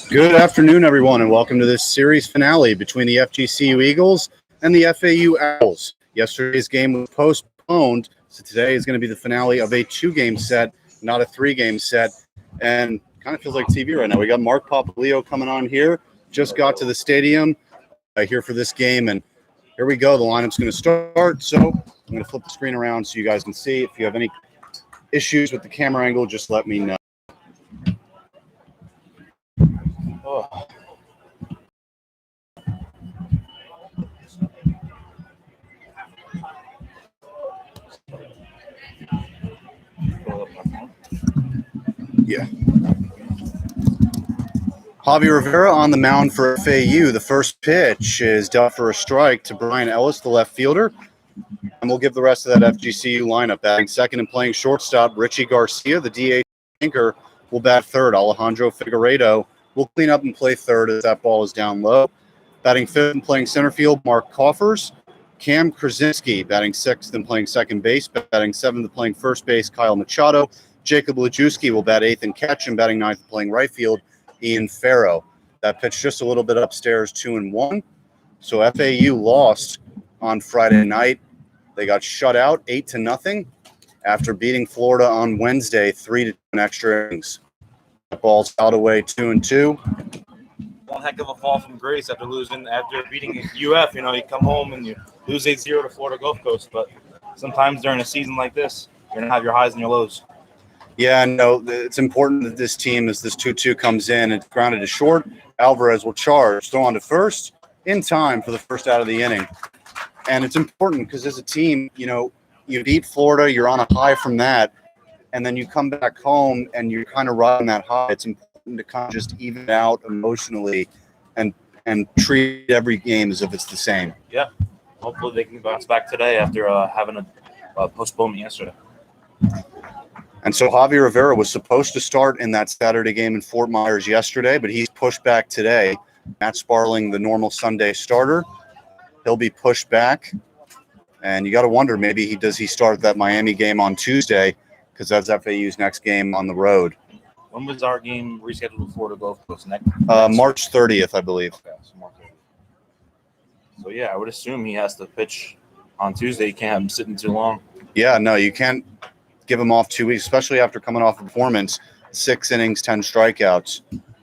Good afternoon, everyone, and welcome to this series finale between the FGCU Eagles and the FAU Owls. Yesterday's game was postponed, so today is going to be the finale of a two-game set, not a three-game set, and kind of feels like TV right now. We got Mark Papaleo coming on here, just got to the stadium here for this game, and here we go. The lineup's going to start, so I'm going to flip the screen around so you guys can see. If you have any issues with the camera angle, just let me know. Oh. Yeah. Javi Rivera on the mound for FAU. The first pitch is dealt for a strike to Brian Ellis, the left fielder. And we'll give the rest of that FGCU lineup. Batting second and playing shortstop, Richie Garcia. The DH anchor will bat third. Alejandro Figueiredo will clean up and play third as that ball is down low. Batting fifth and playing center field, Mark Coffers. Cam Krasinski batting sixth and playing second base. Batting seventh and playing first base, Kyle Machado. Jacob Lajewski will bat eighth and catch, and batting ninth and playing right field, Ian Farrow. That pitch just a little bit upstairs, 2-1. So FAU lost on Friday night. They got shut out 8-0 after beating Florida on Wednesday 3-2 in extra innings. That ball's out away 2-2. One heck of a fall from grace after beating UF. You know, you come home and you lose 8-0 to Florida Gulf Coast. But sometimes during a season like this, you're gonna have your highs and your lows. Yeah, no, it's important that this team, as this 2-2 comes in, it's grounded to short. Alvarez will charge, throw on to first in time for the first out of the inning. And it's important because as a team, you know, you beat Florida, you're on a high from that, and then you come back home and you're kind of riding that high. It's important to kind of just even it out emotionally and treat every game as if it's the same. Yeah, hopefully they can bounce back today after having a postponement yesterday. And so Javi Rivera was supposed to start in that Saturday game in Fort Myers yesterday, but he's pushed back today. Matt Sparling, the normal Sunday starter, he'll be pushed back. And you got to wonder, maybe does he start that Miami game on Tuesday, because that's FAU's next game on the road. When was our game rescheduled with Florida Gulf Coast? March 30th, I believe. Okay, so March 30th. So, yeah, I would assume he has to pitch on Tuesday. You can't have him sitting too long. Yeah, no, you can't give him off 2 weeks, especially after coming off a performance, 6 innings, 10 strikeouts.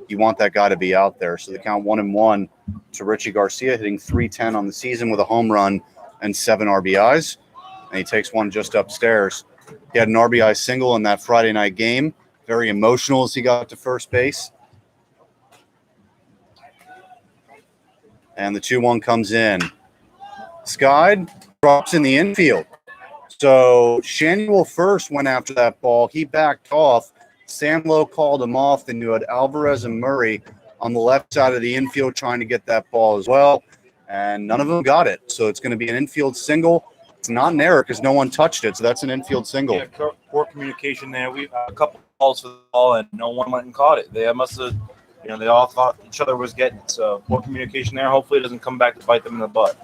You want that guy to be out there. So they count 1-1 to Richie Garcia, hitting .310 on the season with a home run and 7 RBIs. And he takes one just upstairs. He had an RBI single in that Friday night game. Very emotional as he got to first base. And the 2-1 comes in. Skyd drops in the infield. So Shanuel first went after that ball. He backed off. Sam Lowe called him off. Then you had Alvarez and Murray on the left side of the infield trying to get that ball as well. And none of them got it. So it's going to be an infield single. It's not an error because no one touched it. So that's an infield single. Yeah, poor communication there. We had a couple balls for the ball and no one went and caught it. They must have, they all thought each other was getting it. So poor communication there. Hopefully it doesn't come back to bite them in the butt.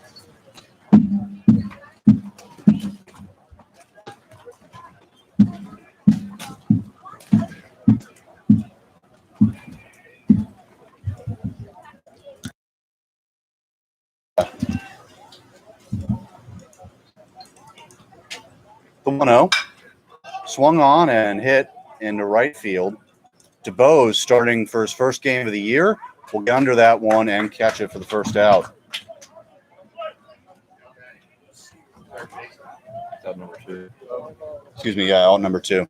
The 1-0 swung on and hit into right field. DeBose, starting for his first game of the year, will get under that one and catch it for the first out. Out number 2. Excuse me, yeah, out number 2.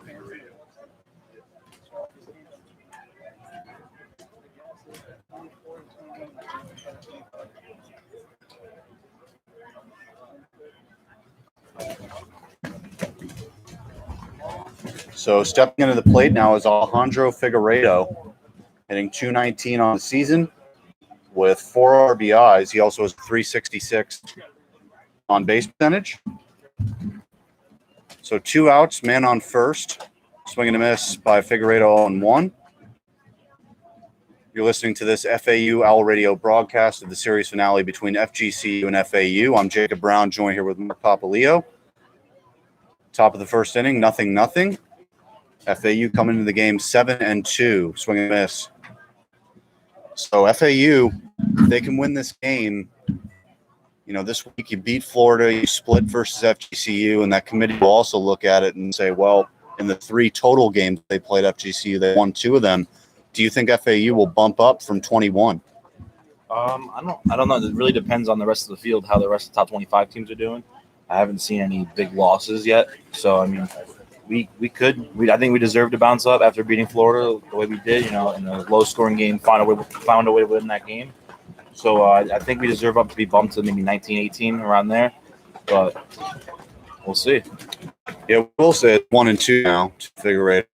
So stepping into the plate now is Alejandro Figueiredo, hitting .219 on the season with 4 RBIs. He also has .366 on base percentage. So 2 outs, man on first. Swing and a miss by Figueiredo on 1. You're listening to this FAU Owl Radio broadcast of the series finale between FGCU and FAU. I'm Jacob Brown, joined here with Mark Papaleo. Top of the first inning, 0-0. FAU coming into the game 7-2. Swing and miss. So FAU, if they can win this game, this week you beat Florida, you split versus FGCU, and that committee will also look at it and say, well, in the 3 total games they played FGCU, they won 2 of them. Do you think FAU will bump up from 21? I don't know. It really depends on the rest of the field, how the rest of the top 25 teams are doing. I haven't seen any big losses yet. So, I mean, I think we deserve to bounce up after beating Florida the way we did, in a low-scoring game, found a way to win that game. So, I think we deserve up to be bumped to maybe 19, 18, around there. But we'll see. Yeah, we'll say it's 1 and 2 now to figure it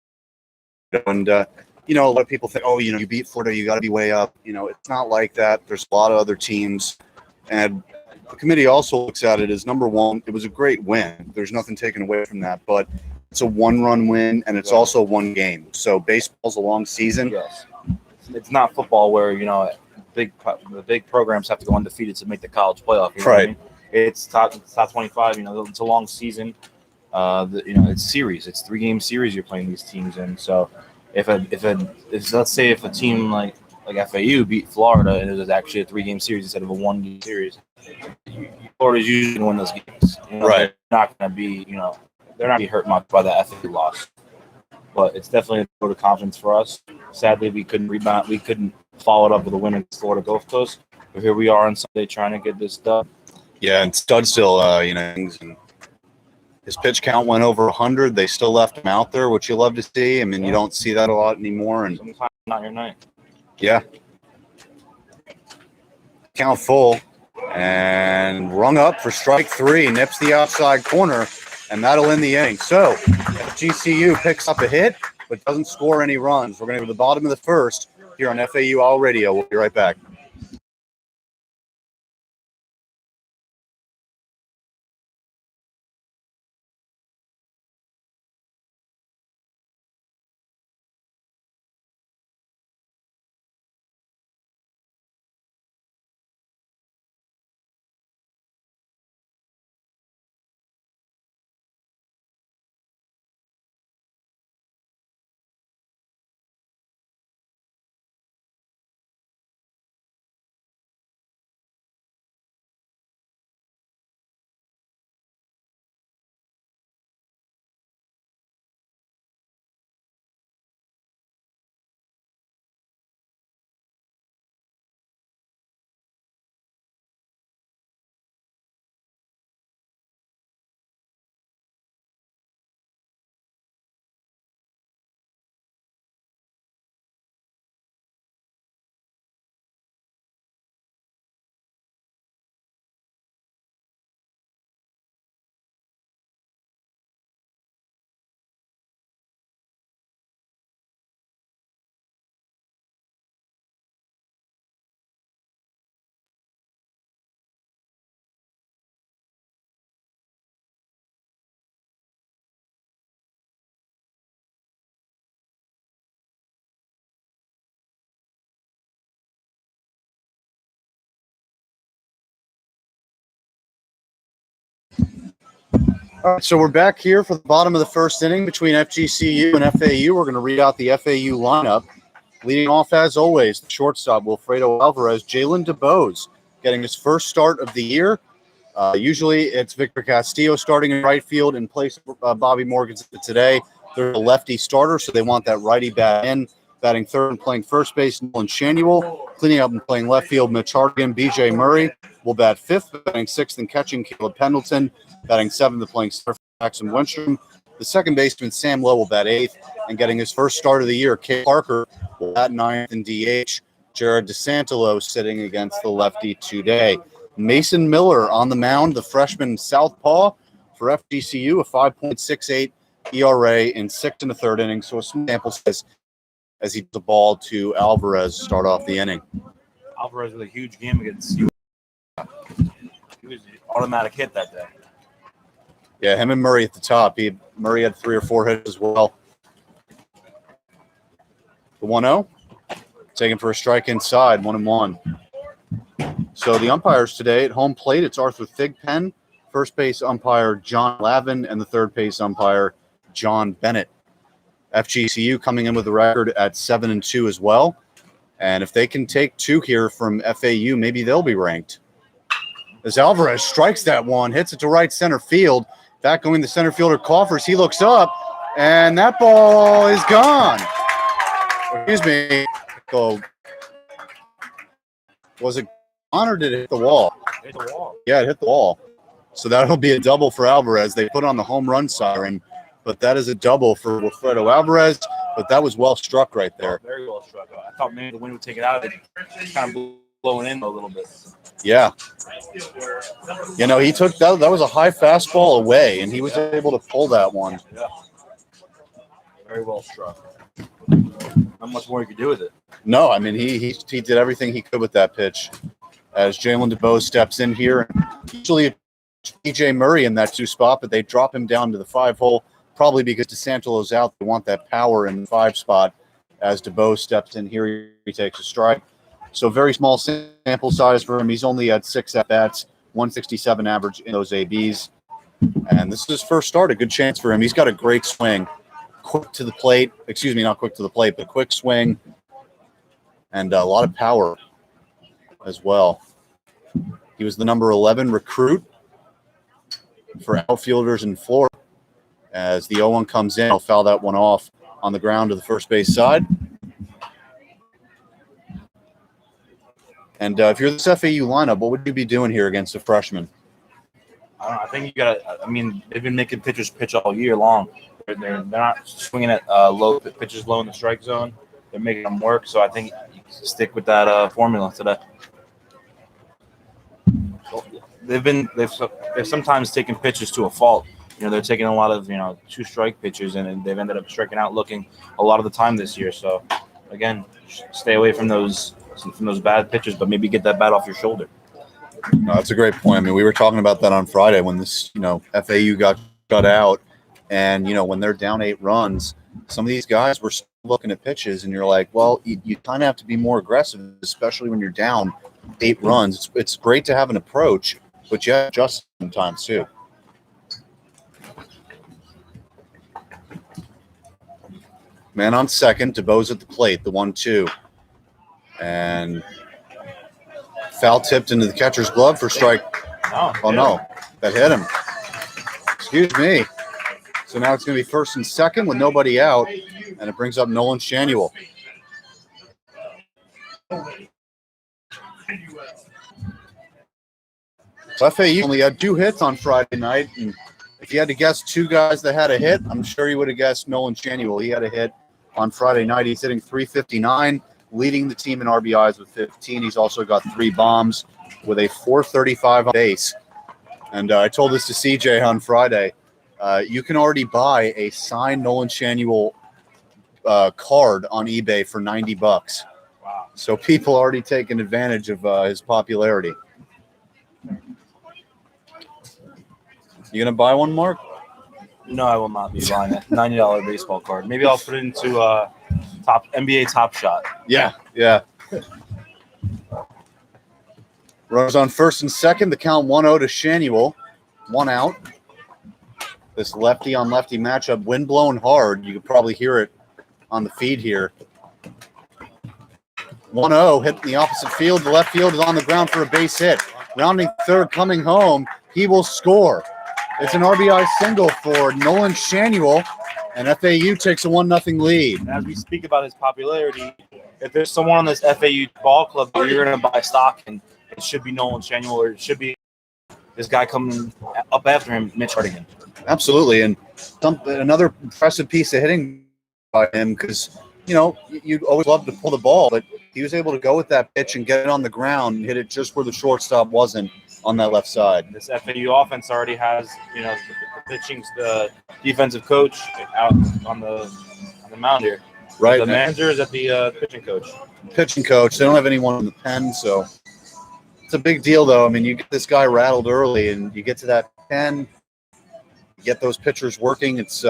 out. And, a lot of people think, you beat Florida, you got to be way up. It's not like that. There's a lot of other teams. And the committee also looks at it as, number one, it was a great win. There's nothing taken away from that. But it's a 1-run win, and it's also 1 game. So baseball's a long season. Yes. It's not football where, the big programs have to go undefeated to make the college playoff. You know what I mean? It's top 25. It's a long season. It's series. It's 3-game series you're playing these teams in. So if let's say if a team like FAU beat Florida and it was actually a 3-game series instead of a 1-game series, Florida's usually going to win those games. Right. They're not going to be, they're not going to be hurt much by that FAU loss. But it's definitely a vote of confidence for us. Sadly, we couldn't rebound. We couldn't follow it up with a win against Florida Gulf Coast. But here we are on Sunday trying to get this done. Yeah, and Stud still, his pitch count went over 100. They still left him out there, which you love to see. I mean, you don't see that a lot anymore. And sometimes not your night. Yeah. Count full. And rung up for strike 3. Nips the outside corner, and that'll end the inning. So FGCU picks up a hit, but doesn't score any runs. We're going to go to the bottom of the first here on FAU All Radio. We'll be right back. All right, so we're back here for the bottom of the first inning between FGCU and FAU. We're going to read out the FAU lineup. Leading off, as always, the shortstop, Wilfredo Alvarez. Jalen DeBose getting his first start of the year. Usually it's Victor Castillo starting in right field in place of Bobby Morganson today. They're a lefty starter, so they want that righty bat in. Batting third and playing first base, Nolan Shanuel. Cleaning up and playing left field, Mitch Hartigan. BJ Murray will bat fifth. Batting sixth and catching, Caleb Pendleton. Batting seventh and playing center, Jackson Wenstrom. The second baseman, Sam Lowe, will bat eighth. And getting his first start of the year, Kay Parker will bat ninth in DH. Jared DeSantolo sitting against the lefty today. Mason Miller on the mound, the freshman southpaw for FGCU, a 5.68 ERA in 6 1/3 innings. So a sample size as he the ball to Alvarez to start off the inning. Alvarez with a huge game against you. He was an automatic hit that day. Yeah, him and Murray at the top. Murray had 3 or 4 hits as well. The 1-0, taken for a strike inside, 1-1. So the umpires today at home plate, it's Arthur Thigpen, first base umpire John Lavin, and the third base umpire John Bennett. FGCU coming in with a record at 7-2 as well. And if they can take 2 here from FAU, maybe they'll be ranked. As Alvarez strikes that one, hits it to right center field. Back going the center fielder Coffers. He looks up, and that ball is gone. Excuse me. So, was it on or did it hit the wall? Hit the wall. Yeah, it hit the wall. So that'll be a double for Alvarez. They put on the home run siren, but that is a double for Wilfredo Alvarez. But that was well struck right there. Very well struck. I thought maybe the wind would take it out of it. It's kind of blowing in a little bit. Yeah. You know, he took that. That was a high fastball away, and he was able to pull that one. Yeah. Very well struck. Not much more you could do with it. No, I mean, he did everything he could with that pitch. As Jalen DeBose steps in here, usually DJ Murray in that 2 spot, but they drop him down to the 5 hole, probably because DeSangelo's out. They want that power in the 5 spot. As DeBose steps in here, he takes a strike. So very small sample size for him. He's only had 6 at-bats, 167 average in those ABs. And this is his first start, a good chance for him. He's got a great swing. Quick to the plate. Excuse me, not quick to the plate, but quick swing. And a lot of power as well. He was the number 11 recruit for outfielders in Florida. As the 0-1 comes in, he'll foul that one off on the ground to the first base side. And if you're this FAU lineup, what would you be doing here against a freshman? I don't know. I think you got to – I mean, they've been making pitchers pitch all year long. They're not swinging at low pitches low in the strike zone. They're making them work, so I think you stick with that formula today. They've sometimes taken pitches to a fault. You know, they're taking a lot of 2-strike pitches, and they've ended up striking out looking a lot of the time this year. So again, stay away from those bad pitches, but maybe get that bat off your shoulder. No, that's a great point. I mean, we were talking about that on Friday when this FAU got shut out, and when they're down 8 runs, some of these guys were still looking at pitches, and you're like, well, you kind of have to be more aggressive, especially when you're down 8 runs. It's great to have an approach, but you have to adjust sometimes too. Man on second, DeBose at the plate, the 1-2. And foul tipped into the catcher's glove for strike. Oh, no. That hit him. Excuse me. So now it's going to be first and second with nobody out, and it brings up Nolan Shanuel. So FAU only had 2 hits on Friday night, and if you had to guess 2 guys that had a hit, I'm sure you would have guessed Nolan Shanuel. He had a hit on Friday night. He's hitting .359, leading the team in RBIs with 15. He's also got 3 bombs with a .435 on base. And I told this to CJ on Friday. You can already buy a signed Nolan Shanuel card on eBay for $90. Wow. So people are already taking advantage of his popularity. You gonna buy one, Mark? No, I will not be buying a $90 baseball card. Maybe I'll put it into NBA Top Shot. Yeah. Runners on first and second. The count 1-0 to Shanuel. 1 out. This lefty on lefty matchup, wind blowing hard. You could probably hear it on the feed here. 1-0 hit in the opposite field. The left field is on the ground for a base hit. Rounding third, coming home. He will score. It's an RBI single for Nolan Shanuel, and FAU takes a 1-0 lead. And as we speak about his popularity, if there's someone on this FAU ball club where you're going to buy stock, and it should be Nolan Shanuel, or it should be this guy coming up after him, Mitch Hardigan. Absolutely, and another impressive piece of hitting by him because, you'd always love to pull the ball, but he was able to go with that pitch and get it on the ground and hit it just where the shortstop wasn't on that left side. This FAU offense already has, the defensive coach out on the mound here. Right. The manager is at the pitching coach. Pitching coach. They don't have anyone in the pen, so it's a big deal, though. I mean, you get this guy rattled early, and you get to that pen, you get those pitchers working. It's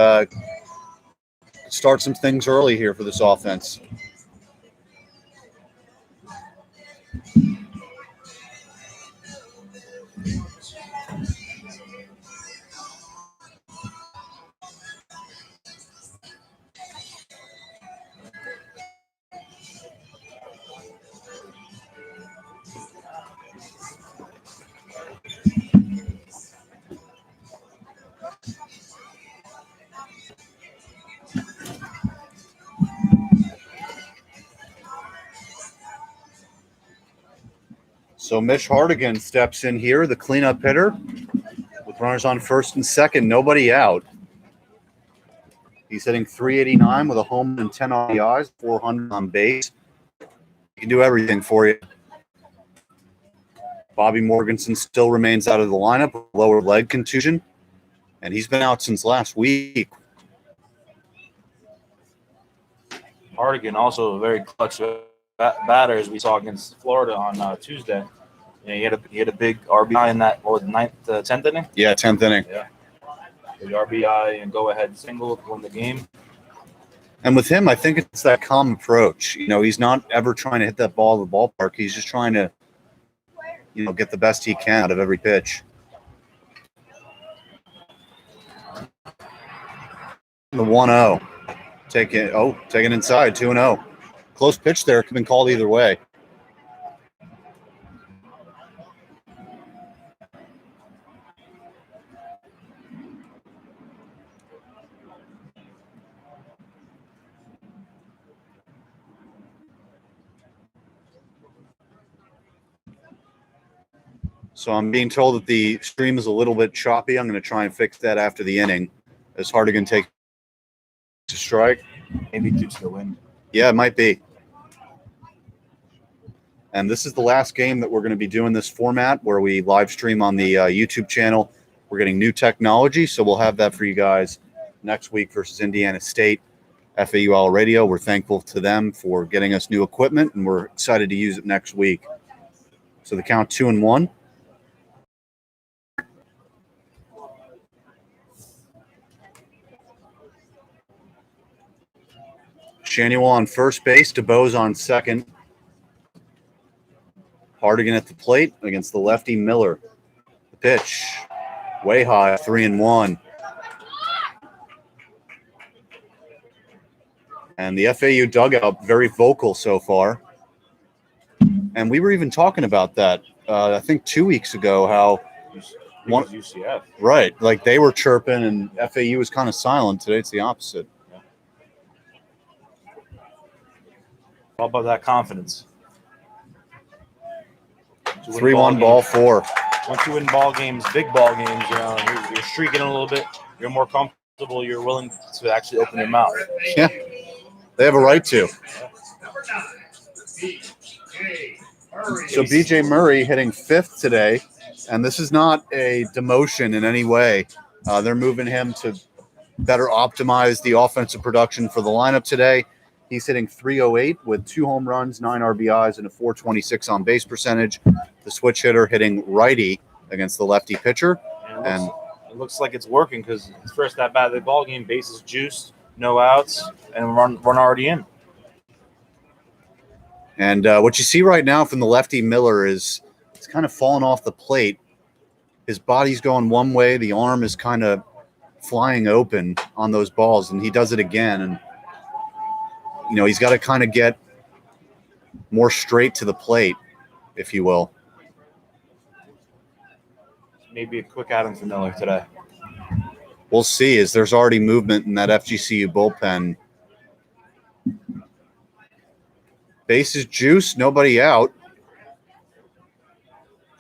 start some things early here for this offense. So Mitch Hardigan steps in here, the cleanup hitter, with runners on first and second, nobody out. He's hitting .389 with a home and 10 RBIs, 400 on base. He can do everything for you. Bobby Morganson still remains out of the lineup with a lower leg contusion, and he's been out since last week. Hardigan also a very clutch batter, as we saw against Florida on Tuesday. Yeah, he had a big RBI in that 10th inning. Yeah, 10th inning. Yeah, the RBI and go ahead single to win the game. And with him, I think it's that calm approach. You know, he's not ever trying to hit that ball in the ballpark. He's just trying to, you know, get the best he can out of every pitch. The 1-0. Taken inside, 2-0. Close pitch there. Could have been called either way. So I'm being told that the stream is a little bit choppy. I'm going to try and fix that after the inning. As Hardigan takes a strike. Maybe due to the wind. Yeah, it might be. And this is the last game that we're going to be doing this format where we live stream on the YouTube channel. We're getting new technology, so we'll have that for you guys next week versus Indiana State. FAU Radio, we're thankful to them for getting us new equipment, and we're excited to use it next week. So the count 2-1. Shanuel on first base, DeBose on second. Hardigan at the plate against the lefty Miller. The pitch, way high, 3-1. And the FAU dugout, very vocal so far. And we were even talking about that, I think 2 weeks ago, how UCF. Right, like they were chirping and FAU was kind of silent. Today it's the opposite. All about that confidence. 3-1 ball four. Once you win ball games, big ball games, you know, you're streaking a little bit. You're more comfortable. You're willing to actually open your mouth. Yeah, they have a right to. So BJ Murray hitting fifth today, and this is not a demotion in any way. They're moving him to better optimize the offensive production for the lineup today. He's hitting .308 with 2 home runs, 9 RBIs, and a .426 on base percentage. The switch hitter hitting righty against the lefty pitcher. And it looks like it's working because his first at bat of the ball game, bases juiced, no outs, and run already in. And what you see right now from the lefty Miller is it's kind of falling off the plate. His body's going one way. The arm is kind of flying open on those balls, and he does it again. And you know, he's got to kind of get more straight to the plate, if you will. Maybe a quick outing for Miller today. We'll see, as there's already movement in that FGCU bullpen. Bases juice, nobody out.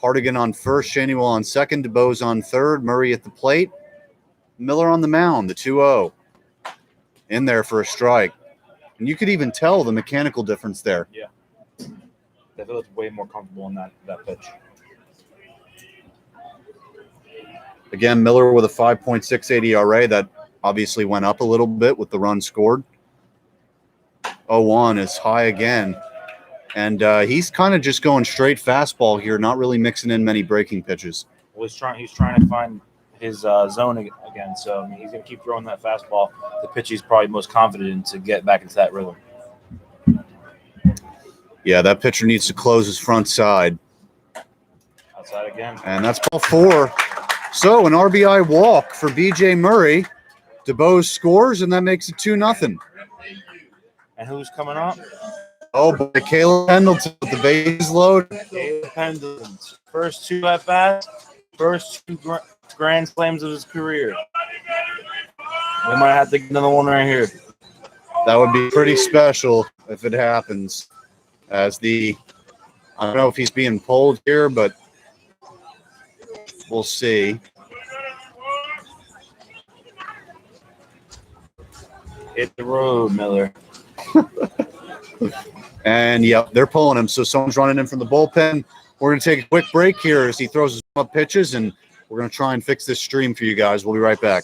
Hardigan on first, Shanuel on second, DeBose on third, Murray at the plate. Miller on the mound, the 2-0. In there for a strike. And you could even tell the mechanical difference there. Yeah. They look way more comfortable in that pitch. Again, Miller with a 5.68 ERA. That obviously went up a little bit with the run scored. 0-1 is high again. And he's kind of just going straight fastball here, not really mixing in many breaking pitches. Well, he's trying to find his zone again, so I mean, he's going to keep throwing that fastball. The pitch he's probably most confident in to get back into that rhythm. Yeah, that pitcher needs to close his front side. Outside again. And that's ball four. So an RBI walk for BJ Murray. DeBose scores, and that makes it 2-0. And who's coming up? Oh, boy, Caleb Pendleton with the base load. Caleb Pendleton's first 2 at-bats, first 2 grand slams of his career. We might have to get another one right here. That would be pretty special if it happens, as the I don't know if he's being pulled here, but we'll see. Hit the road, Miller. And, yep, they're pulling him. So someone's running in from the bullpen. We're going to take a quick break here as he throws his up pitches, and we're going to try and fix this stream for you guys. We'll be right back.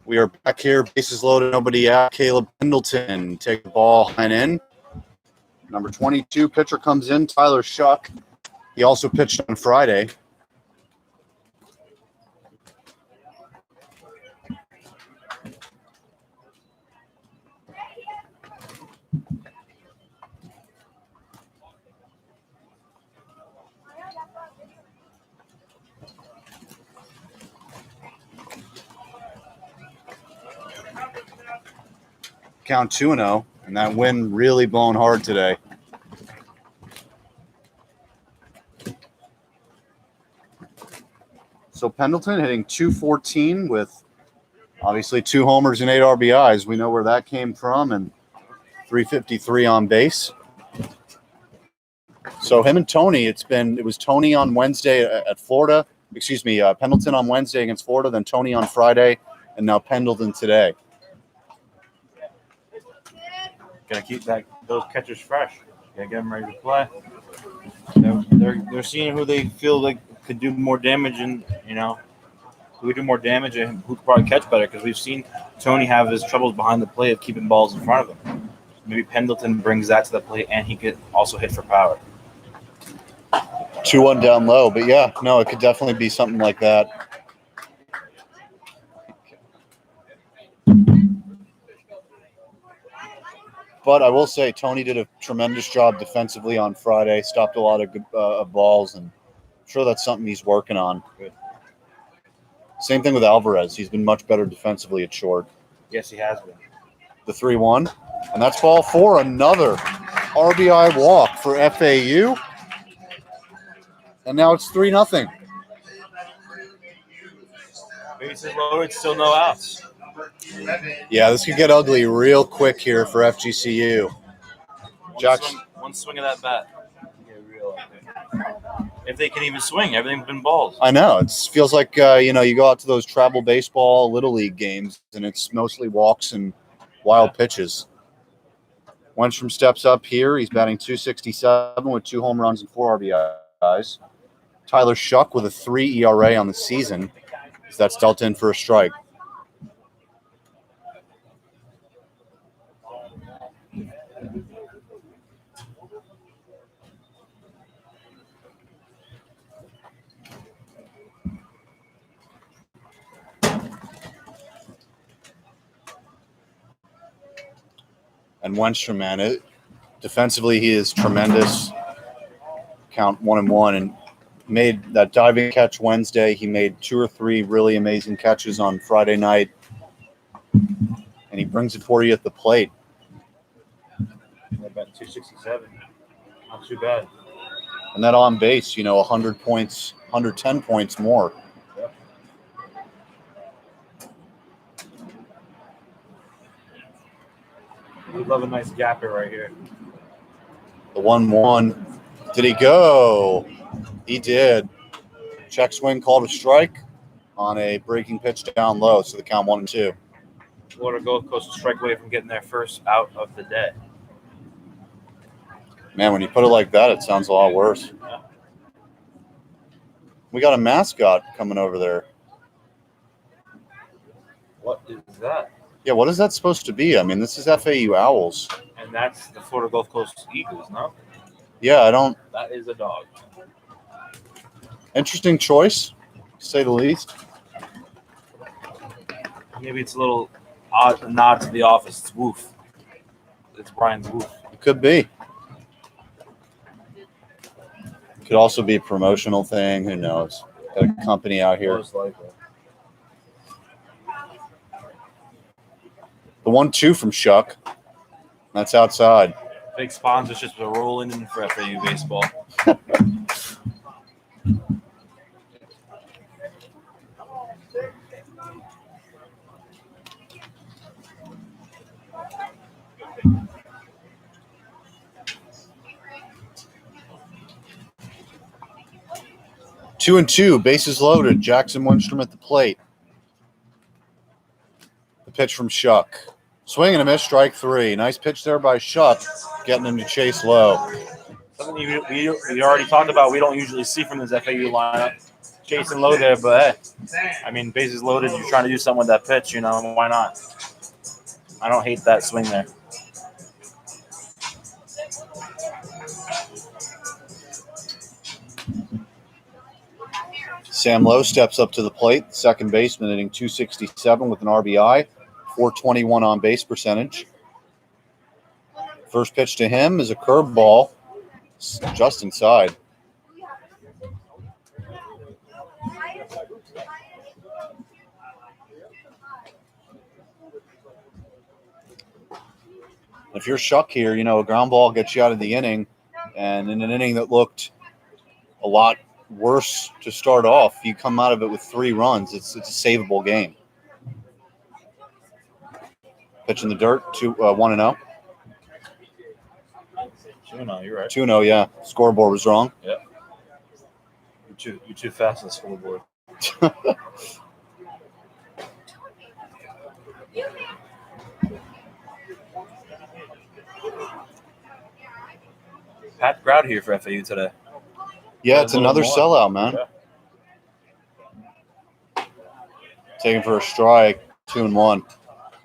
We are back here, bases loaded, nobody out. Caleb Pendleton take the ball and in. Number 22 pitcher comes in, Tyler Shuck. He also pitched on Friday. Count 2-0, and that wind really blowing hard today. So Pendleton hitting .214 with obviously 2 homers and 8 RBIs. We know where that came from, and .353 on base. So him and Tony, it was Tony on Wednesday at Florida. Pendleton on Wednesday against Florida, then Tony on Friday, and now Pendleton today. Gotta keep those catchers fresh. Gotta get them ready to play. They're seeing who they feel like could do more damage, and who could do more damage and who could probably catch better. Because we've seen Tony have his troubles behind the plate of keeping balls in front of him. Maybe Pendleton brings that to the plate, and he could also hit for power. 2-1 down low, but yeah, no, it could definitely be something like that. But I will say Tony did a tremendous job defensively on Friday, stopped a lot of good balls, and I'm sure that's something he's working on. Good. Same thing with Alvarez. He's been much better defensively at short. Yes, he has been. The 3-1. And that's ball 4. Another RBI walk for FAU. And now it's 3-0. Bases loaded, still no outs. Yeah, this could get ugly real quick here for FGCU. One swing of that bat. Yeah, real if they can even swing, everything's been balls. I know. It feels like, you go out to those travel baseball Little League games, and it's mostly walks and wild pitches. Wenstrom steps up here. He's batting .267 with 2 home runs and 4 RBIs. Tyler Shuck with a 3 ERA on the season. That's dealt in for a strike. And Wenstrom, man, defensively he is tremendous. Count 1-1, and made that diving catch Wednesday. He made 2 or 3 really amazing catches on Friday night, and he brings it for you at the plate. About 267, not too bad. And that on base, 100 points, 110 points more. Yep. We love a nice gapper right here. The 1-1. Did he go? He did. Check swing called a strike on a breaking pitch down low, so the count 1-2. Florida Gold Coast a strike away from getting their first out of the day. Man, when you put it like that, it sounds a lot worse. Yeah. We got a mascot coming over there. What is that? Yeah, what is that supposed to be? I mean, this is FAU Owls. And that's the Florida Gulf Coast Eagles, no? Yeah, I don't. That is a dog. Interesting choice, to say the least. Maybe it's a little odd nod to The Office. It's Woof. It's Brian's Woof. It could be. Could also be a promotional thing. Who knows? Got a company out here. Most likely. The 1-2 from Shuck. That's outside. Big sponsorships are rolling in for FAU baseball. Two and two, bases loaded. Jackson Wenstrom at the plate. The pitch from Shuck. Swing and a miss, strike 3. Nice pitch there by Shuck, getting him to chase low. Something we already talked about. We don't usually see from this FAU lineup. Chasing low there, but hey, I mean, bases loaded. You're trying to do something with that pitch, why not? I don't hate that swing there. Sam Lowe steps up to the plate, second baseman, hitting .267 with an RBI, .421 on base percentage. First pitch to him is a curveball, just inside. If you're Shuck here, a ground ball gets you out of the inning, and in an inning that looked a lot worse to start off, you come out of it with 3 runs. It's a savable game. Pitch in the dirt, 1-0. 2-0, you're right. 2-0, yeah. Scoreboard was wrong. Yeah. You're too fast on the scoreboard. Pat crowd here for FAU today. Yeah, it's another sellout, man. Yeah. Taken for a strike, 2-1.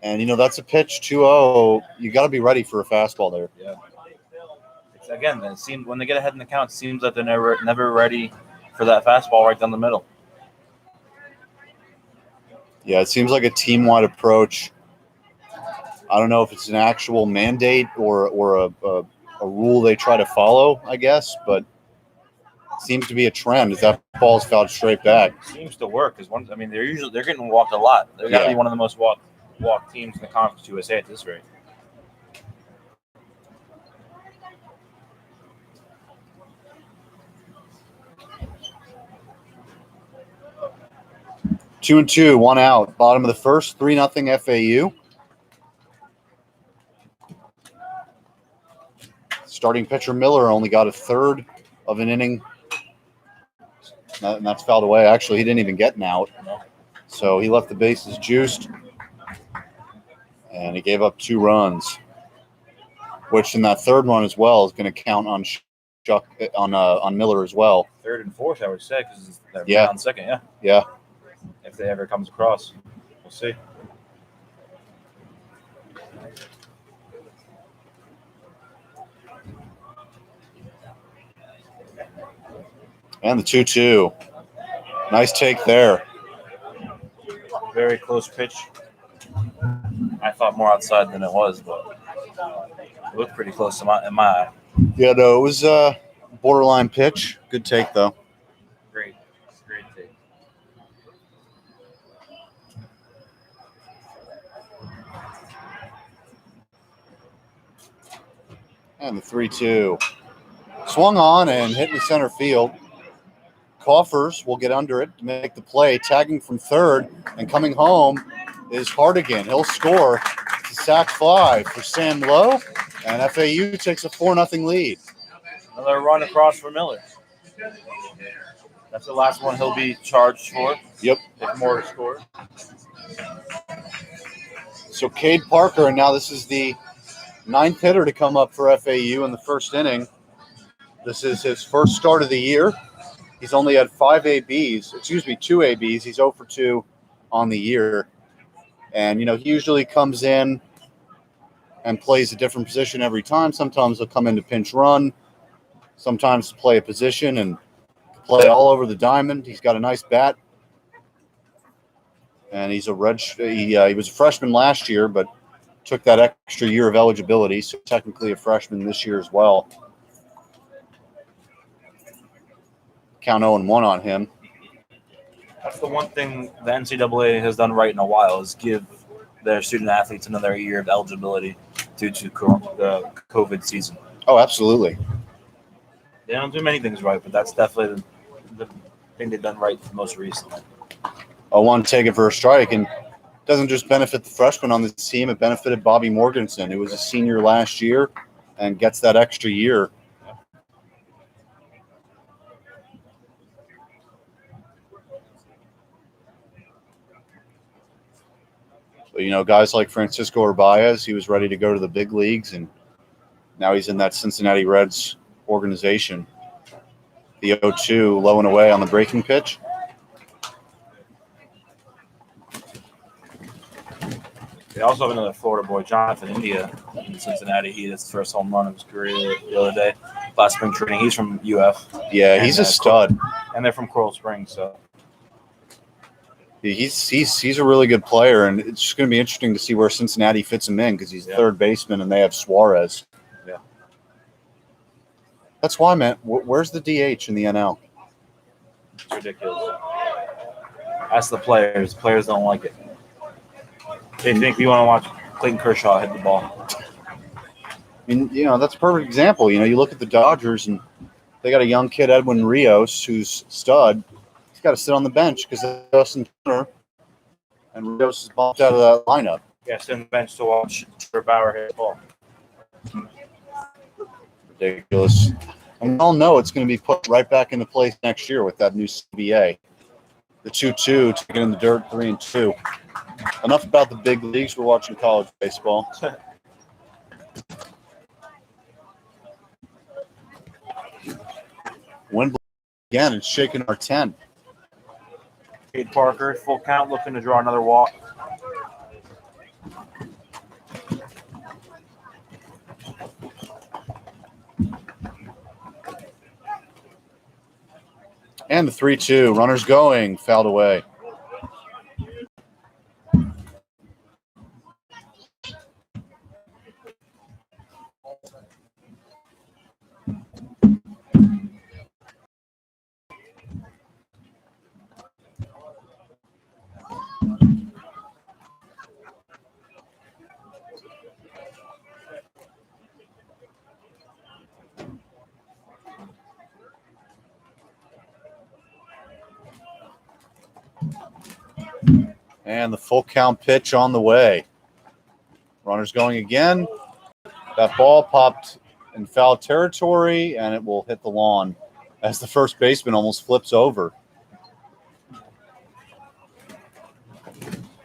And, that's a pitch, 2-0. You got to be ready for a fastball there. Yeah. Again, it seems when they get ahead in the count, it seems like they're never ready for that fastball right down the middle. Yeah, it seems like a team-wide approach. I don't know if it's an actual mandate or a rule they try to follow, I guess, but seems to be a trend as that ball's fouled straight back. Seems to work because they're getting walked a lot. They're got to be one of the most walked teams in the Conference USA at this rate. Two and two, one out. Bottom of the first, 3-0 FAU. Starting pitcher Miller only got a third of an inning, and that's fouled away. Actually, he didn't even get an out, so he left the bases juiced, and he gave up 2 runs, which in that third one as well is going to count on on Miller as well. Third and fourth, I would say, because they're on second. Yeah. If they ever comes across, we'll see. And the 2-2. Nice take there. Very close pitch. I thought more outside than it was, but it looked pretty close in my eye. Yeah, no, it was a borderline pitch. Good take, though. Great take. And the 3-2. Swung on and hit in center field. Coffers will get under it to make the play. Tagging from third and coming home is Hardigan. He'll score. It's a sac fly for Sam Lowe, and FAU takes a 4-0 lead. Another run across for Miller. That's the last one he'll be charged for. Yep. If more to score. So Cade Parker, and now this is the 9th hitter to come up for FAU in the first inning. This is his first start of the year. He's only had 2 ABs. He's 0 for 2 on the year. And, he usually comes in and plays a different position every time. Sometimes he'll come in to pinch run, sometimes play a position and play all over the diamond. He's got a nice bat. And he's he was a freshman last year, but took that extra year of eligibility, so technically a freshman this year as well. Count 0-1 on him. That's the one thing the NCAA has done right in a while is give their student athletes another year of eligibility due to the COVID season. Oh, absolutely. They don't do many things right, but that's definitely the thing they've done right most recently. I want to take it for a strike, and it doesn't just benefit the freshmen on this team. It benefited Bobby Morganson, who was a senior last year and gets that extra year. But, guys like Francisco Urbaez, he was ready to go to the big leagues, and now he's in that Cincinnati Reds organization. The 0-2, low and away on the breaking pitch. They also have another Florida boy, Jonathan India, in Cincinnati. He hit his first home run of his career the other day, last spring training. He's from UF. Yeah, he's a stud. And they're from Coral Springs, so. He's a really good player, and it's just going to be interesting to see where Cincinnati fits him in because he's third baseman and they have Suarez. Yeah. That's why, man. Where's the DH in the NL? It's ridiculous. That's the players. Players don't like it. They think you want to watch Clayton Kershaw hit the ball. I mean, that's a perfect example. You look at the Dodgers, and they got a young kid, Edwin Rios, who's stud. He's got to sit on the bench because Dustin Turner and Rios is bumped out of that lineup. Yeah, sit on the bench to watch Trevor Bauer hit the ball. Ridiculous. And we all know it's going to be put right back into place next year with that new CBA. The 2-2, taking in the dirt, 3-2. Enough about the big leagues. We're watching college baseball. Wind again and shaking our tent. Cade Parker, full count, looking to draw another walk. And the 3-2. Runners going. Fouled away. And the full count pitch on the way. Runners going again. That ball popped in foul territory, and it will hit the lawn as the first baseman almost flips over.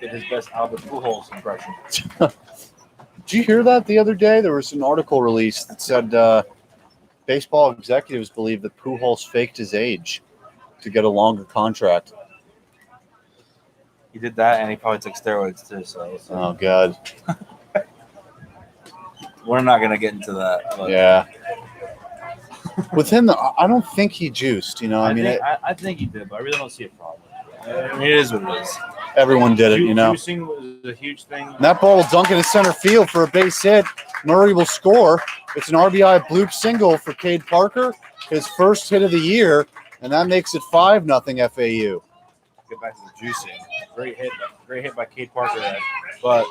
Did his best Albert Pujols impression. Did you hear that the other day? There was an article released that said baseball executives believe that Pujols faked his age to get a longer contract. He did that, and he probably took steroids too. So Oh, God. we're not gonna get into that. But Yeah. With him, I don't think he juiced. You know, I think he did, but I really don't see a problem. I mean, it is what it is. Everyone did it, you know. Juicing was a huge thing. And that ball will dunk into center field for a base hit. Murray will score. It's an RBI bloop single for Cade Parker, his first hit of the year, and that makes it 5-0 FAU. Get back to the juicing. Great hit by Cade Parker there. But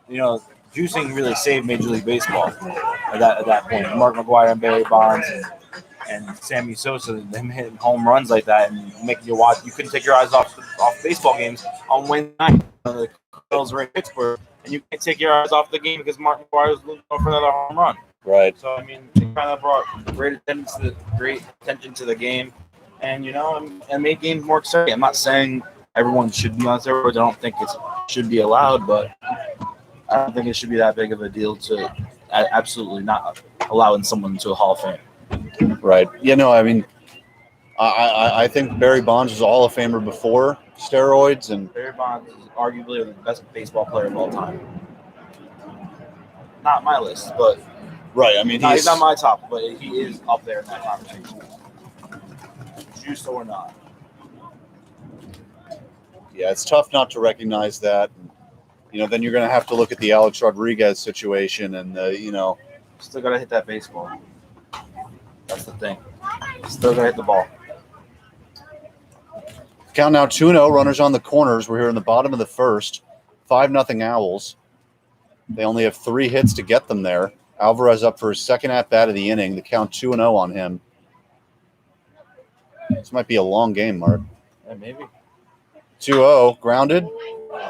you know, juicing really saved Major League Baseball at that point. Mark McGwire and Barry Bonds and Sammy Sosa, them hitting home runs like that and making you watch. You couldn't take your eyes off baseball games on Wednesday night. The Cardinals were in Pittsburgh, and you can't take your eyes off the game because Mark McGwire was looking for another home run. Right. So I mean, it kind of brought great attention to the game, and you know, and made games more exciting. I'm not saying everyone should be on steroids. I don't think it should be allowed, but I don't think it should be that big of a deal to absolutely not allowing someone to a Hall of Fame. Right. You know, I mean, I think Barry Bonds was a Hall of Famer before steroids, and Barry Bonds is arguably the best baseball player of all time. Not my list, but right. I mean, he's not my top, but he is up there in that conversation. Juiced or not. Yeah, it's tough not to recognize that. You know, then you're going to have to look at the Alex Rodriguez situation, and you know, still got to hit that baseball. That's the thing. Still got to hit the ball. Count now 2-0. Runners on the corners. We're here in the bottom of the first. 5-0 Owls. They only have 3 hits to get them there. Alvarez up for his second at-bat of the inning. The count 2-0 on him. This might be a long game, Mark. Yeah, maybe. 2-0, grounded.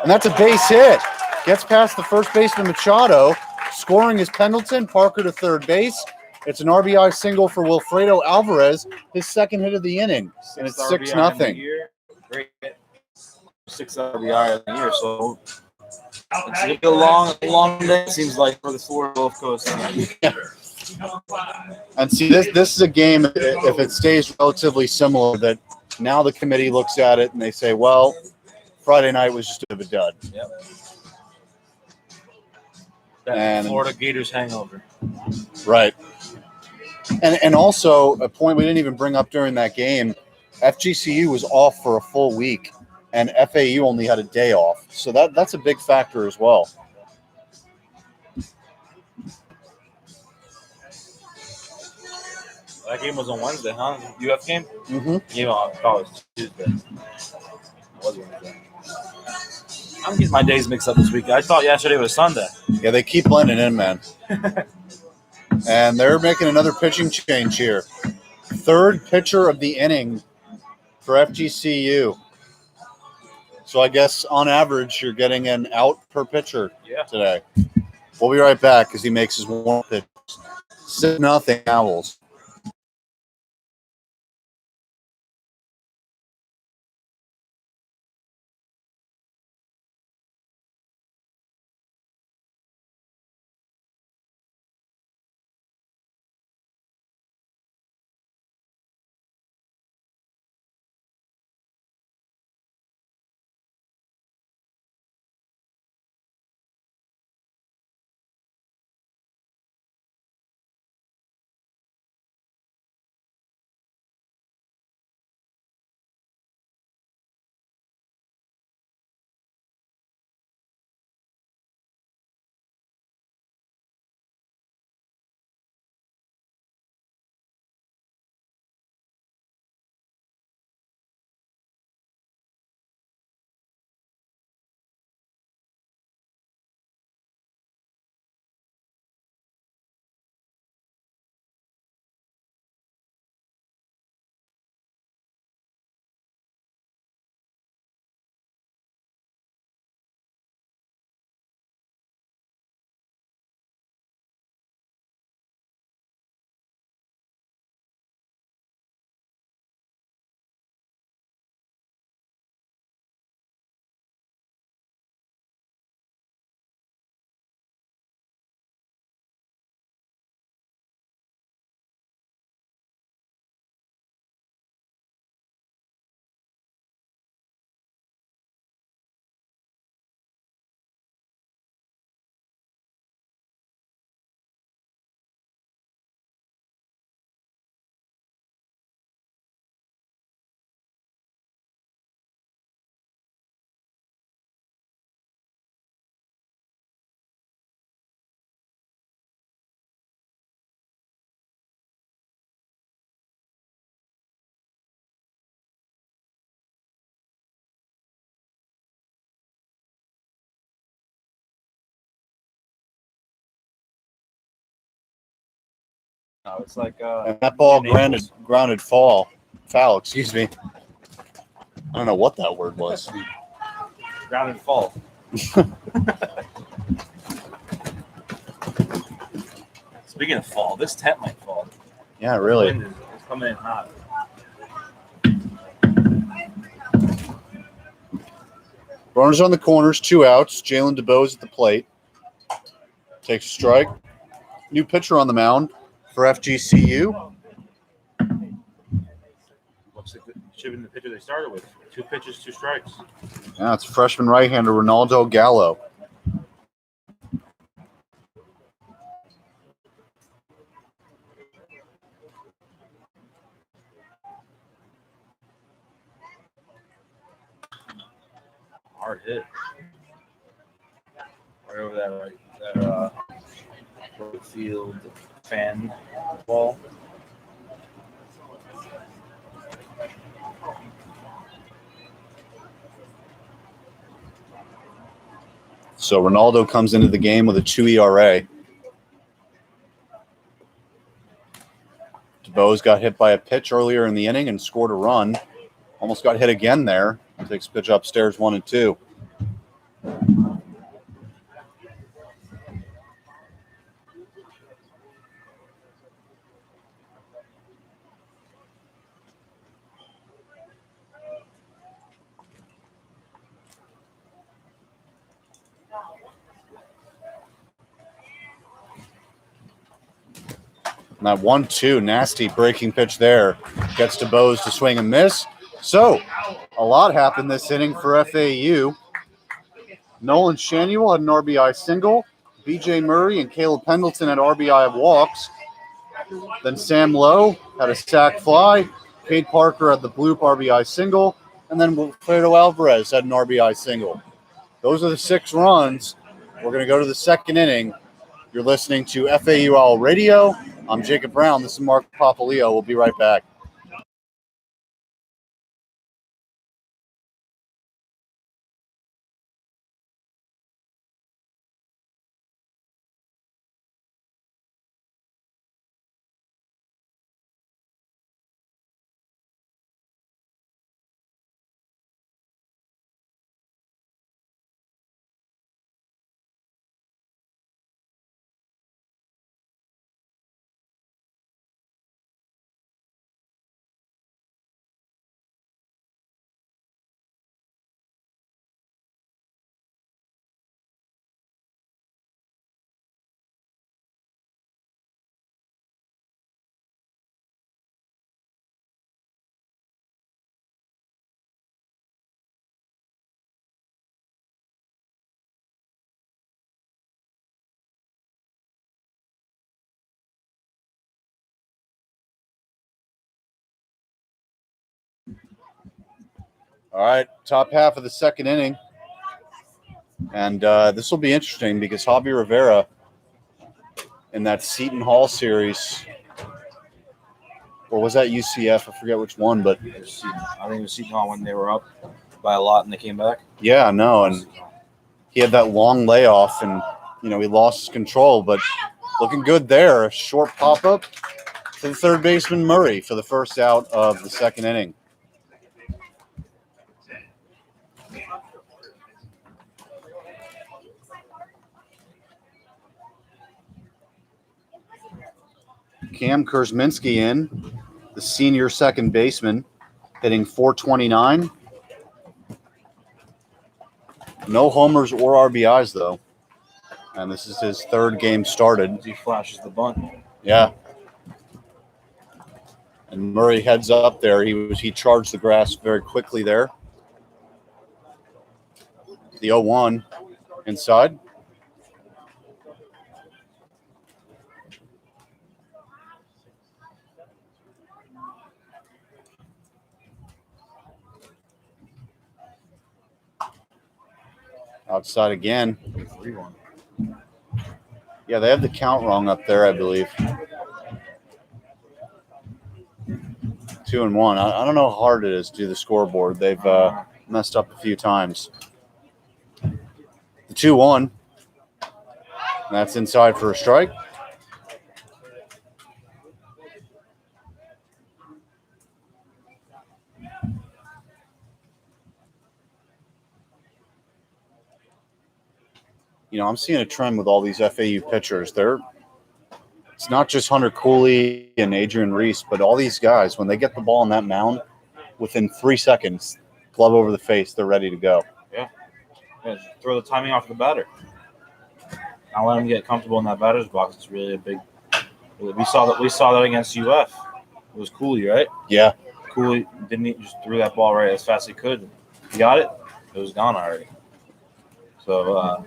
And that's a base hit. Gets past the first baseman, Machado. Scoring is Pendleton. Parker to third base. It's an RBI single for Wilfredo Alvarez, his second hit of the inning. And it's 6-0. Great hit. 6 RBI of the year. So it's going to be a long day, it seems like, for the Florida Gulf Coast. Yeah. And see, this is a game, if it stays relatively similar, that now the committee looks at it and they say, well, Friday night was just a bit of a dud. Yep. That Florida Gators hangover. Right. And also, a point we didn't even bring up during that game, FGCU was off for a full week, and FAU only had a day off. So that's a big factor as well. That game was on Wednesday, huh? UF game? Mm-hmm. Game on college Tuesday. It was Wednesday. I'm getting my days mixed up this week. I thought yesterday was Sunday. Yeah, they keep blending in, man. And they're making another pitching change here. Third pitcher of the inning for FGCU. So I guess on average you're getting an out per pitcher today. We'll be right back because he makes his warm pitch. 6-0 Owls. No, it's like And that ball Naples. grounded foul, excuse me. I don't know what that word was. Grounded fall. Speaking of fall, this tent might fall. Yeah, The really. wind is coming in hot. Runners on the corners, 2 outs. Jalen DeBose at the plate. Takes a strike. New pitcher on the mound for FGCU. Looks like it should have been the pitcher they started with. 2 pitches, 2 strikes. Yeah, it's freshman right-hander Ronaldo Gallo. Hard hit. Right over that right field fan ball. So Ronaldo comes into the game with a 2 ERA. DeBose got hit by a pitch earlier in the inning and scored a run. Almost got hit again there. Takes pitch upstairs 1-2. And that 1-2, nasty breaking pitch there. Gets DeBose to swing and miss. So, a lot happened this inning for FAU. Nolan Shanuel had an RBI single. BJ Murray and Caleb Pendleton had RBI walks. Then Sam Lowe had a sac fly. Cade Parker had the bloop RBI single. And then Wilfredo Alvarez had an RBI single. Those are the 6 runs. We're going to go to the second inning. You're listening to FAU Owl Radio. I'm Jacob Brown. This is Mark Papaleo. We'll be right back. All right, top half of the second inning. And this will be interesting because Javi Rivera in that Seton Hall series, or was that UCF? I forget which one, but I think it was Seton Hall when they were up by a lot and they came back. yeah, no, and he had that long layoff and, he lost his control, but looking good there. A short pop-up to the third baseman Murray for the first out of the second inning. Cam Kurzminski in, the senior second baseman, hitting .429. No homers or RBIs, though. And this is his third game started. He flashes the bunt. Yeah. And Murray heads up there. He charged the grass very quickly there. The 0-1 inside. Outside again. 3-1. Yeah, they have the count wrong up there, I believe. 2-1. I don't know how hard it is to do the scoreboard. They've messed up a few times. The 2-1. That's inside for a strike. I'm seeing a trend with all these FAU pitchers. It's not just Hunter Cooley and Adrian Reese, but all these guys, when they get the ball on that mound, within 3 seconds, glove over the face, they're ready to go. Yeah, throw the timing off the batter. Not let him get comfortable in that batter's box. It's really a big. We saw that against UF. It was Cooley, right? Yeah. Cooley just threw that ball right as fast as he could. He got it. It was gone already. So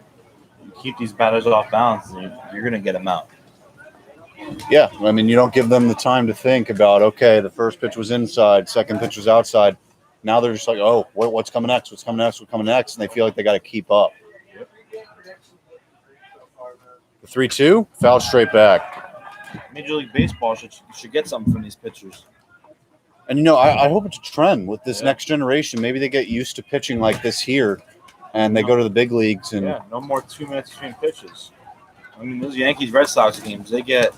you keep these batters off balance, and you're going to get them out. Yeah, I mean, you don't give them the time to think about, okay, the first pitch was inside, second pitch was outside. Now they're just like, oh, what's coming next? What's coming next? What's coming next? And they feel like they got to keep up. Yep. The 3-2, foul straight back. Major League Baseball should get something from these pitchers. And, I hope it's a trend with this next generation. Maybe they get used to pitching like this here, and they go to the big leagues. And no more 2 minutes between pitches. I mean, those Yankees-Red Sox games, they get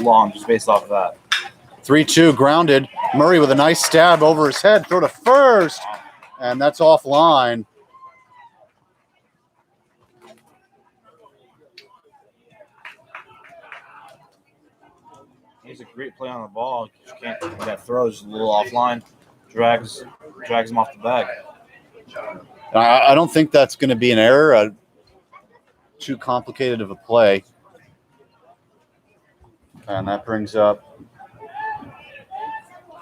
long just based off of that. 3-2, grounded. Murray with a nice stab over his head. Throw to first, and that's offline. He's a great play on the ball. You can't. That throw is a little offline. Drags him off the bag. I don't think that's going to be an error. Too complicated of a play. And that brings up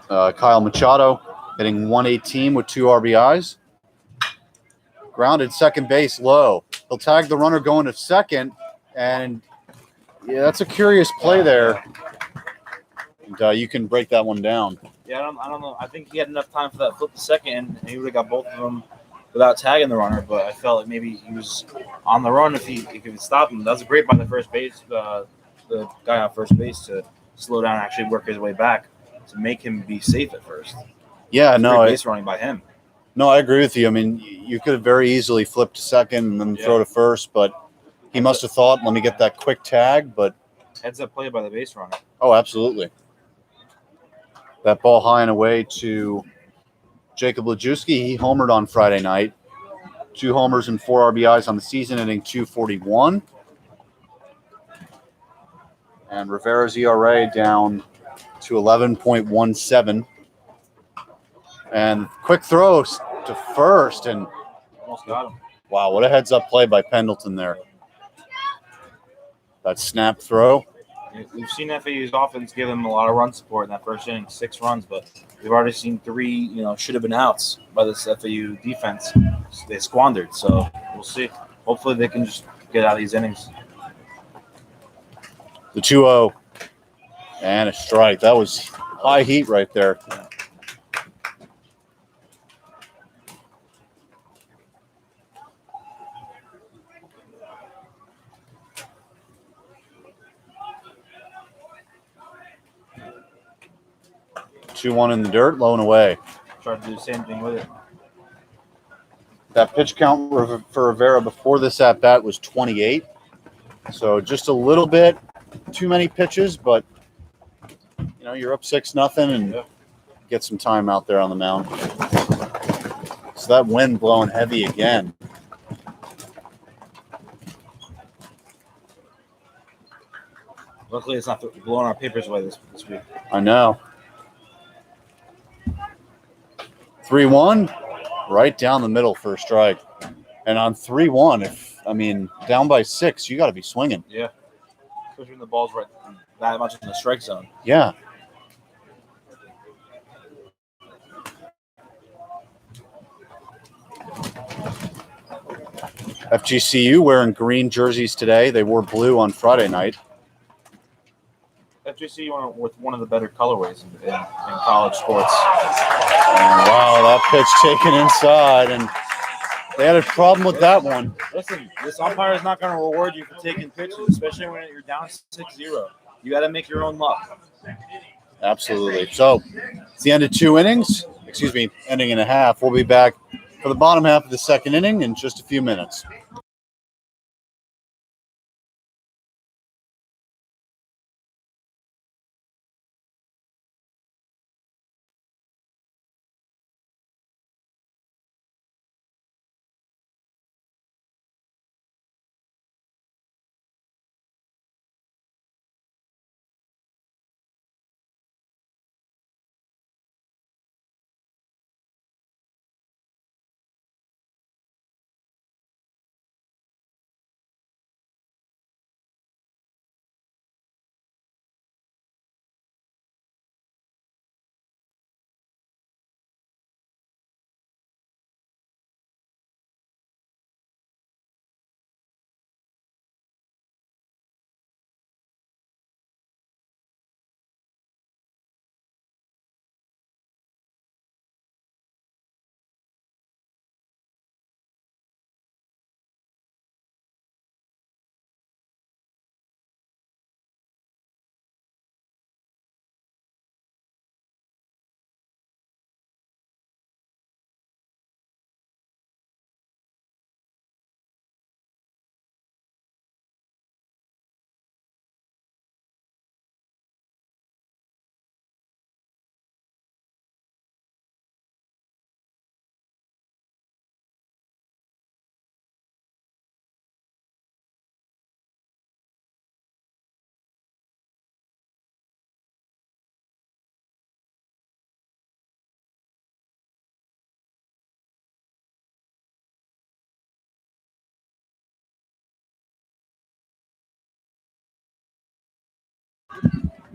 Kyle Machado hitting 118 with 2 RBIs. Grounded second base low. He'll tag the runner going to second. And, yeah, that's a curious play there. And you can break that one down. Yeah, I don't know. I think he had enough time for that flip to second, and he would have got both of them without tagging the runner. But I felt like maybe he was on the run if he could stop him. That was great by the first base, the guy on first base to slow down and actually work his way back to make him be safe at first. Yeah, no. Base running by him. No, I agree with you. I mean, you could have very easily flipped to second and then throw to first, but he must have thought, let me get that quick tag. But heads up play by the base runner. Oh, absolutely. That ball high and away to Jacob Lejewski. He homered on Friday night. 2 homers and 4 RBIs on the season, hitting .241. And Rivera's ERA down to 11.17. And quick throws to first. And almost got him. Wow, what a heads-up play by Pendleton there. That snap throw. We've seen FAU's offense give them a lot of run support in that first inning, 6 runs, but we've already seen 3, should have been outs by this FAU defense. They squandered, so we'll see. Hopefully they can just get out of these innings. The 2-0 and a strike. That was high heat right there. Two one in the dirt, low and away. Tried to do the same thing with it. That pitch count for Rivera before this at bat was 28. So just a little bit too many pitches, but you're up 6-0 and get some time out there on the mound. So that wind blowing heavy again. Luckily, it's not blowing our papers away this week. I know. 3-1, right down the middle for a strike. And on 3-1, down by 6, you got to be swinging. Yeah. Especially when the ball's right that much in the strike zone. Yeah. FGCU wearing green jerseys today. They wore blue on Friday night. FGCU with one of the better colorways in college sports. And wow, that pitch taken inside, and they had a problem with that one. Listen, this umpire is not going to reward you for taking pitches, especially when you're down 6-0. You got to make your own luck. Absolutely. So it's the end of 2 innings. Ending in a half. We'll be back for the bottom half of the second inning in just a few minutes.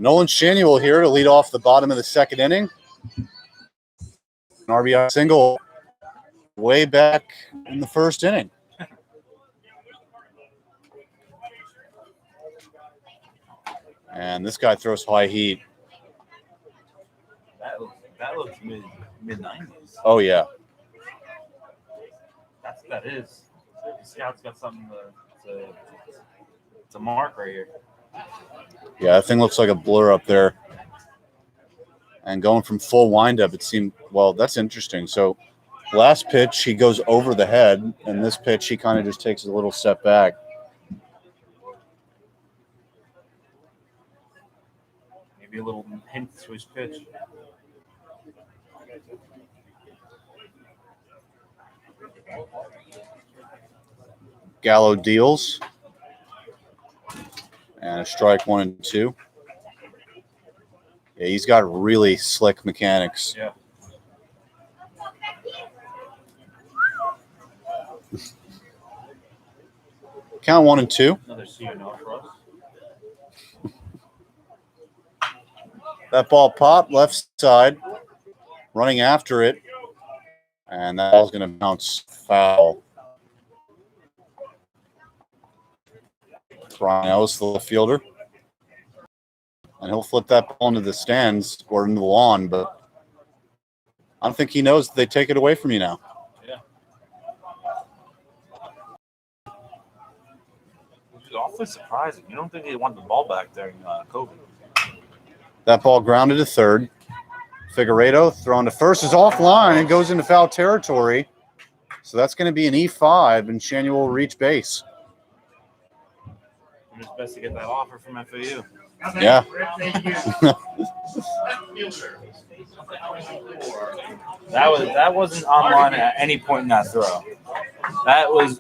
Nolan Shanuel here to lead off the bottom of the second inning. An RBI single way back in the first inning. And this guy throws high heat. That looks mid 90s. Oh, yeah. That is. The scout's got something to mark right here. Yeah, that thing looks like a blur up there. And going from full windup, it seemed, well, that's interesting. So last pitch, he goes over the head, and this pitch, he kind of just takes a little step back. Maybe a little hint to his pitch. Gallo deals. And a strike 1 and 2. Yeah, he's got really slick mechanics. Yeah. Count 1 and 2. Another CNO for us. That ball popped left side, running after it, and that ball's going to bounce foul. Brian Ellis, the left fielder. And he'll flip that ball into the stands or into the lawn, but I don't think he knows that they take it away from you now. Yeah. Which is awfully surprising. You don't think they want the ball back during COVID. That ball grounded to third. Figueredo thrown to first is offline and goes into foul territory. So that's going to be an E5, and Shanuel will reach base. It's best to get that offer from FAU. Yeah. that wasn't online at any point in that throw. That was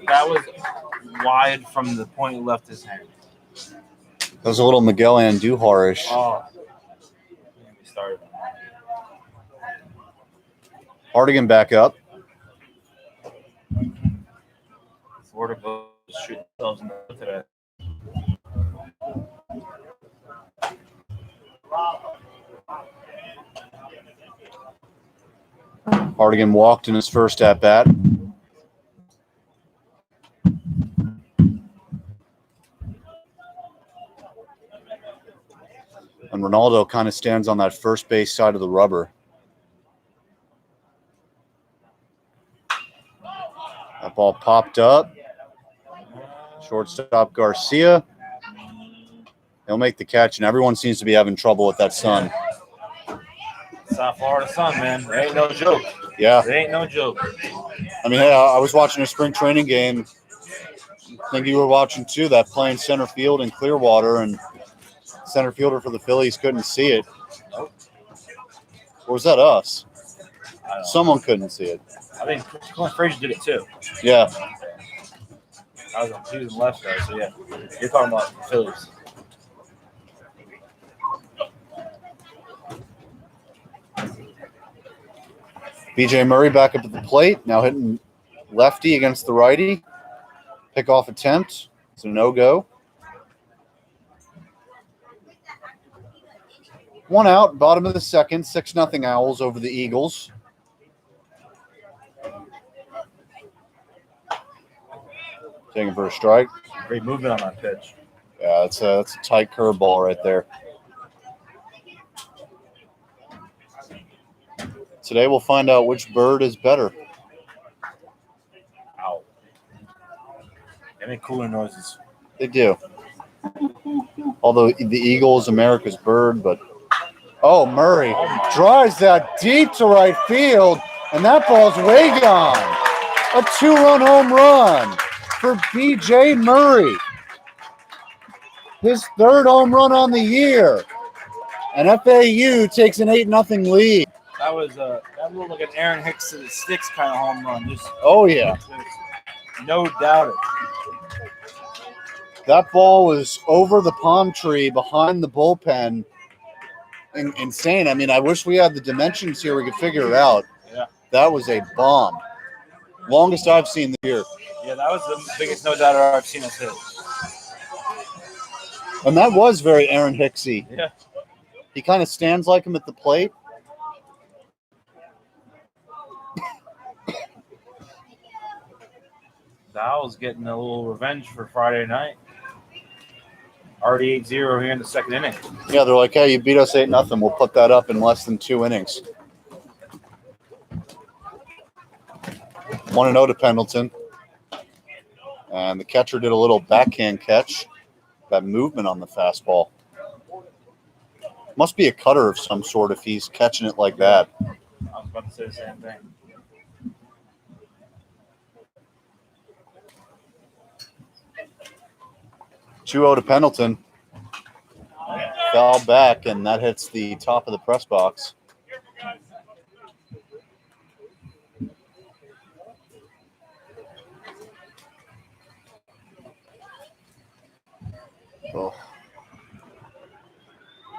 wide from the point he left his hand. That was a little Miguel Andujar-ish. Oh. We started. Hardigan back up. Florida goes shoot themselves in the foot today. Hardigan walked in his first at-bat. And Ronaldo kind of stands on that first base side of the rubber. That ball popped up. Shortstop Garcia. He'll make the catch, and everyone seems to be having trouble with that sun. South Florida sun, man. It ain't no joke. Yeah. It ain't no joke. I mean, hey, I was watching a spring training game. I think you were watching, too, that playing center field in Clearwater, and center fielder for the Phillies couldn't see it. Or was that us? Someone couldn't see it. I think Clint Frazier did it, too. Yeah. He was on the left side, so yeah. You're talking about the Phillies. BJ Murray back up at the plate, now hitting lefty against the righty. Pickoff attempt. It's a no-go. 1 out, bottom of the second, 6-0 Owls over the Eagles. Taking for a strike. Great movement on that pitch. Yeah, that's a tight curveball right there. Today we'll find out which bird is better. Ow. They make cooler noises. They do. Although the eagle is America's bird, but oh, Murray drives that deep to right field, and that ball's way gone. A 2-run home run for BJ Murray. His third home run on the year. And FAU takes an 8-0 lead. That looked like an Aaron Hicks to the sticks kind of home run. Oh, yeah. No doubt it. That ball was over the palm tree behind the bullpen. Insane. I mean, I wish we had the dimensions here. We could figure it out. Yeah. That was a bomb. Longest I've seen this year. Yeah, that was the biggest no-doubter I've seen us hit. And that was very Aaron Hicksy. Yeah. He kind of stands like him at the plate. The Owls getting a little revenge for Friday night. Already 8-0 here in the second inning. Yeah, they're like, hey, you beat us 8-0. We'll put that up in less than 2 innings. 1-0 to Pendleton. And the catcher did a little backhand catch. That movement on the fastball. Must be a cutter of some sort if he's catching it like that. I was about to say the same thing. Two-0 to Pendleton. Foul back, and that hits the top of the press box. Oh.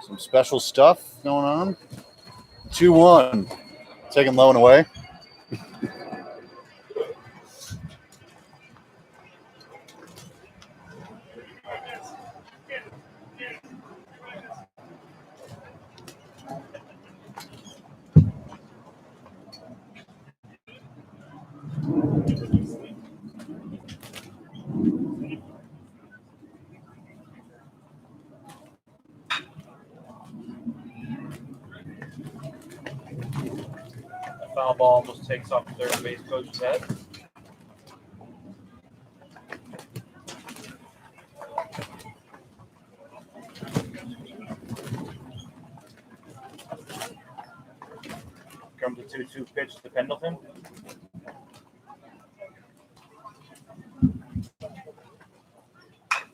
Some special stuff going on. 2-1. Taking low and away. Foul ball almost takes off the third base coach's head. Comes a 2-2 pitch to Pendleton.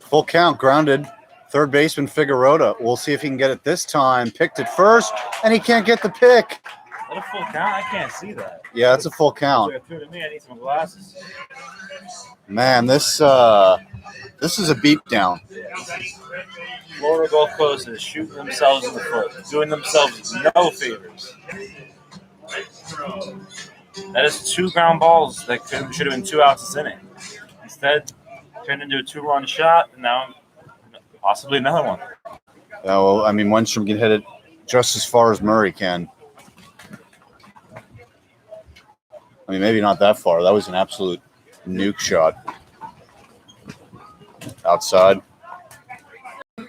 Full count, grounded. Third baseman Figueroa. We'll see if he can get it this time. Picked it first, and he can't get the pick. Is that a full count? I can't see that. Yeah, it's a full count. To me, I need some glasses. Man, this is a beatdown. Florida Gulf Coast is shooting themselves in the foot, doing themselves no favors. That is 2 ground balls that should have been 2 outs this inning. Instead, turned into a 2-run shot, and now possibly another one. Well, I mean, Wenstrom can hit it just as far as Murray can. I mean, maybe not that far. That was an absolute nuke shot. Outside. A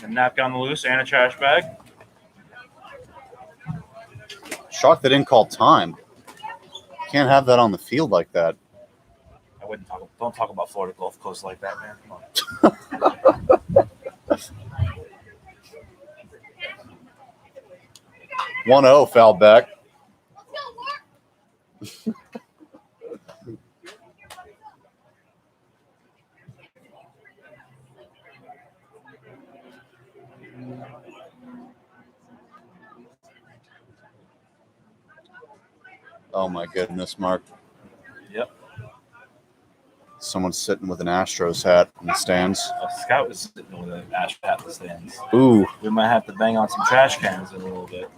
napkin on the loose and a trash bag. Shocked they didn't call time. Can't have that on the field like that. I wouldn't talk. Don't talk about Florida Gulf Coast like that, man. Come on. 1-0 foul back. Oh my goodness, Mark. Yep. Someone's sitting with an Astros hat in the stands. A scout is sitting with an Astros hat in the stands. Ooh. We might have to bang on some trash cans in a little bit.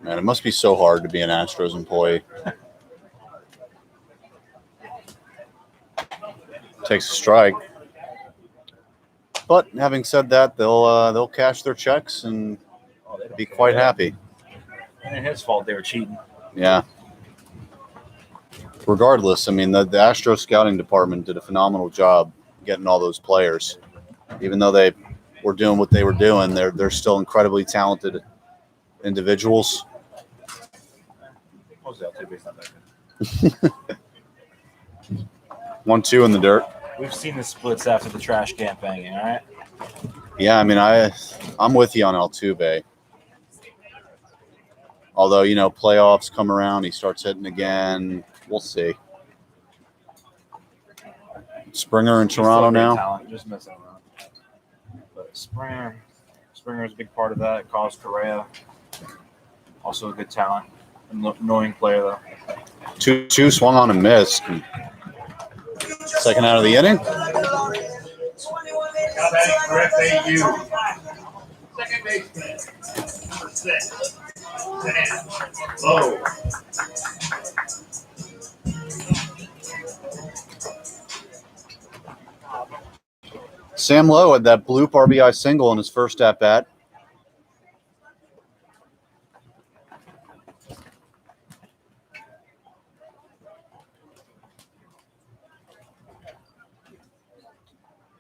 Man, it must be so hard to be an Astros employee. Takes a strike. But having said that, they'll cash their checks and be quite happy. It ain't his fault they were cheating. Yeah. Regardless, I mean, the Astro scouting department did a phenomenal job getting all those players. Even though they were doing what they were doing, they're still incredibly talented individuals. 1-2 in the dirt. We've seen the splits after the trash can banging, all right? Yeah, I mean, I'm with you on Altuve. Although, you know, playoffs come around, he starts hitting again. We'll see. Springer in Toronto now. Talent, just messing around. But Springer's a big part of that. Carlos Correa, also a good talent. Annoying player, though. 2-2 swung on and missed. Second out of the inning. For FAU. Second baseman, number 6, Dan Lowe. Sam Lowe had that bloop RBI single in his first at-bat.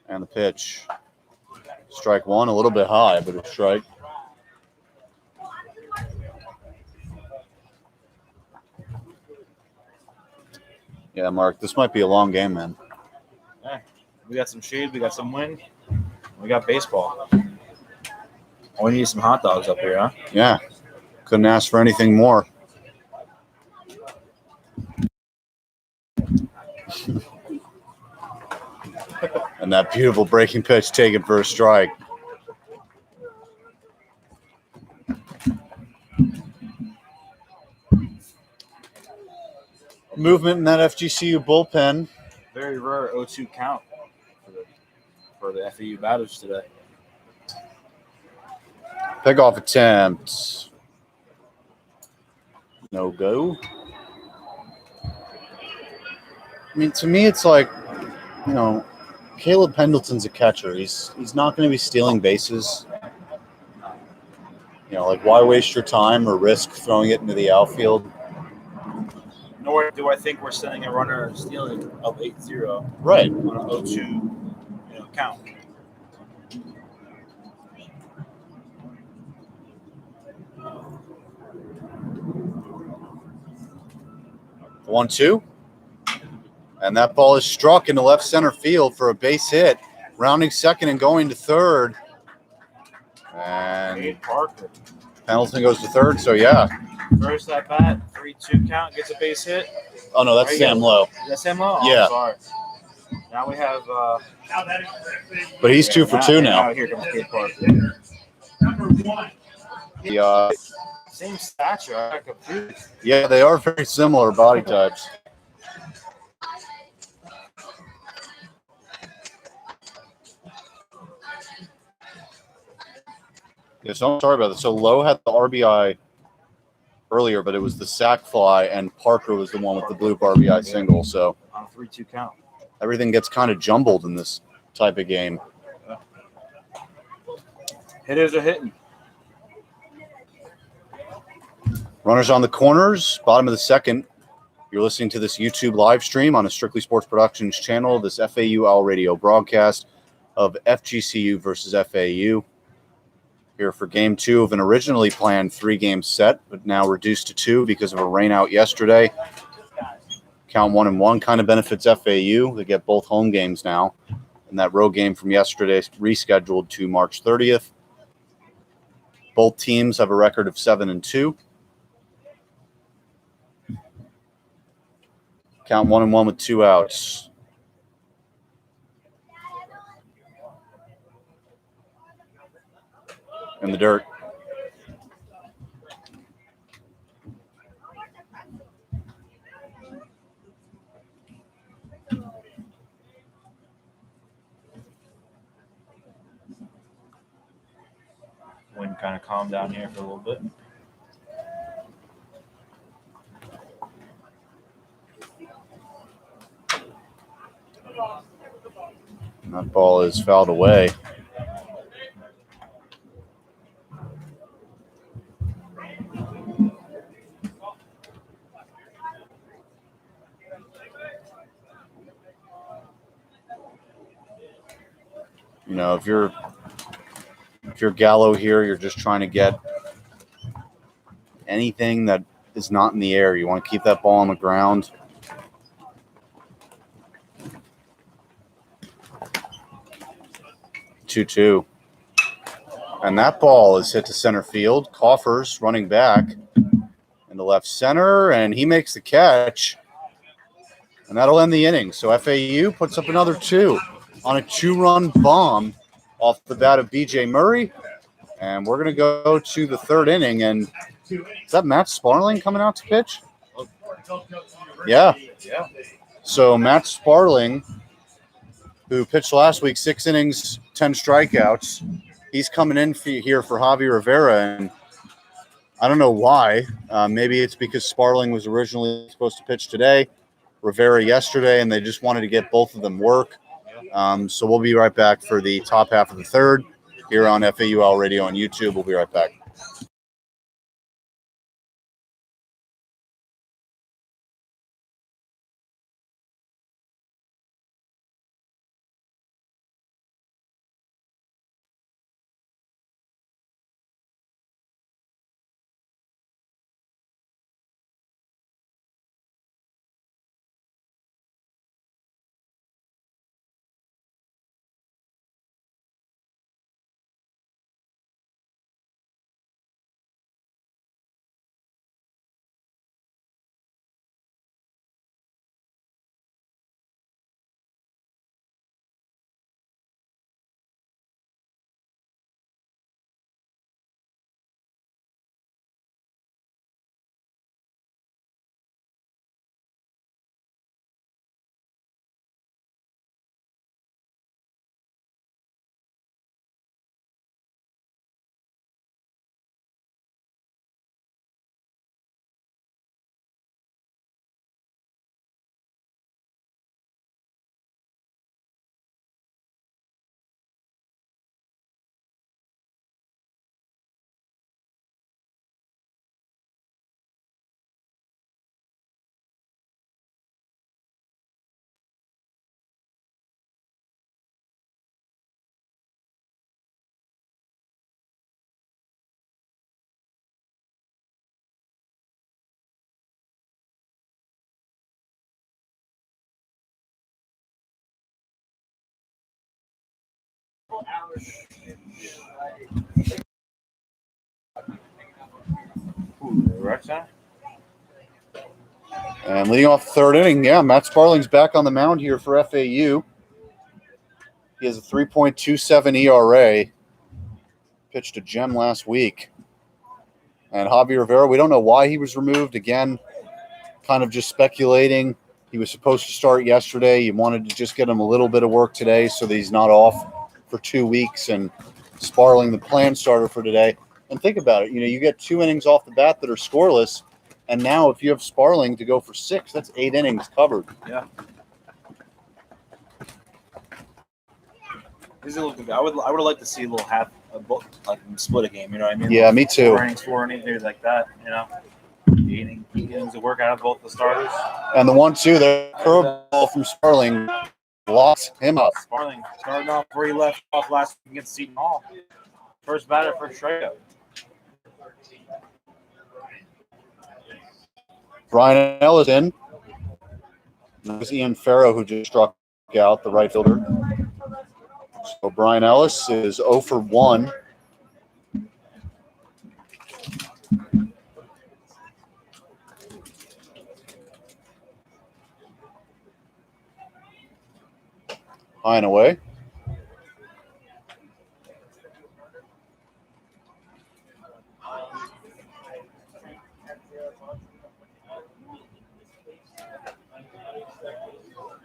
And the pitch. Strike one, a little bit high, but a strike. Yeah, Mark, this might be a long game, man. Yeah, we got some shade, we got some wind, we got baseball. Oh, we need some hot dogs up here, huh? Yeah, couldn't ask for anything more. And that beautiful breaking pitch taken for a strike. Movement in that FGCU bullpen. Very rare 0-2 count for the FAU batters today. Pickoff attempt. No go. I mean, to me, it's like, you know, Caleb Pendleton's a catcher. He's not going to be stealing bases. You know, like, why waste your time or risk throwing it into the outfield? Nor do I think we're sending a runner stealing up 8-0 Right. on an 0-2 count. The 1-2. And that ball is struck into left center field for a base hit. Rounding second and going to third. And Parker. Pendleton goes to third, so yeah. First at bat, 3-2 count, gets a base hit. Oh, no, that's Sam Lowe. That's Sam Lowe? Yeah. Oh, sorry. Now we have. But he's 2 for 2 now. Here comes Kate Parker. Number 1. The, Same stature. I got confused. yeah, they are very similar body types. Yeah, so I'm sorry about this. So Lowe had the RBI earlier, but it was the sac fly, and Parker was the one with the bloop RBI single. So On a 3-2 count. everything gets kind of jumbled in this type of game. Hitters are hitting. Runners on the corners, bottom of the second. You're listening to this YouTube live stream on a Strictly Sports Productions channel, this FAU Owl Radio broadcast of FGCU versus FAU. Here for game 2 of an originally planned 3-game set, but now reduced to 2 because of a rain out yesterday. Count 1-1 kind of benefits FAU. They get both home games now. And that road game from yesterday rescheduled to March 30th. Both teams have a record of 7-2. Count 1-1 with 2 outs. In the dirt. Wind kind of calmed down here for a little bit. And that ball is fouled away. You know, if you're Gallo here, you're just trying to get anything that is not in the air. You want to keep that ball on the ground. Two. And that ball is hit to center field. Coffers running back into left center, and he makes the catch. And that'll end the inning. So FAU puts up another 2 on a 2-run bomb off the bat of BJ Murray. And we're going to go to the 3rd inning. And is that Matt Sparling coming out to pitch? Yeah. So Matt Sparling, who pitched last week, 6 innings, 10 strikeouts, he's coming in here for Javi Rivera. And I don't know why. Maybe it's because Sparling was originally supposed to pitch today, Rivera yesterday, and they just wanted to get both of them work. So we'll be right back for the top half of the third here on FAUL Radio on YouTube. We'll be right back. And leading off the third inning, Matt Sparling's back on the mound here for FAU. He has a 3.27 ERA. Pitched a gem last week. And Javier Rivera, we don't know why he was removed. Again, kind of just speculating. He was supposed to start yesterday. You wanted to just get him a little bit of work today so that he's not off for 2 weeks. And Sparling, the planned starter for today. And think about it. You get 2 innings off the bat that are scoreless. And now if you have Sparling to go for 6, that's 8 innings covered. Yeah. I would have liked to see a little split a game. You know what I mean? Yeah, me too. 4 innings, maybe like that. 8 innings of work out of both the starters. And the 1-2, the curveball from Sparling locks him up. Sparling starting off where he left off last week against Seton Hall. First batter, first strikeout. Brian Ellis in. It was Ian Farrow who just struck out, the right fielder. So Brian Ellis is 0 for 1. High and away.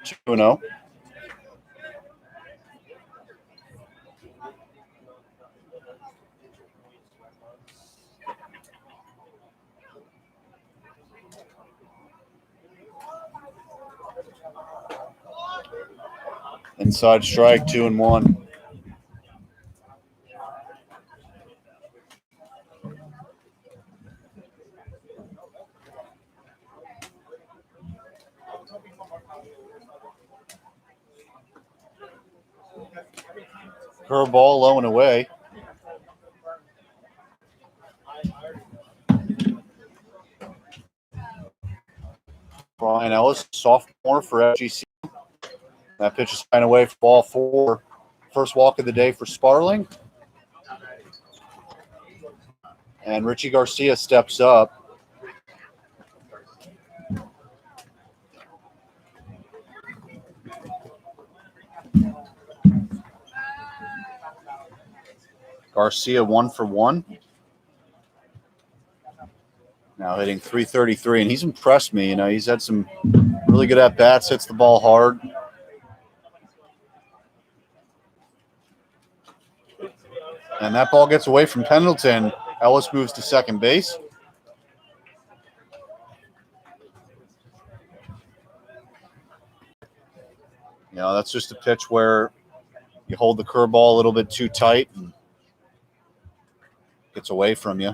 Two 0. Inside strike, 2-1. Curveball low and away. Brian Ellis, sophomore for FGCU. That pitch is high and away for ball 4. First walk of the day for Sparling. And Richie Garcia steps up. Garcia 1 for 1. Now hitting .333, and he's impressed me. He's had some really good at-bats, hits the ball hard. And that ball gets away from Pendleton. Ellis moves to second base. That's just a pitch where you hold the curveball a little bit too tight and gets away from you.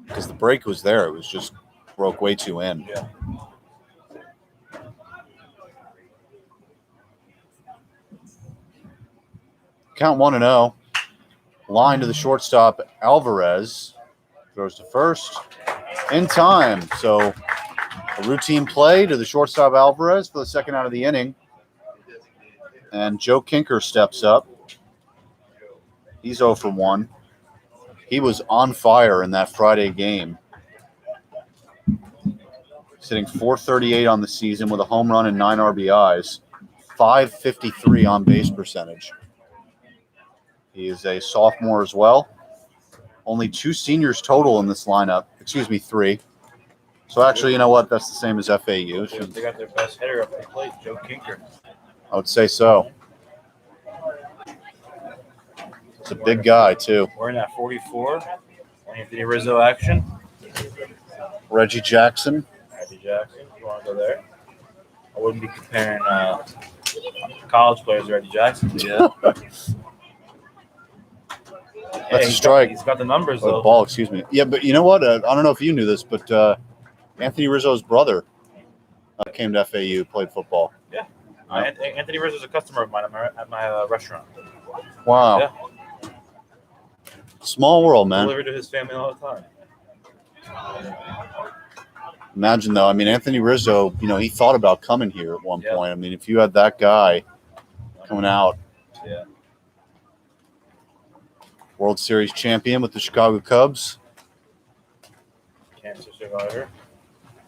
Because the break was there. It was just broke way too in. Yeah. Count 1-0. Line to the shortstop, Alvarez. Throws to first. In time. So a routine play to the shortstop, Alvarez, for the second out of the inning. And Joe Kinker steps up. He's 0 for 1. He was on fire in that Friday game. Sitting .438 on the season with a home run and 9 RBIs. .553 on base percentage. He is a sophomore as well. Only 2 seniors total in this lineup. Excuse me, 3. So actually, you know what? That's the same as FAU. They got their best hitter up the plate, Joe Kinker. I would say so. It's a big guy, too. Wearing that 44. Anthony Rizzo action. Reggie Jackson. Reggie Jackson, if you want to go there. I wouldn't be comparing college players to Reggie Jackson. Yeah. That's a strike. He's got the numbers, Oh, though. ball, excuse me. Yeah, but you know what? I don't know if you knew this, but Anthony Rizzo's brother came to FAU, played football. Yeah. Anthony Rizzo's a customer of mine at my restaurant. Wow. Yeah. Small world, man. Delivered to his family all the time. Imagine, though, Anthony Rizzo, he thought about coming here at one point. If you had that guy coming out. Yeah. World Series champion with the Chicago Cubs. Cancer survivor.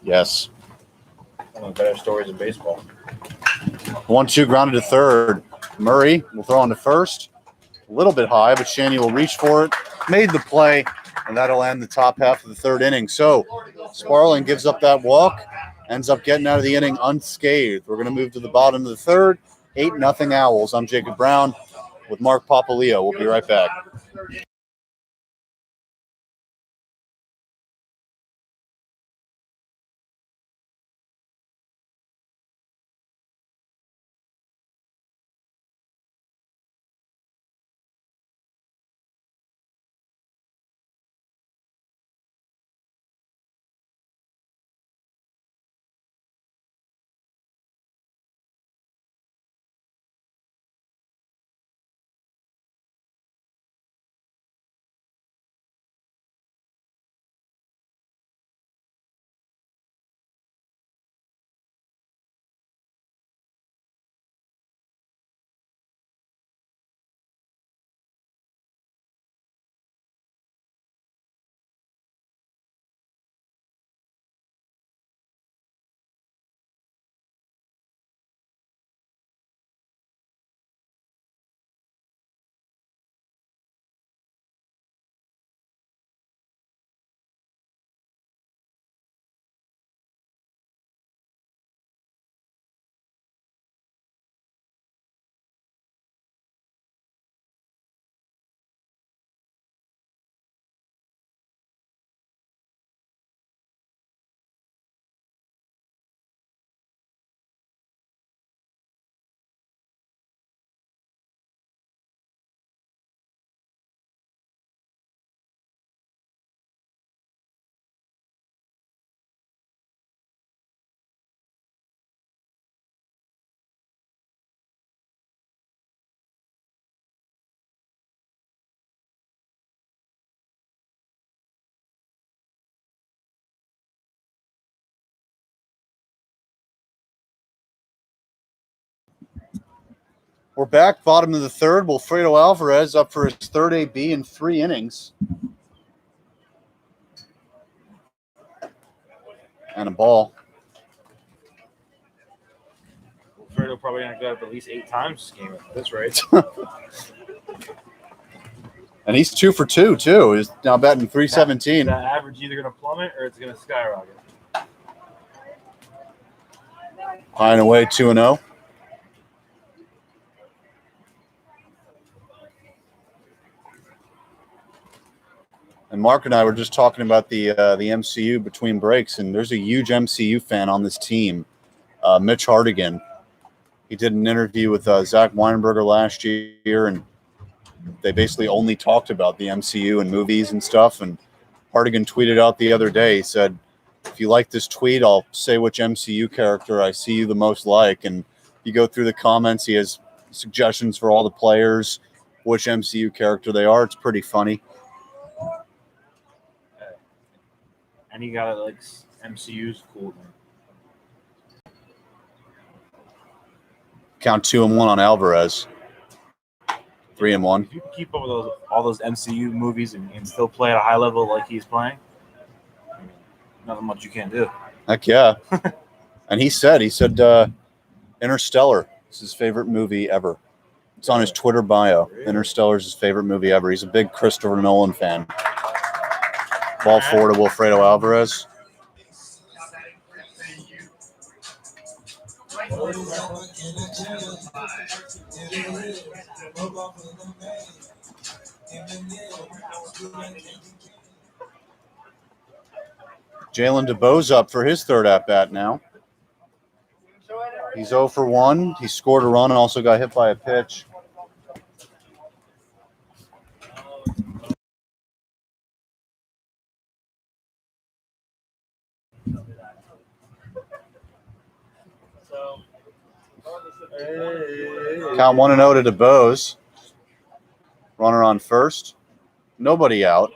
Yes. One of the better stories in baseball. 1-2 grounded to third. Murray will throw on to first. A little bit high, but Shanny will reach for it. Made the play, and that'll end the top half of the third inning. So Sparling gives up that walk, ends up getting out of the inning unscathed. We're going to move to the bottom of the third. 8-0 Owls. I'm Jacob Brown with Mark Papaleo. We'll be right back. We're back, bottom of the third. Wilfredo Alvarez up for his third AB in 3 innings. And a ball. Wilfredo probably going to go up at least 8 times this game at this rate. And he's 2 for 2, too. He's now batting .317. That average either going to plummet or it's going to skyrocket. High and away, 2-0. And Mark and I were just talking about the MCU between breaks, and there's a huge MCU fan on this team. Mitch Hardigan. He did an interview with Zach Weinberger last year, and they basically only talked about the MCU and movies and stuff. And Hardigan tweeted out the other day, he said, if you like this tweet, I'll say which MCU character I see you the most like. And you go through the comments, he has suggestions for all the players, which MCU character they are. It's pretty funny. And he got like MCU's cool. Count 2-1 on Alvarez. 3-1. If you can keep up with all those MCU movies and still play at a high level like he's playing, nothing much you can't do. Heck yeah. And he said Interstellar is his favorite movie ever. It's on his Twitter bio. Interstellar is his favorite movie ever. He's a big Christopher Nolan fan. Ball forward to Wilfredo Alvarez. Jalen DeBoe's up for his third at-bat now. He's 0 for 1. He scored a run and also got hit by a pitch. Count 1-0 to DeBoe's. Runner on first. Nobody out.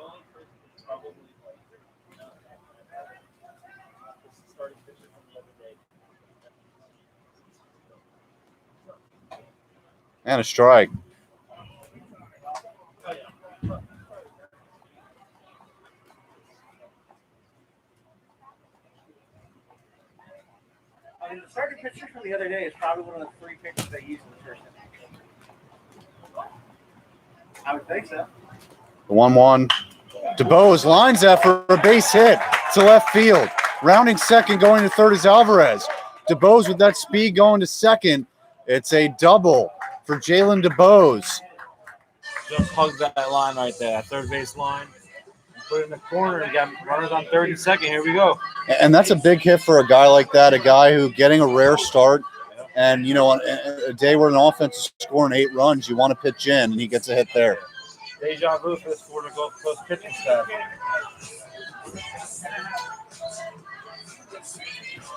And a strike. The starting pitcher from the other day is probably one of the 3 pitchers they used in the first inning. I would think so. 1-1. DeBoe's lines that for a base hit to left field. Rounding second, going to third is Alvarez. DeBoe's with that speed going to second. It's a double for Jalen DeBoe's. Just hug that line right there, that third base line. Put it in the corner. You got runners on third and second. Here we go. And that's a big hit for a guy like that, a guy who getting a rare start. And, you know, on a day where an offense is scoring 8 runs, you want to pitch in, and he gets a hit there. Deja vu for this Florida Gulf Coast pitching staff.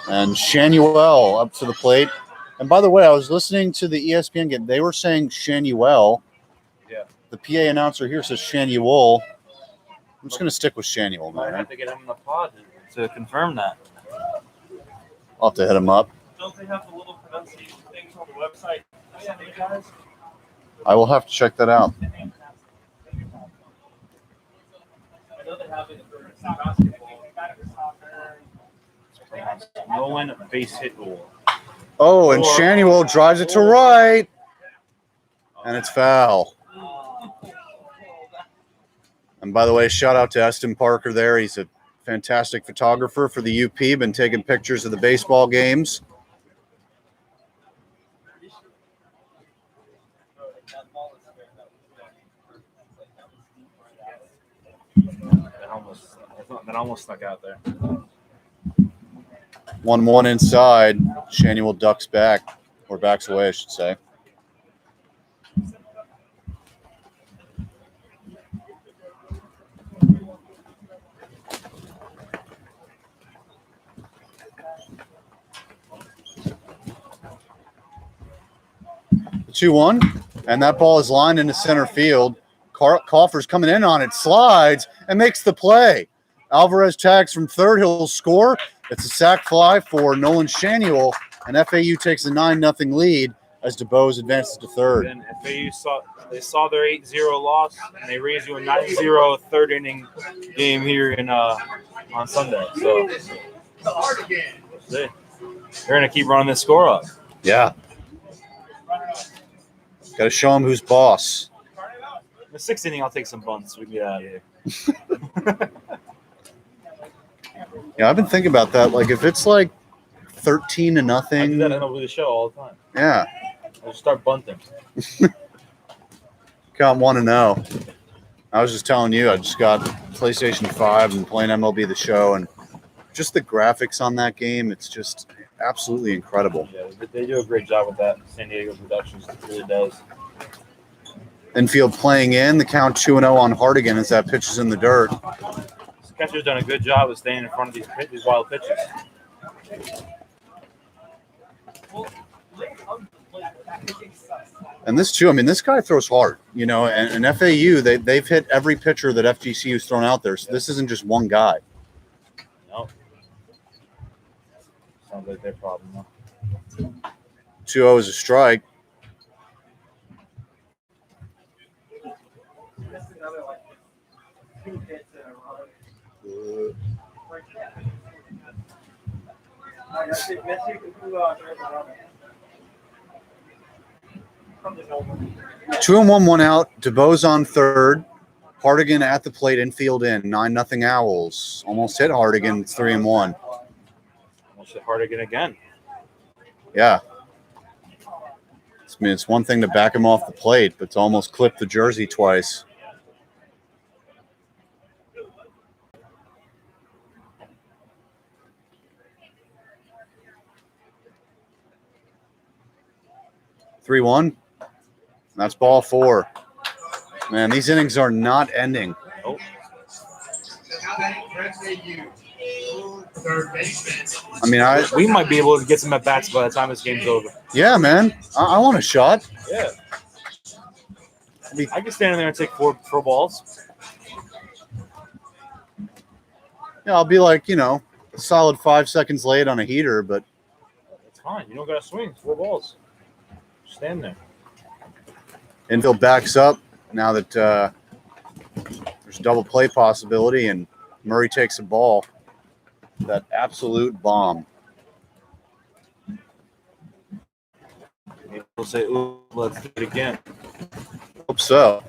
And Shanuel up to the plate. And by the way, I was listening to the ESPN game. They were saying Shanuel. Yeah. The PA announcer here says Shanuel. I'm just going to stick with Shanuel, I man. have to get him in the pod to confirm that. I'll have to hit him up. Don't they have the little pronunciation things on the website? Yeah, they guys. I will have to check that out. I know they have it for basketball. Nolan base hit rule. Oh, and Shanuel drives it to right. And it's foul. And by the way, shout out to Eston Parker there. He's a fantastic photographer for the UP. Been taking pictures of the baseball games. That almost snuck out there. 1-1 inside. Shanuel ducks back, or backs away, I should say. The 2-1, and that ball is lined into center field. Kauffer's coming in on it, slides, and makes the play. Alvarez tags from third. He'll score. It's a sac fly for Nolan Shanuel, and FAU takes a 9-0 lead as DeBoe's advances to third. And FAU saw their 8-0 loss, and they raised you a 9-0 third inning game here on Sunday. So they're going to keep running this score up. Yeah. Got to show him who's boss. In the 6th inning, I'll take some bunts. We can get out of here. Yeah, I've been thinking about that. Like, if it's like 13-0. I do that over the show all the time. Yeah. I'll just start bunting. Count 1-0. I was just telling you, I just got PlayStation 5 and playing MLB The Show, and just the graphics on that game, it's just, absolutely incredible. Yeah, they do a great job with that. San Diego Productions really does. Infield playing in, the count 2-0 on Hardigan as that pitch is in the dirt. This catcher's done a good job of staying in front of these wild pitches. And this too, I mean, this guy throws hard, you know, and FAU, they've hit every pitcher that FGCU's thrown out there. So this isn't just one guy. No. Sounds like their problem, though. 2-0 is a strike. Two and one out. DeBose on third. Hardigan at the plate, infield in. 9-0 Owls. Almost hit Hardigan. 3-1. Almost hit Hardigan again. Yeah. I mean, it's one thing to back him off the plate, but to almost clip the jersey twice. Three one. That's ball four. Man, these innings are not ending. Nope. I mean, we might be able to get some at bats by the time this game's over. Yeah, man. I want a shot. Yeah. I can stand in there and take four balls. Yeah, I'll be like, you know, a solid 5 seconds late on a heater, but it's fine. You don't got to swing. 4 balls. Just stand there. infield backs up now that there's double play possibility, and Murray takes a ball. That absolute bomb. We'll say, ooh, let's do it again. Hope so.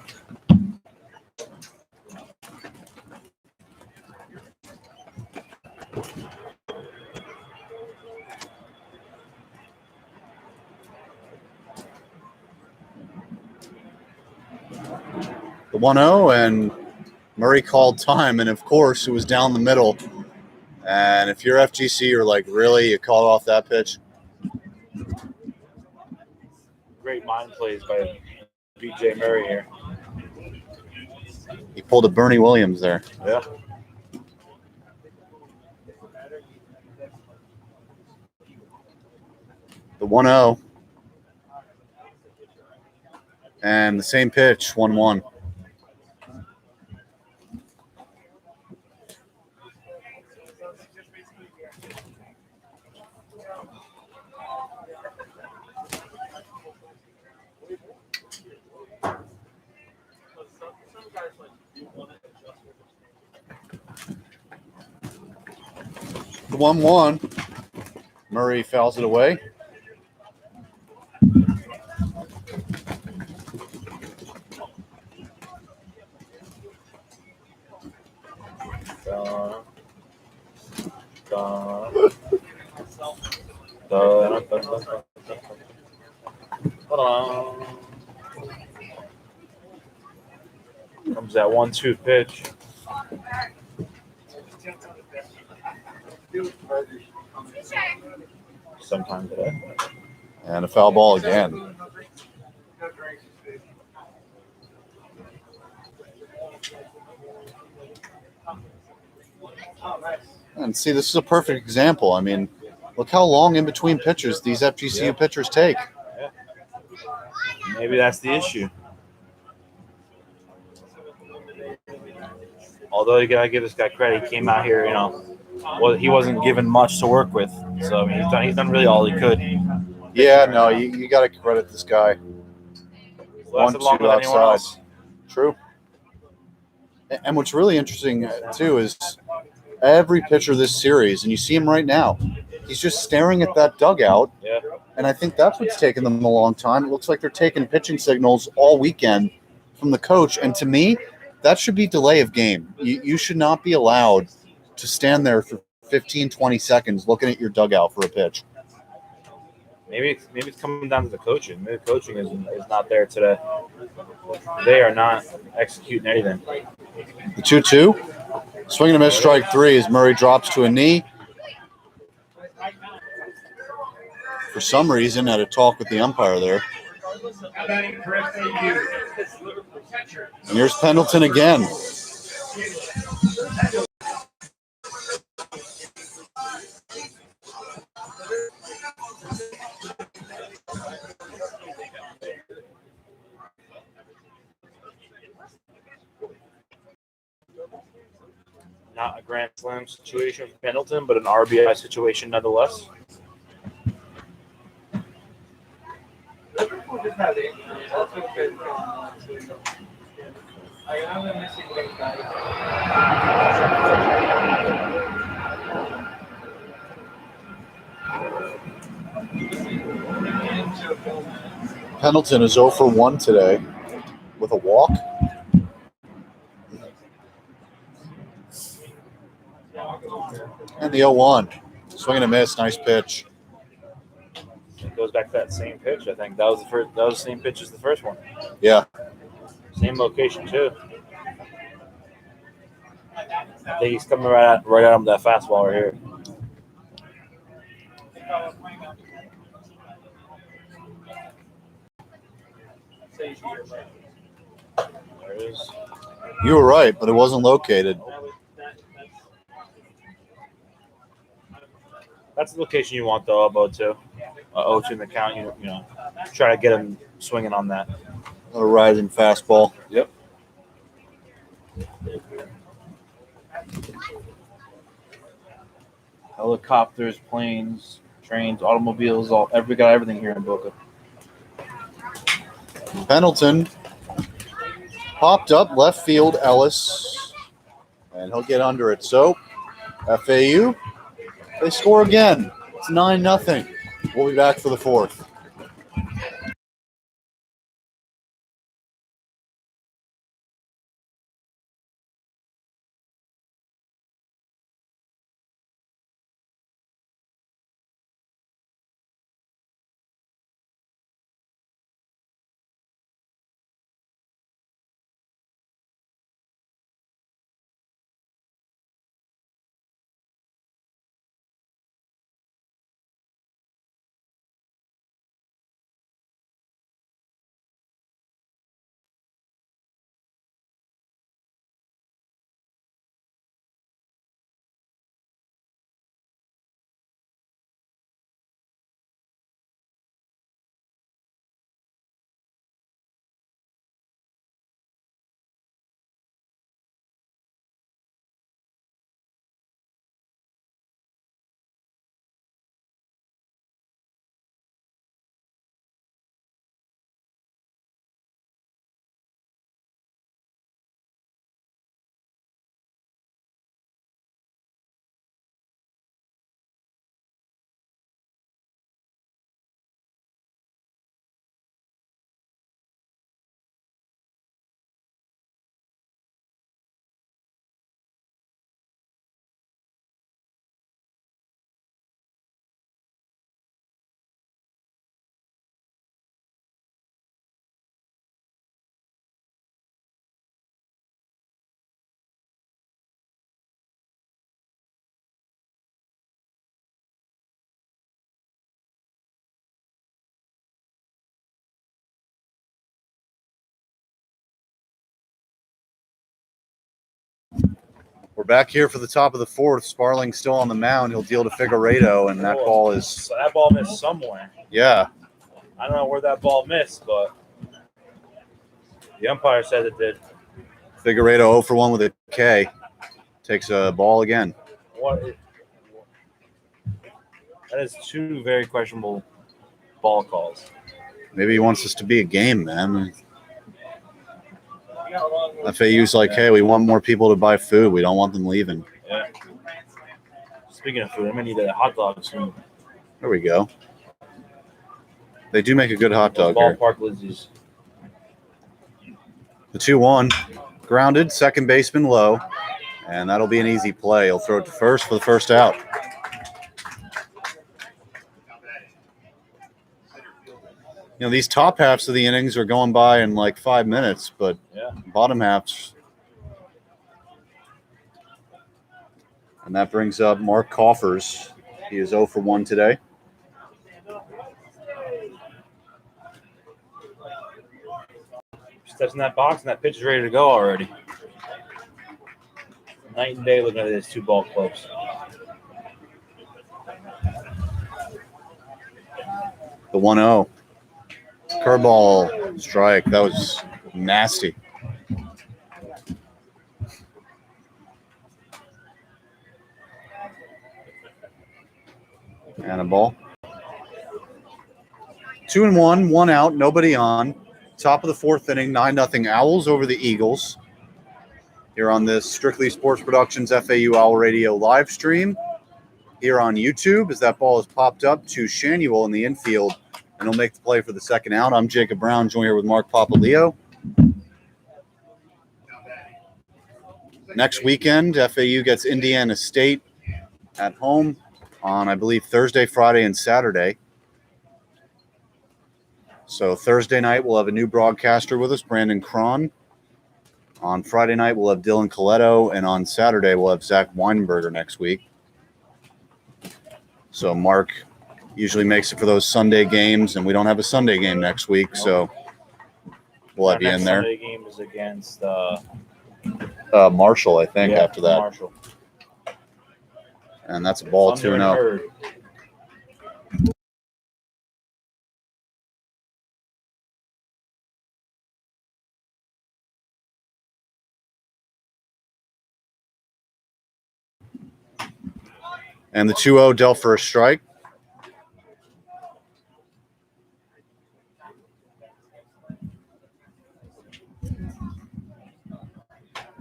The 1-0, and Murray called time, and of course it was down the middle. And if you're FGC, you're like, really? You called off that pitch? Great mind plays by BJ Murray here. He pulled a Bernie Williams there. Yeah. The 1-0. And the same pitch, 1-1. The 1-1. Murray fouls it away. Comes that 1-2 pitch. Sometime today. And a foul ball again. And see, this is a perfect example. I mean, look how long in between pitchers these FGCU pitchers take. Yeah. Maybe that's the issue. Although you gotta give this guy credit, he came out here, you know, well, he wasn't given much to work with. So I mean, he's done really all he could. Yeah, no, you got to credit this guy. Lasted longer than anyone else. True. And what's really interesting too is every pitcher this series, and you see him right now, he's just staring at that dugout. Yeah. And I think that's what's taken them a long time. It looks like they're taking pitching signals all weekend from the coach. And to me, that should be delay of game. You should not be allowed to stand there for 15, 20 seconds looking at your dugout for a pitch. Maybe it's coming down to the coaching. Maybe the coaching is not there today. They are not executing anything. The 2-2. Swing and a miss, strike three as Murray drops to a knee. for some reason, had a talk with the umpire there. Now batting for FAU. And here's Pendleton again. Not a grand slam situation for Pendleton, but an RBI situation nonetheless. Liverpool just had injuries. That's what's good. I am missing one guy. Pendleton is 0 for 1 today with a walk. And the 0-1. Swing and a miss. Nice pitch. It goes back to that same pitch. I think that was the first. That was the same pitch as the first one. Yeah. Same location too. I think he's coming right at him with that fastball right here. There it is. You were right, but it wasn't located. That's the location you want the elbow to. 0-2 in the count. You know, try to get him swinging on that. A rising fastball. Yep. Helicopters, planes, trains, automobiles, we got everything here in Boca. Pendleton popped up left field, Ellis, and he'll get under it. So, FAU, they score again. It's 9-0. We'll be back for the fourth. We're back here for the top of the fourth. Sparling's still on the mound. He'll deal to Figueredo, and that ball is... So that ball missed somewhere. Yeah. I don't know where that ball missed, but the umpire said it did. Figueredo 0 for 1 with a K. Takes a ball again. That is two very questionable ball calls. Maybe he wants this to be a game, man. FAU's like, hey, we want more people to buy food. We don't want them leaving. Yeah. Speaking of food, I'm going to need a hot dog soon. There we go. They do make a good hot dog here. Ballpark Lizzie's. The 2-1. Grounded, second baseman low. And that'll be an easy play. He'll throw it to first for the first out. You know, these top halves of the innings are going by in like 5 minutes, but bottom halves. And that brings up Mark Coffers. He is 0 for 1 today. Steps in that box, and that pitch is ready to go already. Night and day looking at these two ball clubs. The 1-0. Curveball strike. That was nasty. And a ball. 2-1, 1 out, nobody on. Top of the fourth inning, 9-0 Owls over the Eagles. Here on this Strictly Sports Productions FAU Owl Radio live stream. Here on YouTube, as that ball is popped up to Shanuel in the infield, and he'll make the play for the second out. I'm Jacob Brown, joined here with Mark Papaleo. Next weekend, FAU gets Indiana State at home on, I believe, Thursday, Friday, and Saturday. So Thursday night, we'll have a new broadcaster with us, Brandon Cron. On Friday night, we'll have Dylan Coletto, and on Saturday, we'll have Zach Weinberger next week. So Mark usually makes it for those Sunday games, and we don't have a Sunday game next week, so we'll have you in there. Sunday game is against Marshall, I think, after that. Marshall. And that's a ball, 2-0. And the 2-0 dealt for a strike.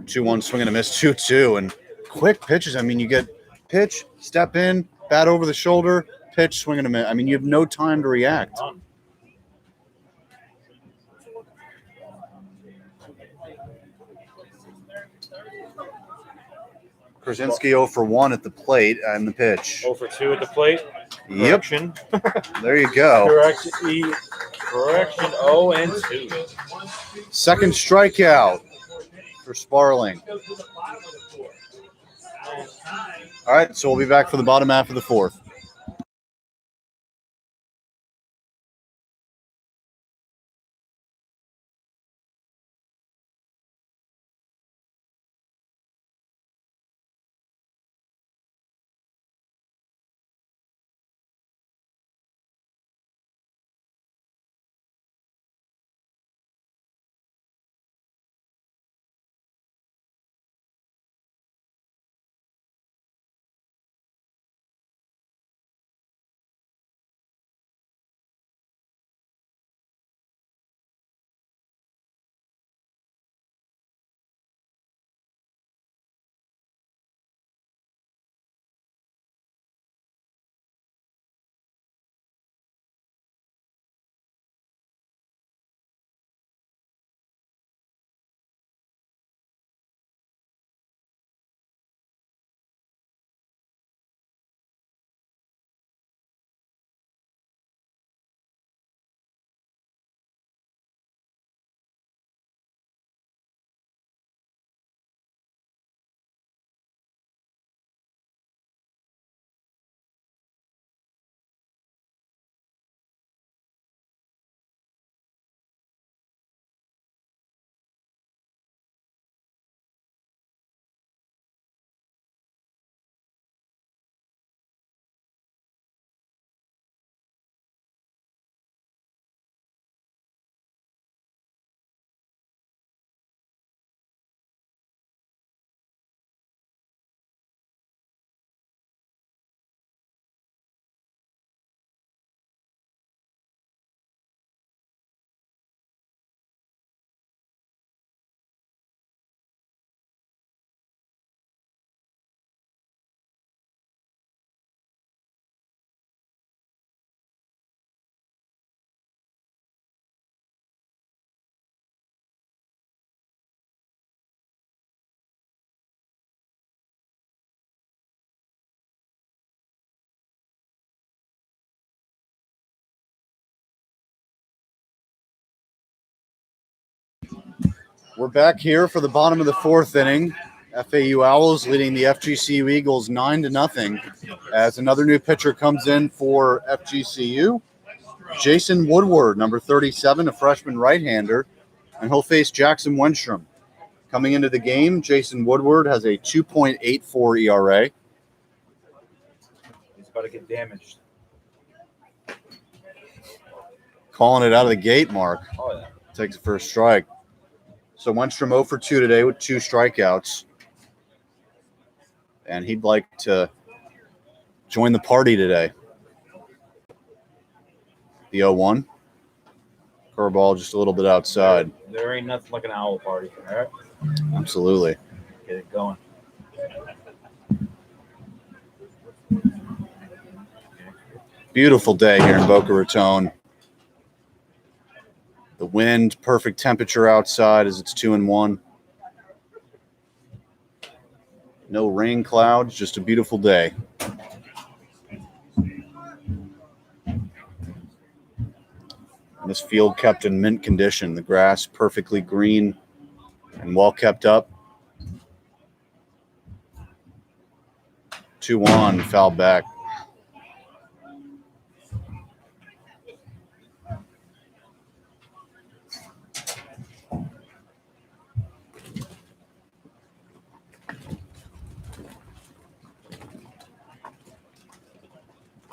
Two-one swing and a miss, 2-2. And quick pitches. I mean, you get pitch, step in, bat over the shoulder, pitch, swing and a miss. I mean, you have no time to react. Krasinski 0 for 1 at the plate and the pitch. 0 for 2 at the plate. Correction. Yep. There you go. Correction 0 and 2. Second strikeout for Sparling. All right, so we'll be back for the bottom half of the fourth. We're back here for the bottom of the fourth inning. FAU Owls leading the FGCU Eagles 9-0 as another new pitcher comes in for FGCU. Jason Woodward, number 37, a freshman right-hander. and he'll face Jackson Wenstrom. Coming into the game, Jason Woodward has a 2.84 ERA. He's about to get damaged. Calling it out of the gate, Mark. Oh, yeah. Takes the first strike. So Wenstrom 0 for 2 today with 2 strikeouts. And he'd like to join the party today. The 0-1. Curveball just a little bit outside. There ain't nothing like an owl party. All right? Absolutely. Get it going. Beautiful day here in Boca Raton. The wind, perfect temperature outside as it's 2-1. No rain clouds, just a beautiful day. And this field kept in mint condition. The grass perfectly green and well kept up. 2-1, foul back.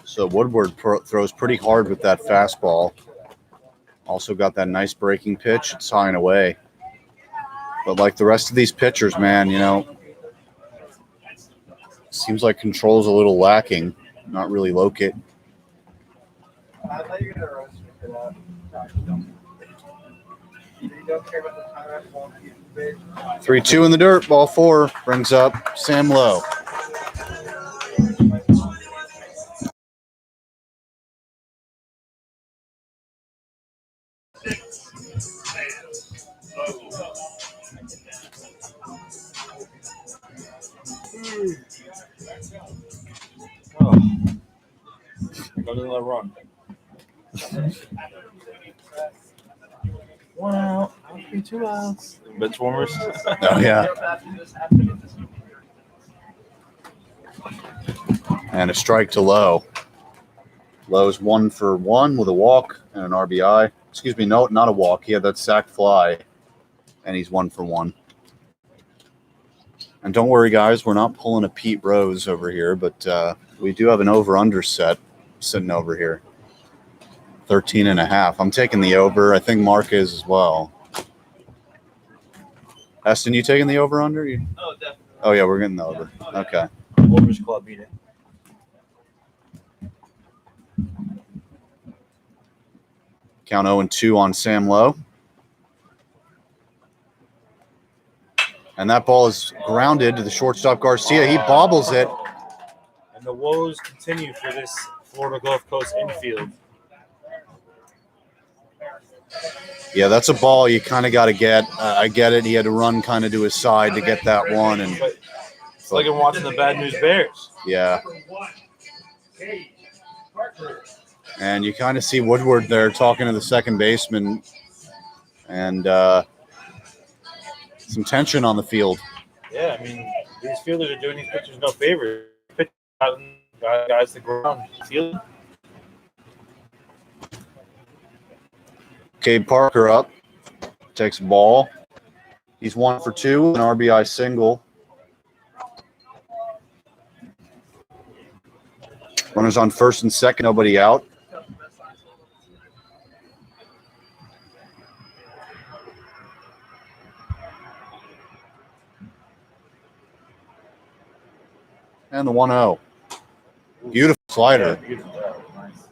So Woodward throws pretty hard with that fastball. Also got that nice breaking pitch. It's high and away. But like the rest of these pitchers, man, you know, seems like control's a little lacking. Not really locate. I thought you were gonna roast me for that. You don't care about the time I won't use the big. 3-2 in the dirt. Ball 4 brings up Sam Lowe. Oh. Go to the run. 1 out. I'll be 2 outs. Bench warmers. Oh, yeah. And a strike to Lowe. Lowe's 1 for 1 with a walk and an RBI. Excuse me, no, not a walk. He had that sac fly, and he's 1 for 1. And don't worry, guys, we're not pulling a Pete Rose over here, but we do have an over-under set sitting over here. 13.5. I'm taking the over. I think Mark is as well. Eston, you taking the over-under? Oh, definitely. Oh, yeah, we're getting the over. Okay. Warmers Club beat it. Count 0-2 on Sam Lowe. And that ball is grounded to the shortstop Garcia. He bobbles it. And the woes continue for this Florida Gulf Coast infield. Yeah, that's a ball you kind of got to get. I get it. He had to run kind of to his side to get that one. And But it's like I'm watching the Bad News Bears. yeah. And you kind of see Woodward there talking to the second baseman. And some tension on the field. Yeah, I mean, these fielders are doing these pitchers no favor. Pitching out and guys to ground. Field. Cade Parker up. Takes a ball. He's 1 for 2, an RBI single. Runners on first and second, nobody out. And the 1-0. Beautiful slider. Yeah, beautiful. Yeah, nice.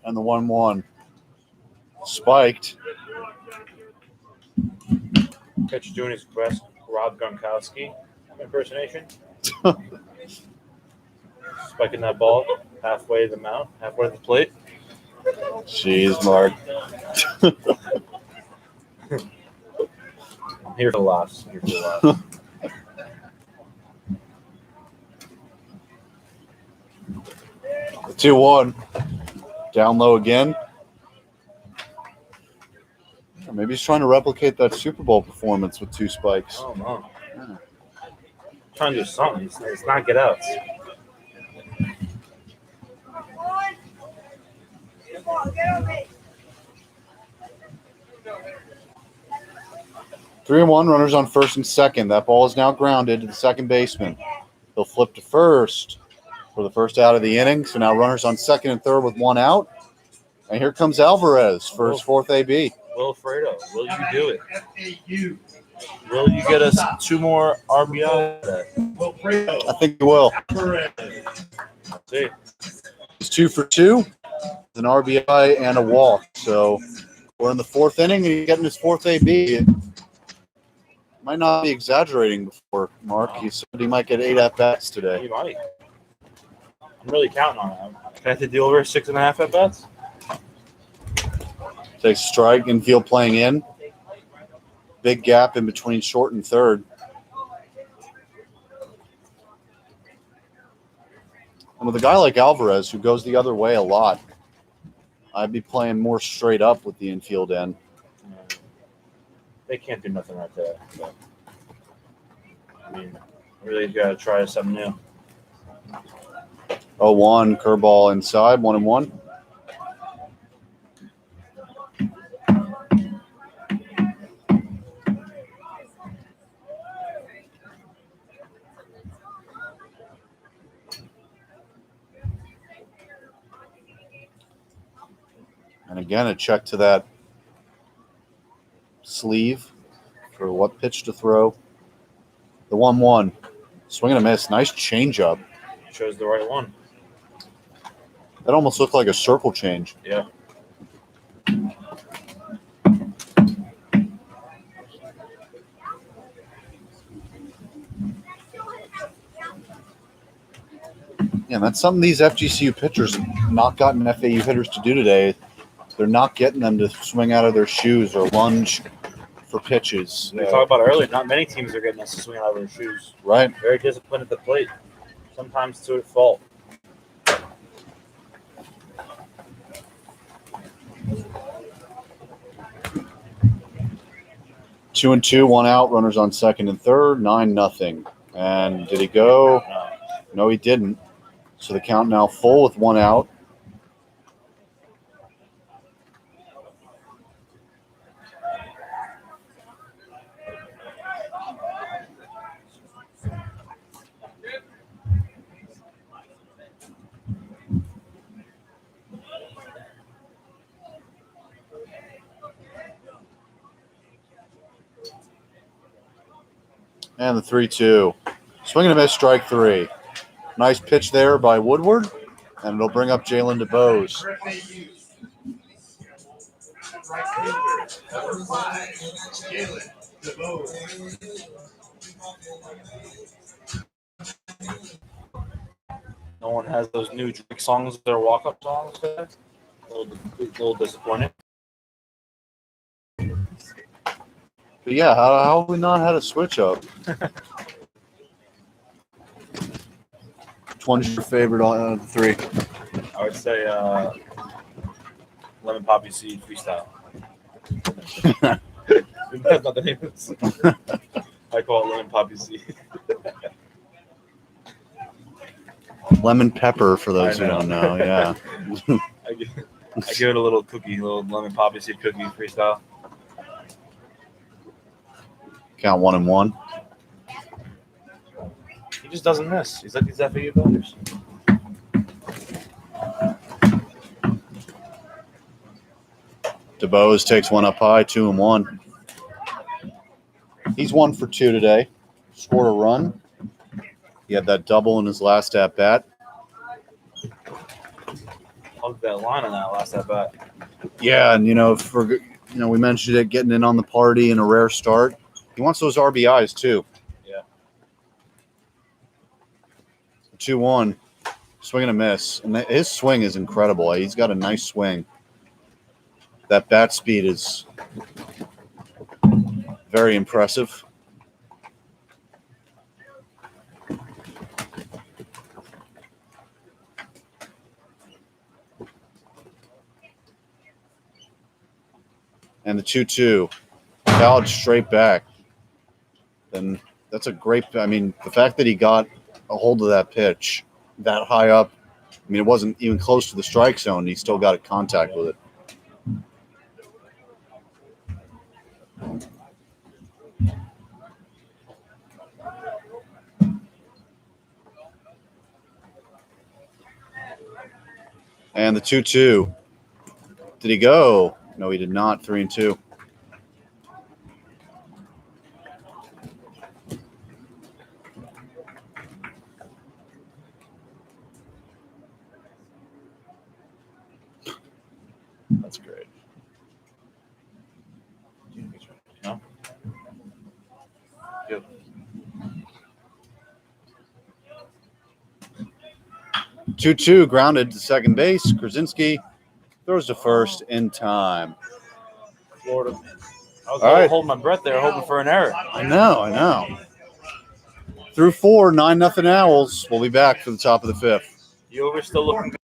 And the 1-1. Spiked. Pitcher doing his best Rob Gronkowski impersonation. Spiking that ball halfway to the mound, halfway to the plate. Jeez, Mark. I'm here for the laughs. Here for the laughs. The 2-1. Down low again. Maybe he's trying to replicate that Super Bowl performance with 2 spikes. Oh no. Yeah. Trying to do something. It's not get outs. Three and one, runners on first and second. That ball is now grounded to the second baseman. He'll flip to first for the first out of the inning. So now runners on second and third with 1 out. And here comes Alvarez for his 4th AB. Wilfredo, will you do it? FAU. Will you get us 2 more RBI? I think he will. See. He's 2 for 2, an RBI and a walk. So we're in the 4th inning, and he's getting his 4th AB. Might not be exaggerating before, Mark. He said he might get 8 at-bats today. He might. I'm really counting on him. Can I have to deal over 6.5 at-bats? Takes a strike, infield playing in. Big gap in between short and third. And with a guy like Alvarez, who goes the other way a lot, I'd be playing more straight up with the infield end. They can't do nothing right there. But, I mean, really got to try something new. 0-1, curveball inside, 1-1. And again, a check to that sleeve for what pitch to throw. The 1-1. Swing and a miss. Nice changeup. Chose the right one. That almost looked like a circle change. Yeah. Yeah, that's something these FGCU pitchers have not gotten FAU hitters to do today. They're not getting them to swing out of their shoes or lunge for pitches. We talked about earlier, not many teams are getting us to swing out of their shoes. Right. Very disciplined at the plate. Sometimes to a fault. Two and two, 1 out, runners on second and third, 9-0. And did he go? No, he didn't. So the count now full with 1 out. And the 3-2. Swing and a miss, strike 3. Nice pitch there by Woodward, and it'll bring up Jalen DeBose. No one has those new Drake songs, their walk-up songs. A little disappointed. But yeah, how have we not had a switch up? Which one's your favorite out of the 3? I would say Lemon Poppy Seed Freestyle. That's not the name of the song. I call it Lemon Poppy Seed. Lemon pepper, for those who don't know, yeah. I give it a little cookie, little Lemon Poppy Seed cookie freestyle. Count 1-1. He just doesn't miss. He's like these FAU builders. DeBose takes one up high, 2-1. He's 1 for 2 today. Scored a run. He had that double in his last at bat. Hugged that line on that last at bat. Yeah, and we mentioned it, getting in on the party in a rare start. He wants those RBIs too. Yeah. 2-1. Swing and a miss. And his swing is incredible. He's got a nice swing. That bat speed is very impressive. And the 2-2. Fouled straight back. Then that's a great. I mean, the fact that he got a hold of that pitch that high up. I mean, it wasn't even close to the strike zone. And he still got contact with it. And the 2-2. Did he go? No, he did not. 3-2. That's great. No? Good. 2-2 grounded to second base. Krasinski throws to first in time. Florida. I was All right. holding my breath there, hoping for an error. I know. Through 4, 9-0 Owls. We'll be back for the top of the fifth. You were still looking good.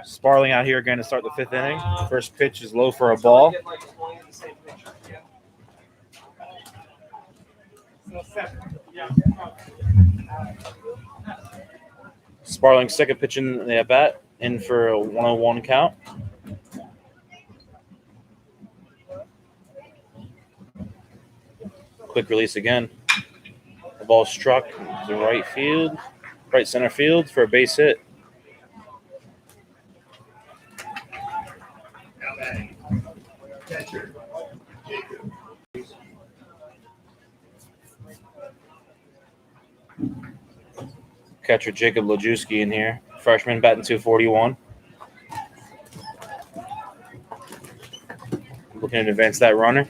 Sparling out here again to start the fifth inning. First pitch is low for a ball. Sparling's second pitch in the at-bat, in for a 1-0-1 count. Quick release again. The ball struck the right center field for a base hit. Catcher Jacob Lojewski in here. Freshman batting .241. Looking to advance that runner.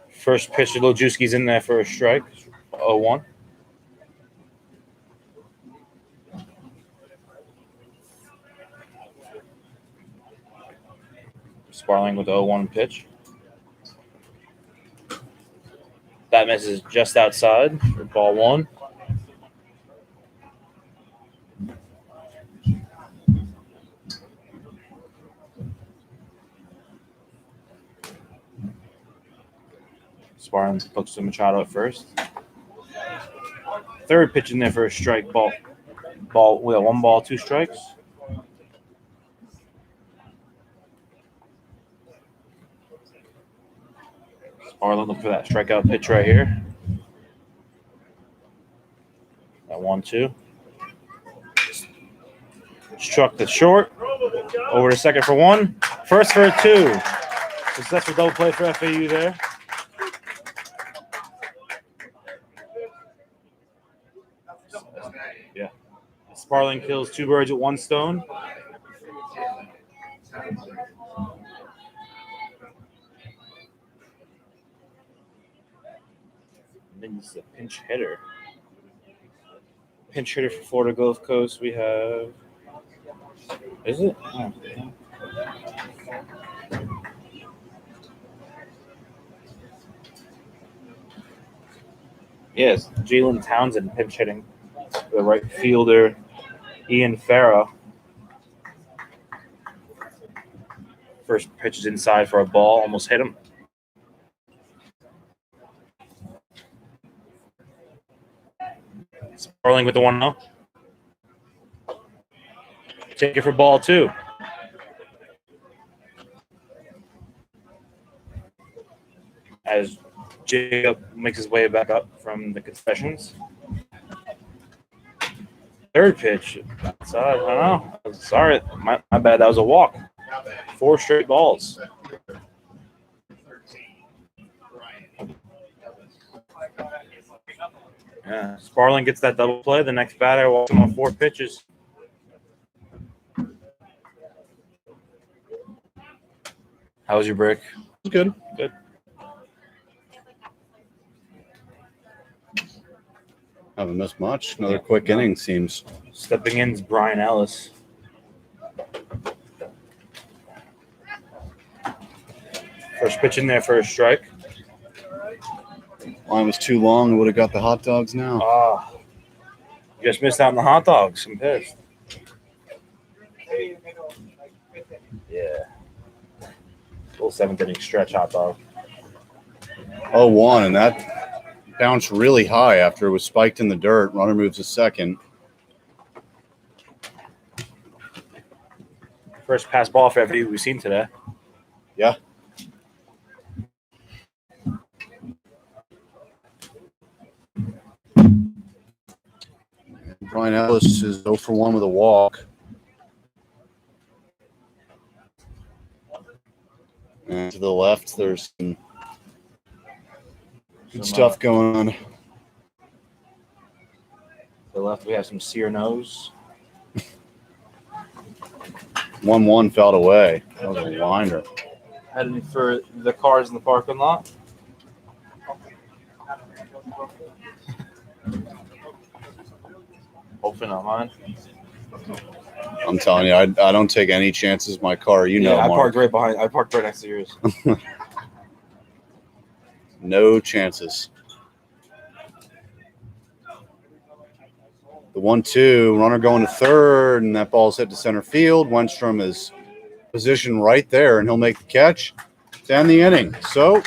First pitch to Lojewski's in there for a strike. 0-1. Sparling with the 0-1 pitch. That misses just outside for ball one. Sparling looks to Machado at first. Third pitch in there for a strike. Ball. We got 1 ball, 2 strikes. Sparling looking for that strikeout pitch right here. That 1-2. Struck the short. Over to second for 1. First for a 2. Successful double play for FAU there. Yeah. Sparling kills 2 birds with 1 stone. And then this is a pinch hitter. pinch hitter for Florida Gulf Coast, we have. Is it? Oh. Yes, Jalen Townsend pinch hitting. The right fielder, Ian Farah. First pitch is inside for a ball, almost hit him. Sparling with the 1-0. Take it for ball 2. As Jacob makes his way back up from the concessions. Third pitch. Outside. I don't know. Sorry. My bad. That was a walk. 4 straight balls. Yeah. Sparling gets that double play. The next batter walks him on 4 pitches. How was your break? Good. Good. Haven't missed much. Another quick inning seems. Stepping in is Brian Ellis. First pitch in there for a strike. Line was too long. We would have got the hot dogs now. Ah, just missed out on the hot dogs. I'm pissed. Yeah. Little 7th inning stretch hot dog. 0-1, and that bounced really high after it was spiked in the dirt. Runner moves to second. First pass ball for FAU we've seen today. Yeah. Brian Ellis is 0 for 1 with a walk. And to the left, there's some good stuff going on. To the left, we have some sear nose. 1-1 fouled away. That was a liner. Heading for the cars in the parking lot. Hopefully not mine. I'm telling you, I don't take any chances. My car, you know, I Mark. parked right behind. I parked right next to yours. No chances. The 1-2, runner going to third, and that ball's hit to center field. Wenstrom is positioned right there, and he'll make the catch to end the inning. So,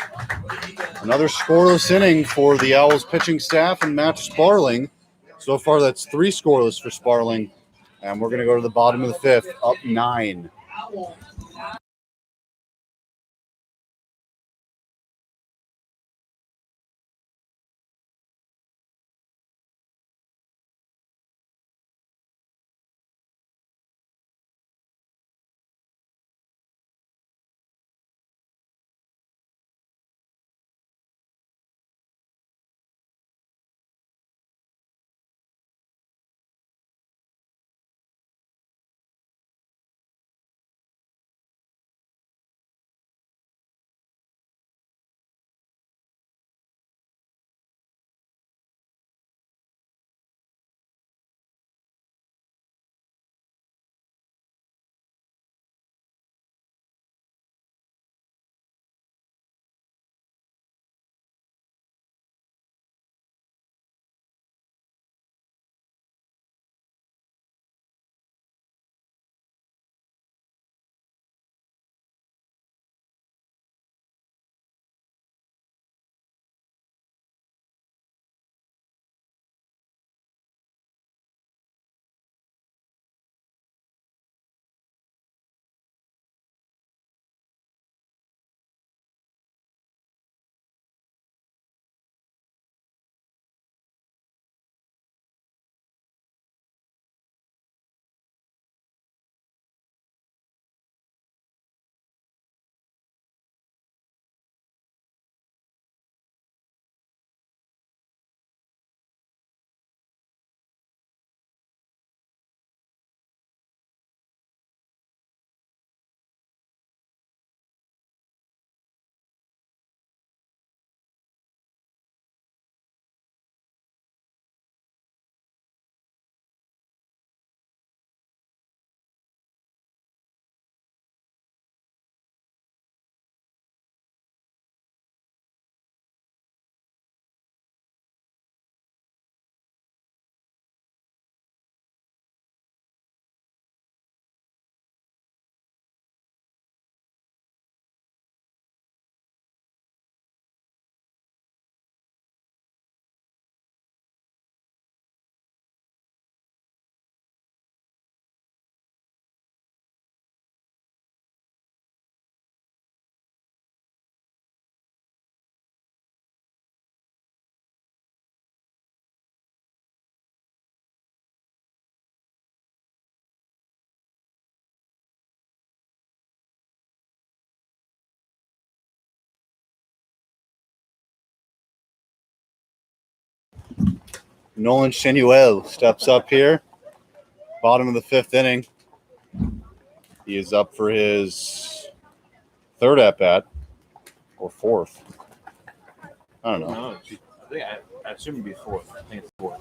another scoreless inning for the Owls pitching staff and Matt Sparling. So far, that's 3 scoreless for Sparling, and we're going to go to the bottom of the 5th, up 9. Nolan Chenuel steps up here. Bottom of the 5th inning. He is up for his 3rd at-bat. Or 4th. I don't know. No, I assume it'd be 4th. I think it's 4th.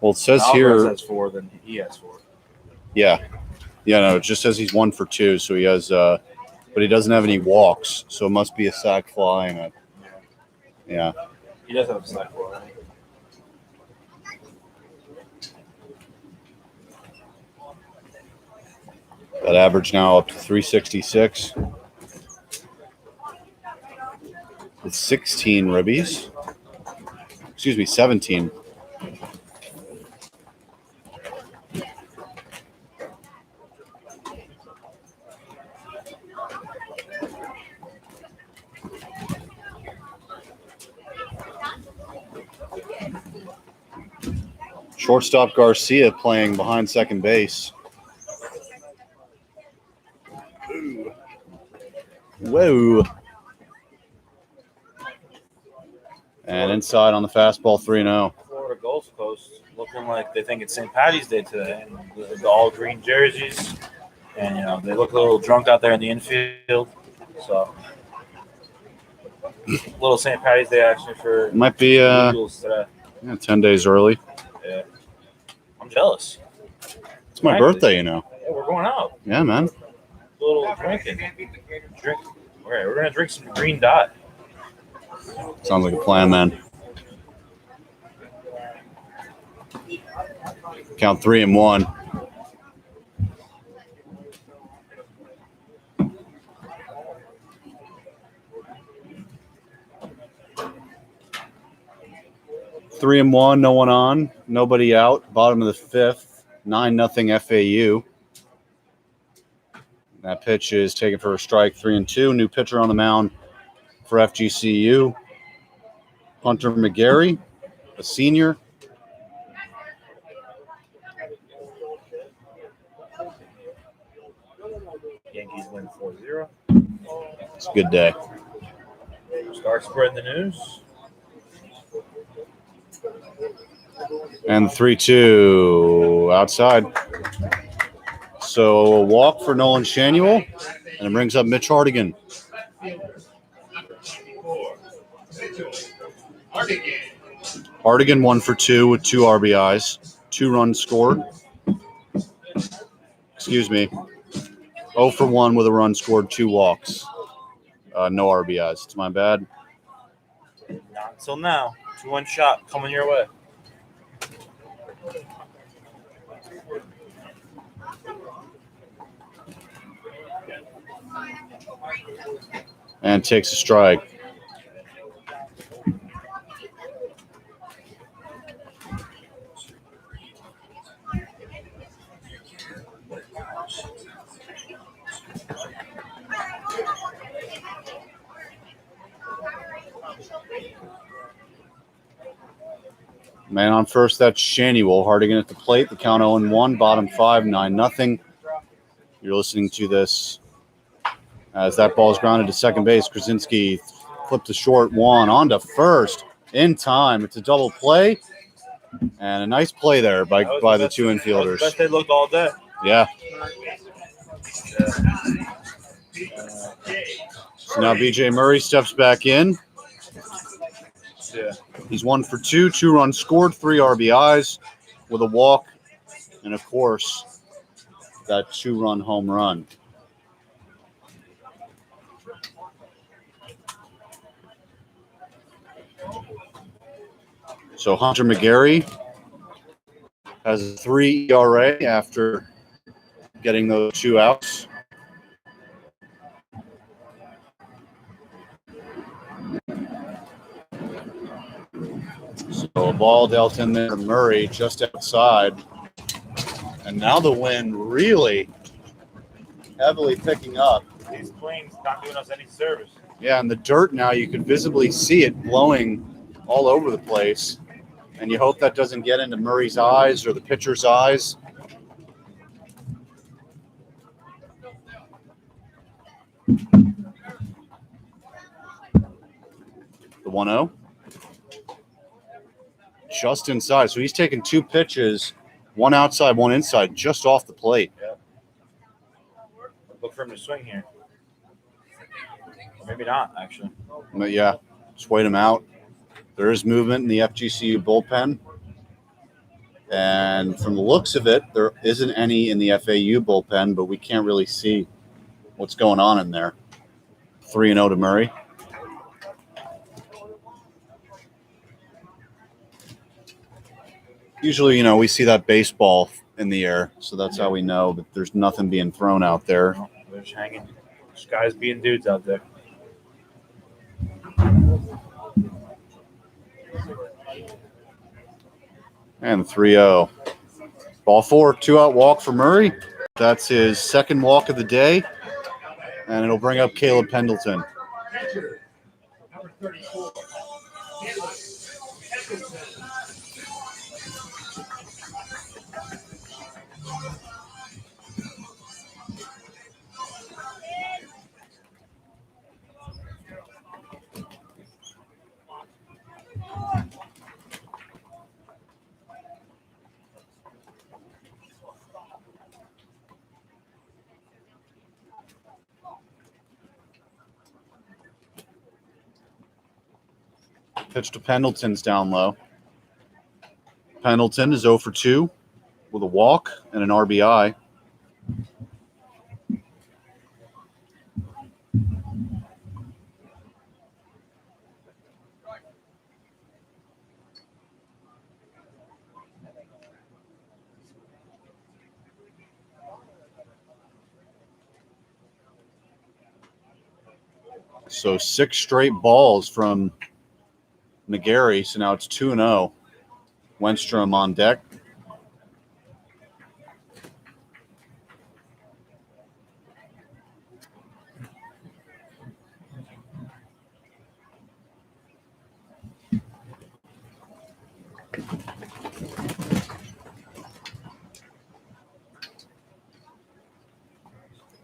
Well, it says Alvarez here. has 4, then he has 4. Yeah. Yeah, no, it just says he's 1 for 2, so he has but he doesn't have any walks, so it must be a sac fly and a yeah. He does have a sack fly. Right? That average now up to 366. With 16 ribbies. Excuse me, 17. Shortstop Garcia playing behind second base. Whoa. And inside on the fastball, 3-0. Florida Gulf Coast looking like they think it's St. Patty's Day today. And the all green jerseys. And, you know, they look a little drunk out there in the infield. So, a little St. Patty's Day action for Might be Eagles today. 10 days early. Yeah. I'm jealous. It's my birthday, you know. Yeah, we're going out. Yeah, man. A little drinking. Drink. All right, we're going to drink some green dot. Sounds like a plan, man. Count 3-1. Three and one, no one on, nobody out. Bottom of the 5th, 9-0 FAU. That pitch is taken for a strike, 3-2. New pitcher on the mound for FGCU, Hunter McGarry, a senior. Yankees win 4-0. It's a good day. Start spreading the news. And 3-2 outside. So a walk for Nolan Shanuel, and it brings up Mitch Hardigan. Hardigan 1 for 2 with 2 RBIs, 2 runs scored. Excuse me. 0 for 1 with a run scored, 2 walks. No RBIs. It's my bad. Not until now. 2-1 shot coming your way. And takes a strike. Man on first, that's Shanuel. Hardigan at the plate. The count 0-1. Bottom 5, 9-0. You're listening to this as that ball is grounded to second base. Krasinski flipped to short, one on to first in time. It's a double play, and a nice play there by the 2 infielders. Best they looked all day. Yeah. So now BJ Murray steps back in. Yeah. He's 1 for 2, 2 runs scored, 3 RBIs with a walk, and of course, that 2-run home run. So Hunter McGarry has a 3 ERA after getting those 2 outs. So a ball dealt in there to Murray just outside. And now the wind really heavily picking up. These planes not doing us any service. Yeah, and the dirt now, you can visibly see it blowing all over the place. And you hope that doesn't get into Murray's eyes or the pitcher's eyes. The 1-0. just inside. So he's taking 2 pitches, one outside, one inside, just off the plate. Yeah. Look for him to swing here. Or maybe not, actually. But yeah, just wait him out. There is movement in the FGCU bullpen. And from the looks of it, there isn't any in the FAU bullpen, but we can't really see what's going on in there. 3-0 to Murray. Usually, we see that baseball in the air, so that's how we know that there's nothing being thrown out there. No, they're just hanging. Just guys being dudes out there. And 3-0. Ball 4, 2-out walk for Murray. That's his second walk of the day. And it'll bring up Caleb Pendleton. Number 34. Pitch to Pendleton's down low. Pendleton is 0 for 2 with a walk and an RBI. So 6 straight balls from McGarry. So now it's 2-0. Wenstrom on deck.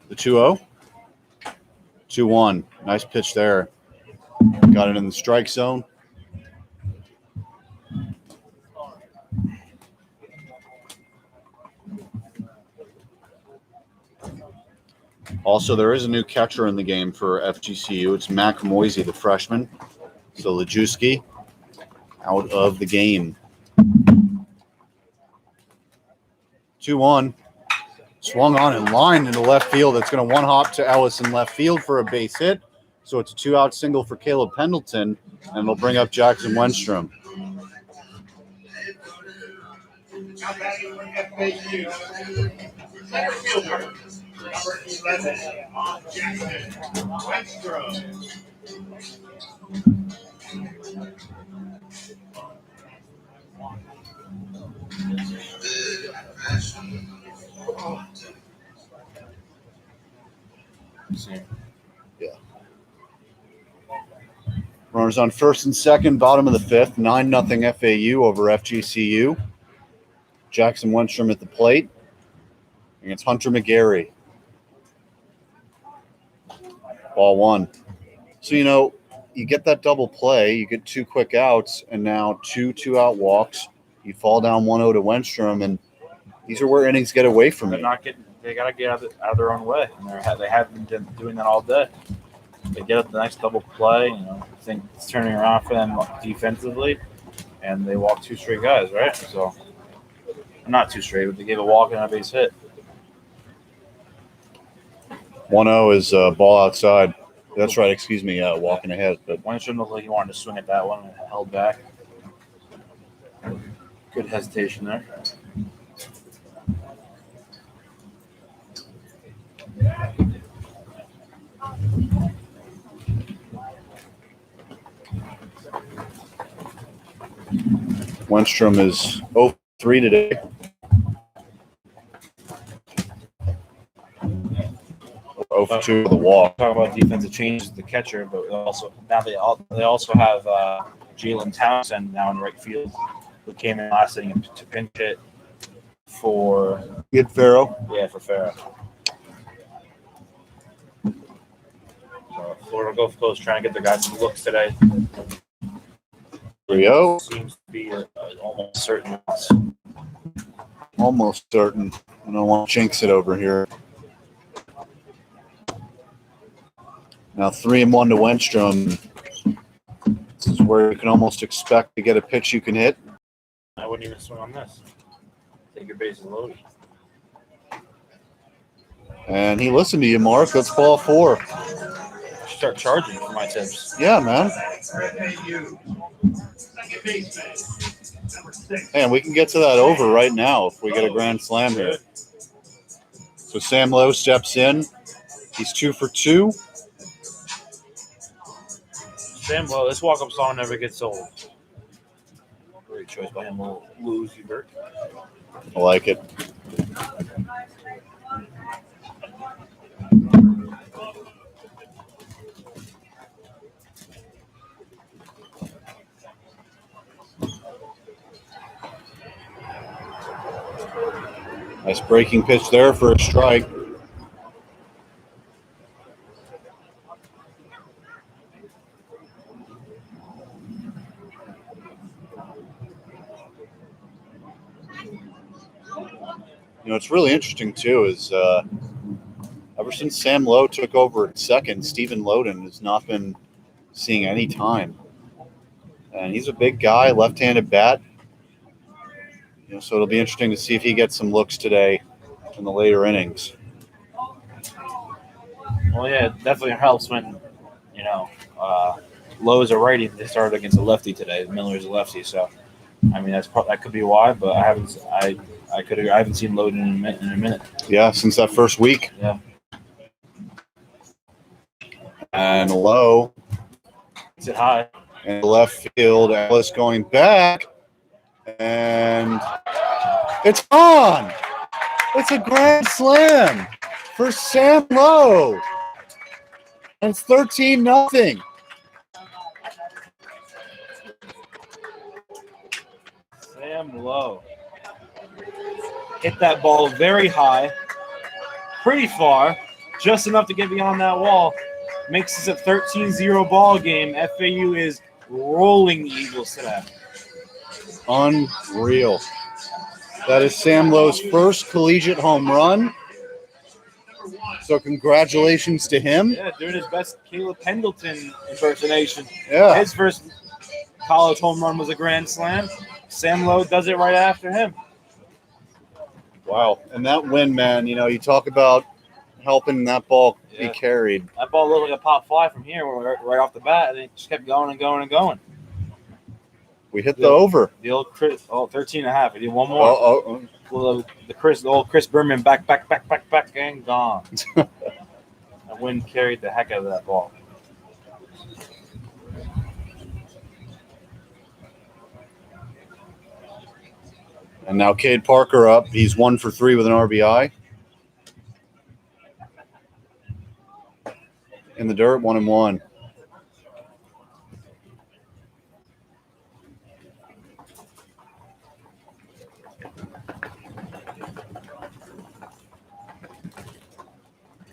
The 2-0. 2-1. Nice pitch there. Got it in the strike zone. Also, there is a new catcher in the game for FGCU. It's Mac Moisey, the freshman. So Lajewski out of the game. 2-1. Swung on and lined into left field. It's going to one-hop to Ellis in left field for a base hit. So it's a 2-out single for Caleb Pendleton, and it'll bring up Jackson Wenstrom. Now batting for FAU. Center fielder, number 11, Jackson Wenstrom. Yeah. Runners on first and second, bottom of the fifth. 9-0 FAU over FGCU. Jackson Wenstrom at the plate against Hunter McGarry. Ball 1. So, you get that double play. You get 2 quick outs, and now 2 2-out walks. You fall down 1-0 to Wenstrom, and these are where innings get away from They're you. not getting. They got to get out of their own way, and they haven't been doing that all day. They get up the next double play. I think it's turning around for them defensively, and they walk 2 straight guys, right? So, not 2 straight, but they gave a walk and a base hit. 1-0 is ball outside. That's right. Excuse me. Walking ahead, but Wenstrom looked like he wanted to swing at that one and held back. Good hesitation there. Wenstrom is 0 for 3 today. Oh for 2 with a walk. Talk about defensive changes, the catcher, but also now they also have Jalen Townsend now in right field, who came in last inning to pinch hit for Farrow. for Farrah. So Florida Gulf Coast trying to get their guys some looks today. 3-0. Seems to be a almost certain loss. Almost certain. I don't want to jinx it over here. Now 3-1 to Wenstrom. This is where you can almost expect to get a pitch you can hit. I wouldn't even swing on this. Take your bases loaded. And he listened to you, Mark. Let's ball 4. Start charging for my tips. Yeah, man. FAU. Second baseman, number 6. And we can get to that over right now if we get a grand slam here. So Sam Lowe steps in. He's 2 for 2. Sam Lowe, this walk-up song never gets old. Great choice by him, Lou Hubert. I like it. Nice breaking pitch there for a strike. You know, it's really interesting, too, is ever since Sam Lowe took over at second, Stephen Loden has not been seeing any time. And he's a big guy, left-handed bat. You know, so it'll be interesting to see if he gets some looks today in the later innings. Well, yeah, it definitely helps when, you know, Lowe's a righty. They started against a lefty today. Miller's a lefty, so I mean that could be why. But I haven't seen Loden in a minute. Yeah, since that first week. Yeah. And Lowe Is it high? in left field. Ellis going back, and it's on. It's a grand slam for Sam Lowe. And it's 13-0. Sam Lowe hit that ball very high, pretty far, just enough to get beyond that wall. Makes this a 13-0 ball game. FAU is rolling the Eagles today. Unreal. That is Sam Lowe's first collegiate home run. So congratulations to him. Yeah, doing his best Caleb Pendleton impersonation. Yeah. His first college home run was a grand slam. Sam Lowe does it right after him. Wow. And that win, man, you know, you talk about helping that ball be carried. That ball looked like a pop fly from here right off the bat, and it just kept going and going and going. We hit the over. The old Chris, 13.5. He did one more. Well, the old Chris Berman back, and gone. That wind carried the heck out of that ball. And now Cade Parker up. He's 1 for 3 with an RBI. In the dirt, 1-1.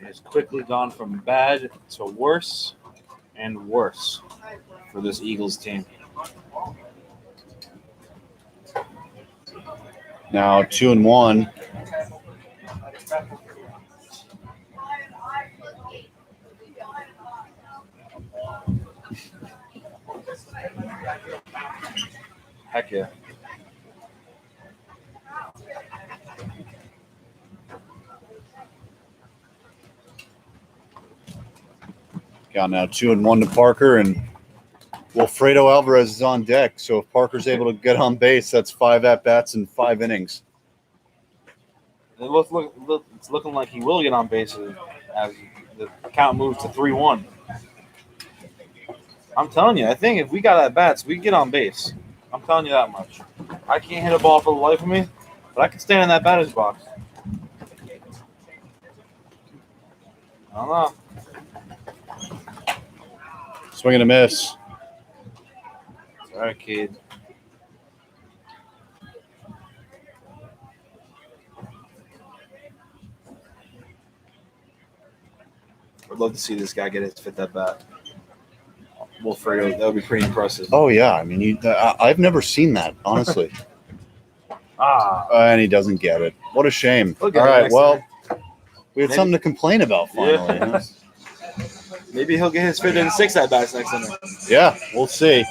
It's quickly gone from bad to worse and worse for this Eagles team. Now 2-1. Heck yeah. Got now 2-1 to Parker, and Wilfredo Alvarez is on deck. So if Parker's able to get on base, that's 5 at-bats in 5 innings. It's looking like he will get on base as the count moves to 3-1. I'm telling you, I think if we got at-bats, we can get on base. I'm telling you that much. I can't hit a ball for the life of me, but I can stand in that batter's box. I don't know. Swing and a miss. All right, kid. I'd love to see this guy get his fifth at bat. Wilfredo. That would be pretty impressive. Oh yeah, I mean, I've never seen that, honestly. And he doesn't get it. What a shame. All right, well, we had something to complain about finally. Yeah. Huh? Maybe he'll get his 5th and 6th at bats next inning. Yeah, we'll see.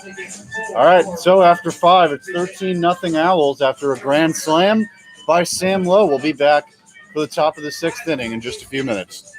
All right, so after 5, it's 13-0 Owls after a grand slam by Sam Lowe. We'll be back for the top of the 6th inning in just a few minutes.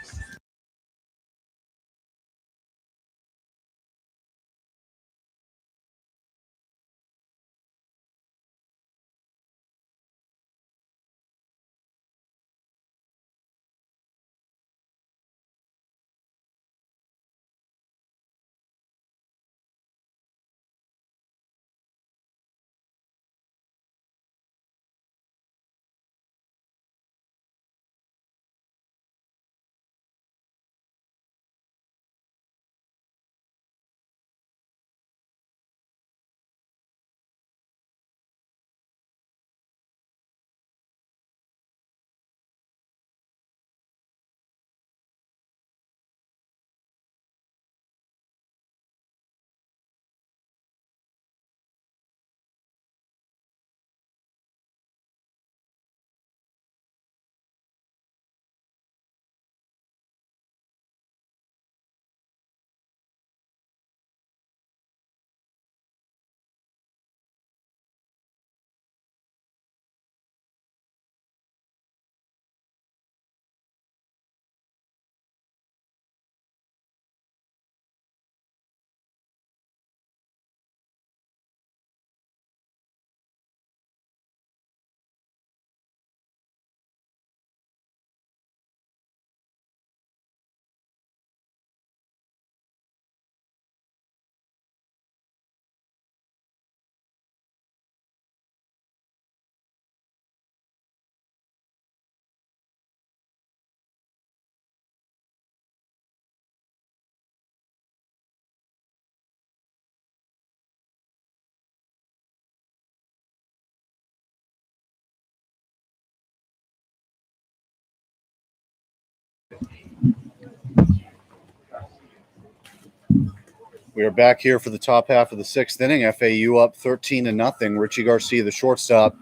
We are back here for the top half of the 6th inning. FAU up 13-0. Richie Garcia, the shortstop,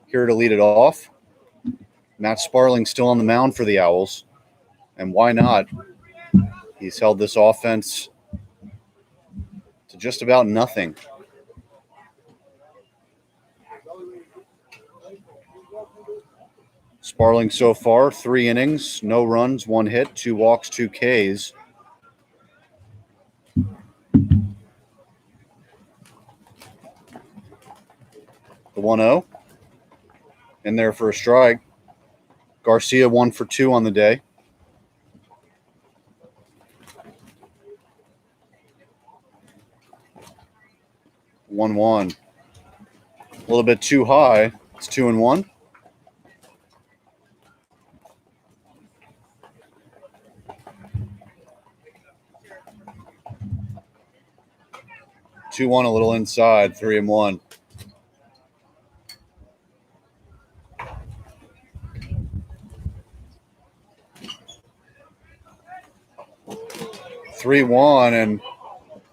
here to lead it off. Matt Sparling still on the mound for the Owls. And why not? He's held this offense to just about nothing. Sparling so far, 3 innings, no runs, 1 hit, 2 walks, 2 Ks. The 1-0. In there for a strike. Garcia 1 for 2 on the day. One. A little bit too high. It's 2-1. Two one, a little inside, 3-1. Three one, and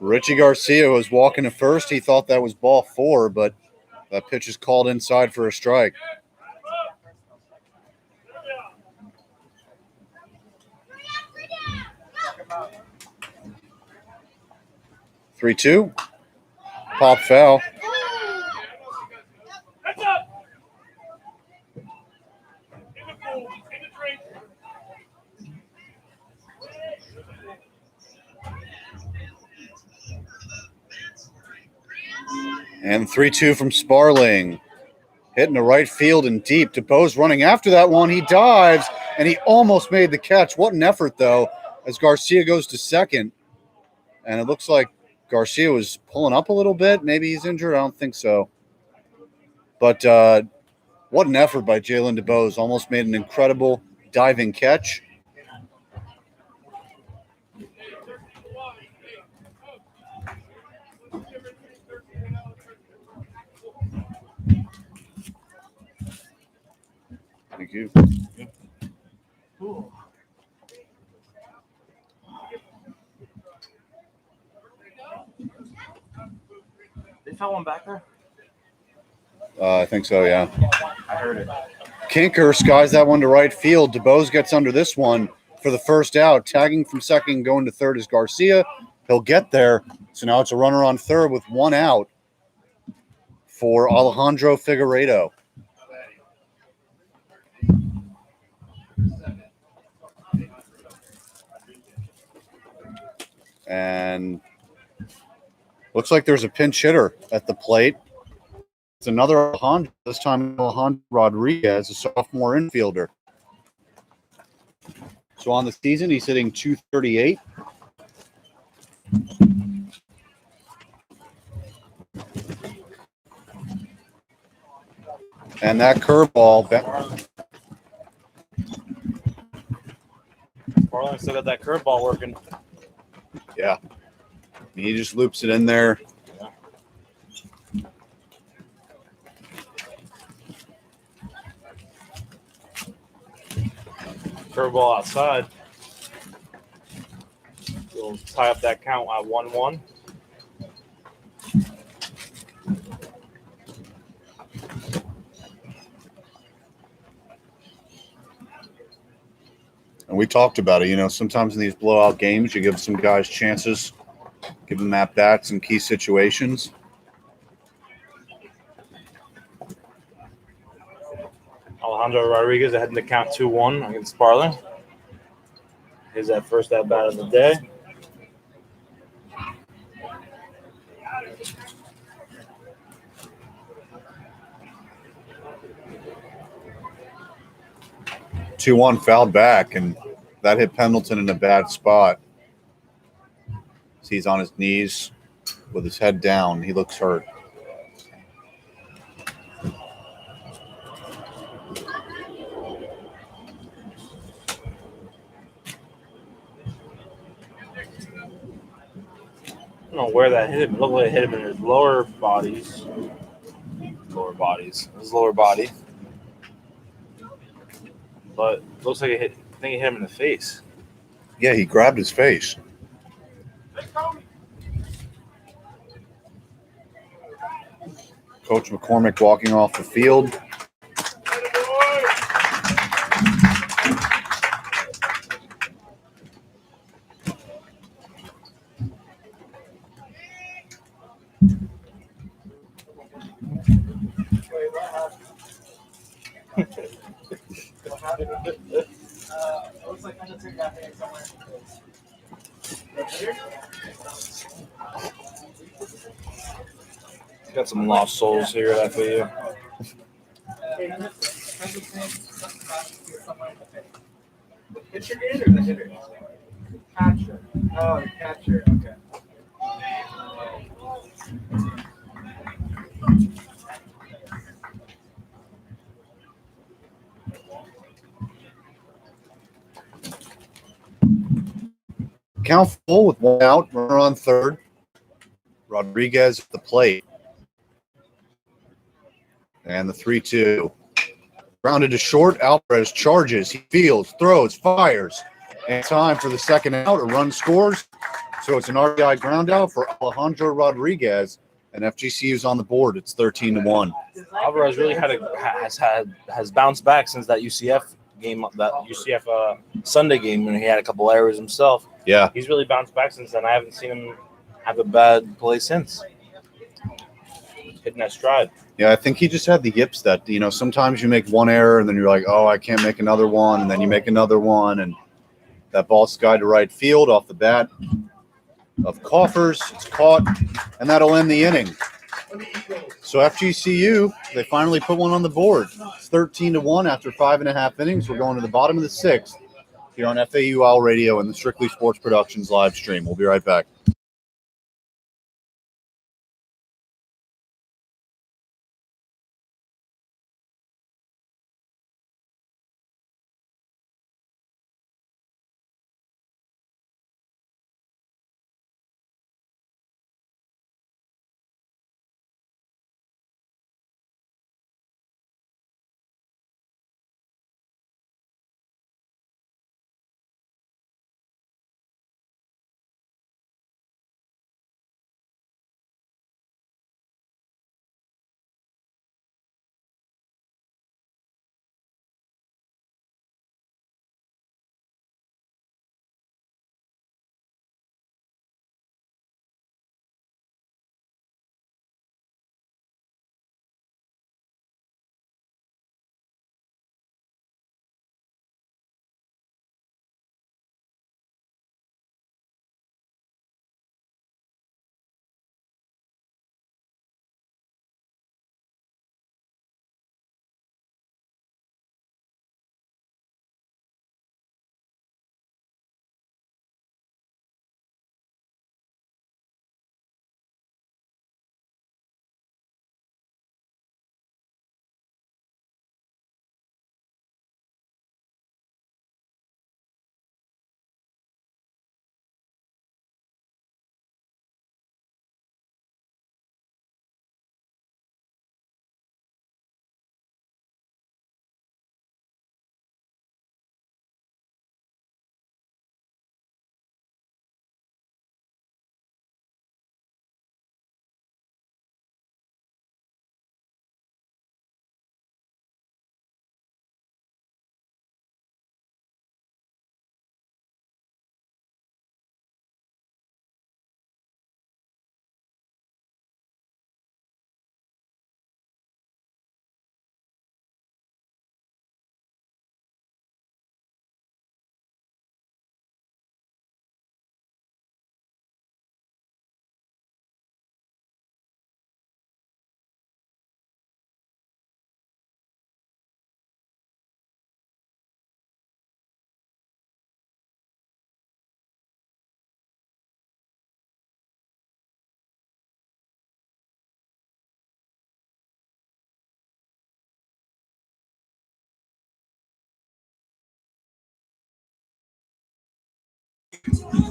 Richie Garcia was walking to first. He thought that was ball 4, but that pitch is called inside for a strike. Three two, pop foul. And 3-2 from Sparling. Hitting the right field and deep. DeBose running after that one. He dives, and he almost made the catch. What an effort, though, as Garcia goes to second. And it looks like Garcia was pulling up a little bit. Maybe he's injured. I don't think so. But what an effort by Jalen DeBose. Almost made an incredible diving catch. Thank you. fell one back there? I think so, yeah. I heard it. Kinker skies that one to right field. DeBose gets under this one for the first out. Tagging from second, going to third is Garcia. He'll get there. So now it's a runner on third with one out for Alejandro Figueiredo. And looks like there's a pinch hitter at the plate. It's another Alejandro, this time Alejandro Rodriguez, a sophomore infielder. So on the season, he's hitting .238. And that curveball, Marlon still got that curveball working. yeah, he just loops it in there. Curveball outside. We'll tie up that count at 1-1. And we talked about it. You know, sometimes in these blowout games, you give some guys chances, give them at bats in key situations. Alejandro Rodriguez ahead in the count 2-1 against Sparling. His that first at bat of the day. Two-one fouled back, and that hit Pendleton in a bad spot. He's on his knees with his head down. He looks hurt. I don't know where that hit him. It looked like it hit him in his lower bodies. His lower body. But it looks like I think it hit him in the face. Yeah, he grabbed his face. Coach McCormick walking off the field. Looks like Pendleton got hit somewhere. Got some lost souls here at FAU. The pitcher did or the hitter? Catcher. Oh, the catcher. Okay. Count full with one out, runner on third. Rodriguez at the plate. And the 3-2. Grounded to short. Alvarez charges. He fields, throws, fires. And time for the second out. A run scores. So it's an RBI ground out for Alejandro Rodriguez. And FGCU's on the board. It's 13-1. Alvarez really has bounced back since that UCF game, that UCF Sunday game when he had a couple errors himself. Yeah. He's really bounced back since then. I haven't seen him have a bad play since. Hitting that stride. Yeah, I think he just had the yips that, you know, sometimes you make one error and then you're like, oh, I can't make another one. And then you make another one. And that ball skied to right field off the bat of Coffers. It's caught. And that'll end the inning. So FGCU, they finally put one on the board. It's 13-1 after 5.5 innings. We're going to the bottom of the sixth here on FAU Owl Radio and the Strictly Sports Productions live stream. We'll be right back.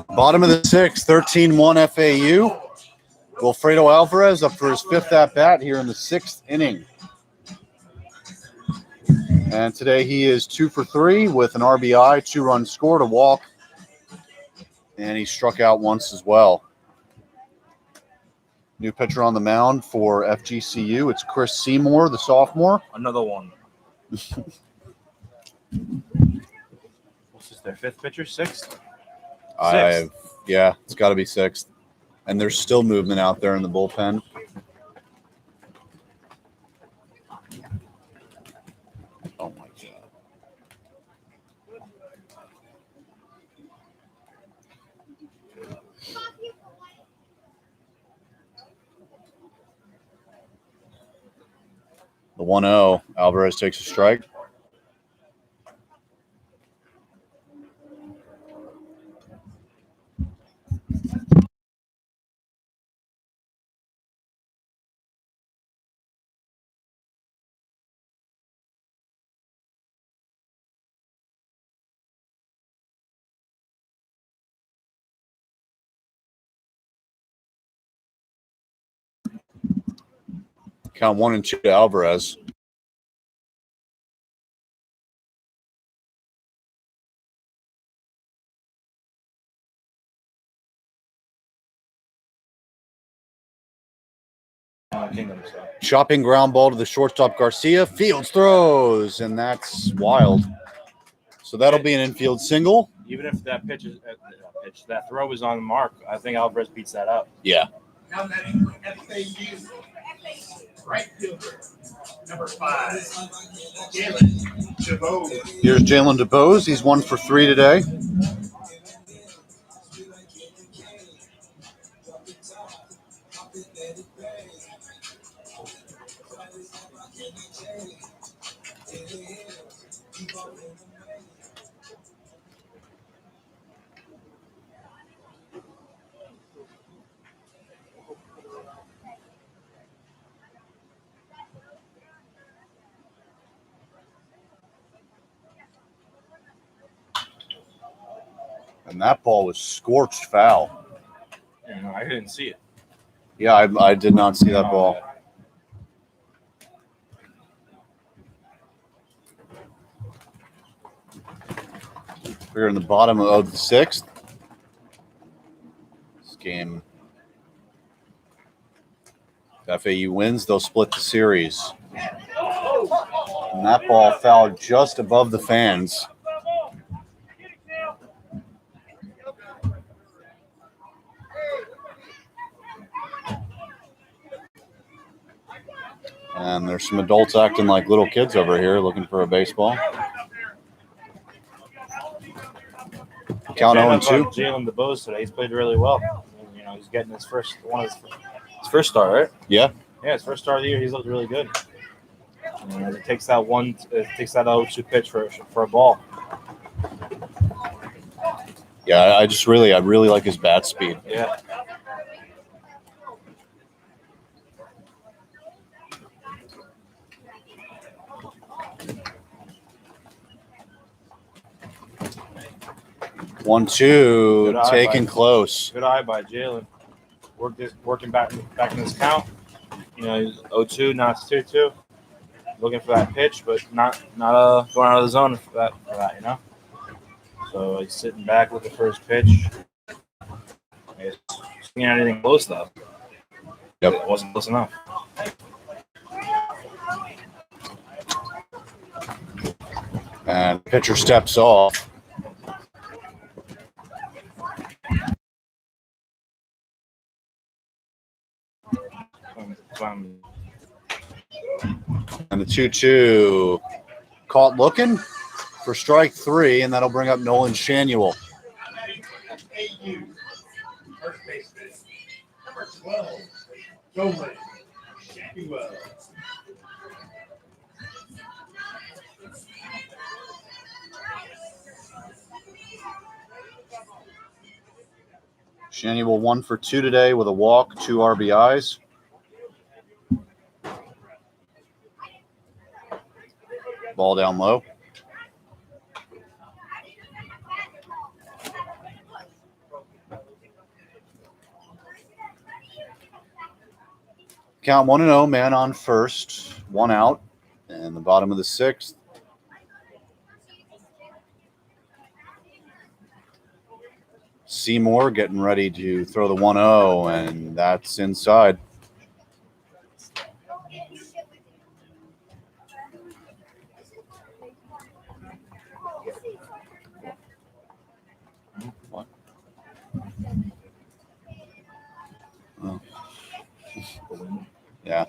Bottom of the sixth, 13-1 FAU. Wilfredo Alvarez up for his fifth at-bat here in the sixth inning. And today he is 2 for 3 with an RBI, 2-run scored, a walk, and he struck out once as well. New pitcher on the mound for FGCU. It's Chris Seymour, the sophomore. Another one. What's this, their fifth pitcher? Sixth? Yeah, it's got to be sixth. And there's still movement out there in the bullpen. Oh, my God. The 1-0. Alvarez takes a strike. Count 1-2 to Alvarez. Kingdom, so. Chopping ground ball to the shortstop Garcia. Fields throws, and that's wild. So that'll be an infield single. Even if that that throw is on the mark, I think Alvarez beats that out. Yeah. Now batting for FAU, right fielder, number 5, Jalen DeVoe. Here's Jalen DeBose. He's 1 for 3 today. And that ball was scorched foul. Yeah, no, I didn't see it. Yeah, I did not see that ball. We're in the bottom of the sixth. This game, if FAU wins, they'll split the series. And that ball fouled just above the fans. And there's some adults acting like little kids over here looking for a baseball. Count 0-2. Jalen DeBose today. He's played really well. You know, he's getting his first start, right? Yeah. Yeah, his first start of the year. He's looked really good. And it takes that 0-2 pitch for a ball. Yeah, I really like his bat speed. Yeah. One, two, Good eye taken by- close. Good eye by Jalen. Working back in this count. You know, he's 0-2, now it's 2-2. Looking for that pitch, but not going out of the zone for that, you know. So he's sitting back with the first pitch. He's swinging at anything close though. Yep. It wasn't close enough. And pitcher steps off. And the 2-2 caught looking for strike 3, and that'll bring up Nolan Shanuel. FAU, first baseman, number 12, Nolan Shanuel. Shanuel 1 for 2 today with a walk, 2 RBIs. Ball down low. Count 1-0, man on first, one out, and the bottom of the sixth. Seymour getting ready to throw the 1-0, and that's inside. What? Oh. Yeah.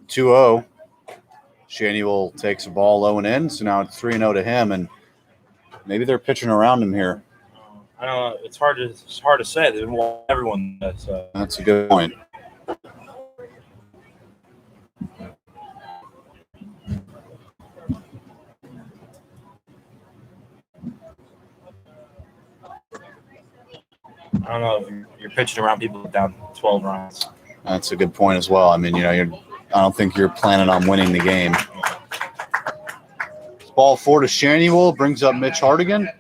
Two-0. Shanuel takes a ball low and in, so now it's 3-0 to him, and maybe they're pitching around him here. I don't know. It's hard to say. They've been watching everyone. That's a good point. I don't know if you're pitching around people down 12 runs. That's a good point as well. I mean, I don't think you're planning on winning the game. Ball 4 to Shanuel, brings up Mitch Hardigan.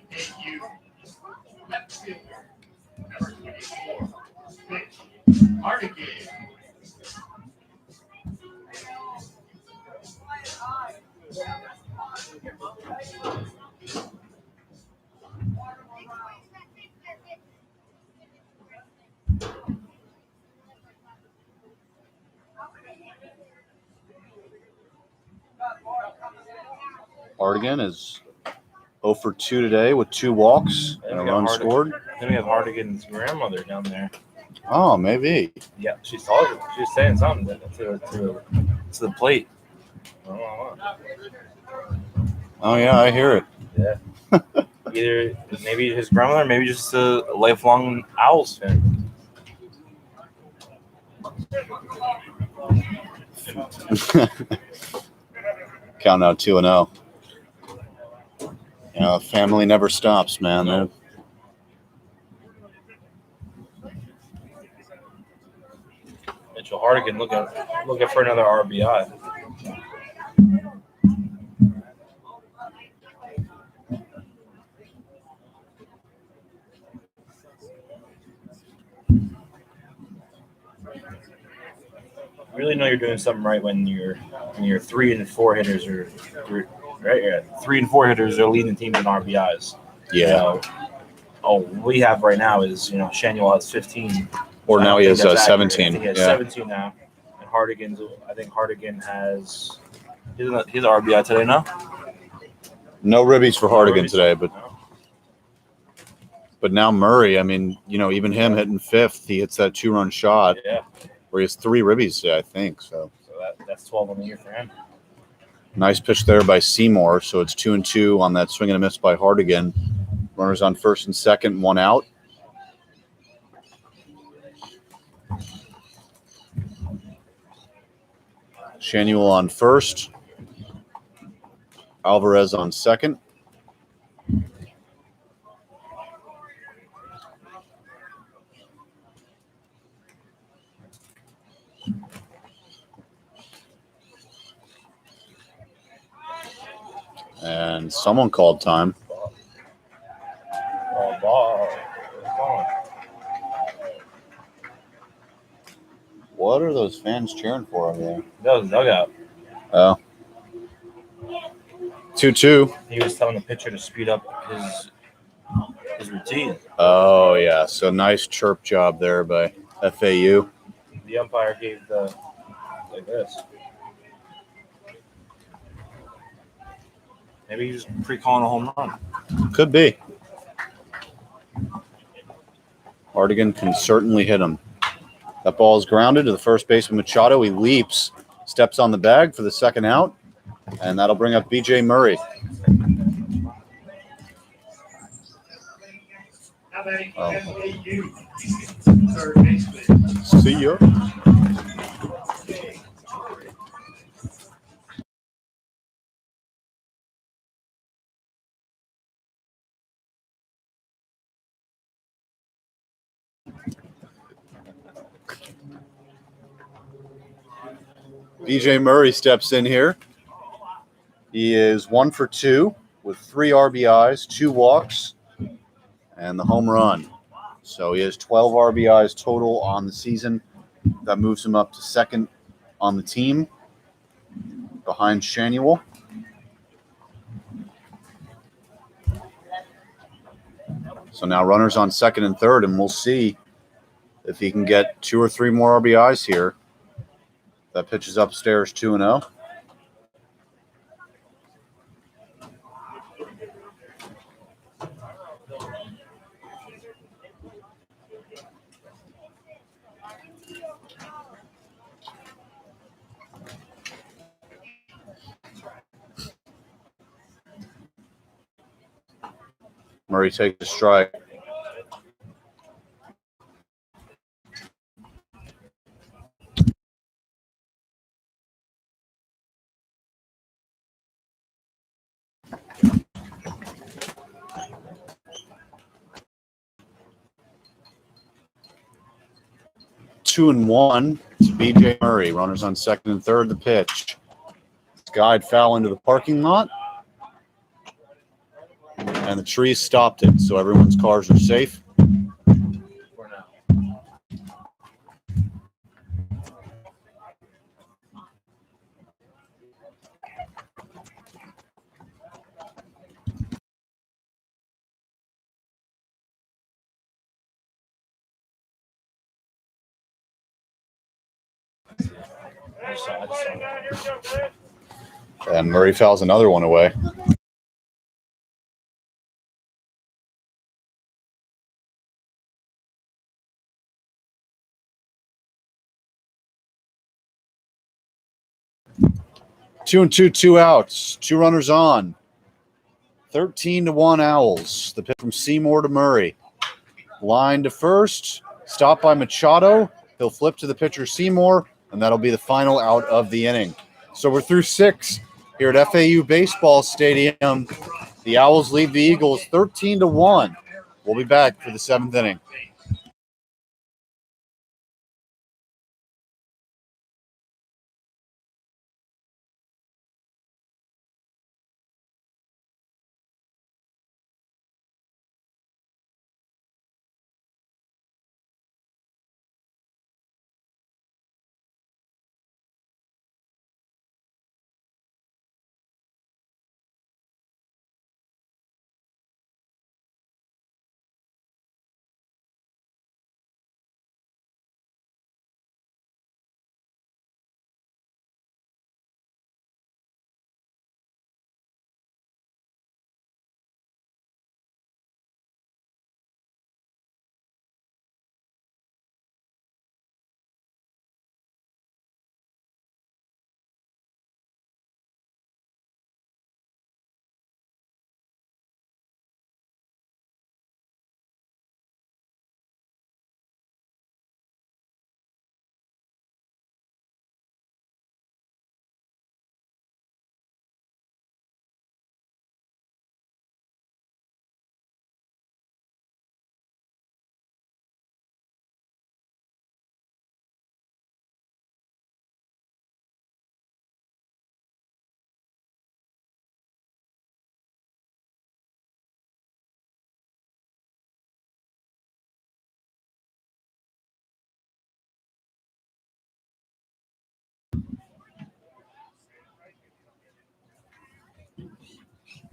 Hardigan is 0 for 2 today with 2 walks and a run scored. Then we have Hardigan's grandmother down there. Oh, maybe. Yeah, she's saying something to the plate. Oh, yeah, I hear it. Yeah. Either maybe his grandmother, maybe just a lifelong Owls fan. Count out 2-0. Family never stops, man. No. Mitchell Hardigan looking for another RBI. You really know you're doing something right when your 3 and 4 hitters are right. Yeah, 3 and 4 hitters are leading teams in RBIs. Yeah. We have right now is Shanuel has 15. Or now he has 17. I think he has 17 now. And I think Hardigan has his RBI today now. No ribbies for Hardigan today, but now Murray, I mean, even him hitting 5th, he hits that 2-run shot. Yeah. Where he has 3 ribbies today, I think. So that's 12 on the year for him. Nice pitch there by Seymour. So it's 2-2 on that swing and a miss by Hardigan. Runners on first and second, 1 out. Shanuel on first. Alvarez on second. And someone called time. What are those fans cheering for over there? That was dugout. Oh. 2-2. He was telling the pitcher to speed up his routine. Oh, yeah. So nice chirp job there by FAU. The umpire gave like this. Maybe he's pre-calling a home run. Could be. Hardigan can certainly hit him. That ball is grounded to the first baseman Machado. He leaps, steps on the bag for the second out, and that'll bring up B.J. Murray. See ya. B.J. Murray steps in here. He is 1 for 2 with 3 RBIs, 2 walks, and the home run. So he has 12 RBIs total on the season. That moves him up to second on the team behind Shanuel. So now runners on second and third, and we'll see if he can get 2 or 3 more RBIs here. That pitch is upstairs 2-0. Murray takes a strike. Two and one to B.J. Murray. Runners on second and third. The pitch. Guide foul into the parking lot. And the trees stopped it, so everyone's cars are safe. For now. And Murray fouls another one away. Two and two, 2 outs. 2 runners on. 13-1 Owls. The pitch from Seymour to Murray. Line to first. Stopped by Machado. He'll flip to the pitcher Seymour, and that'll be the final out of the inning. So we're through 6 here at FAU Baseball Stadium. The Owls lead the Eagles 13-1. We'll be back for the 7th inning.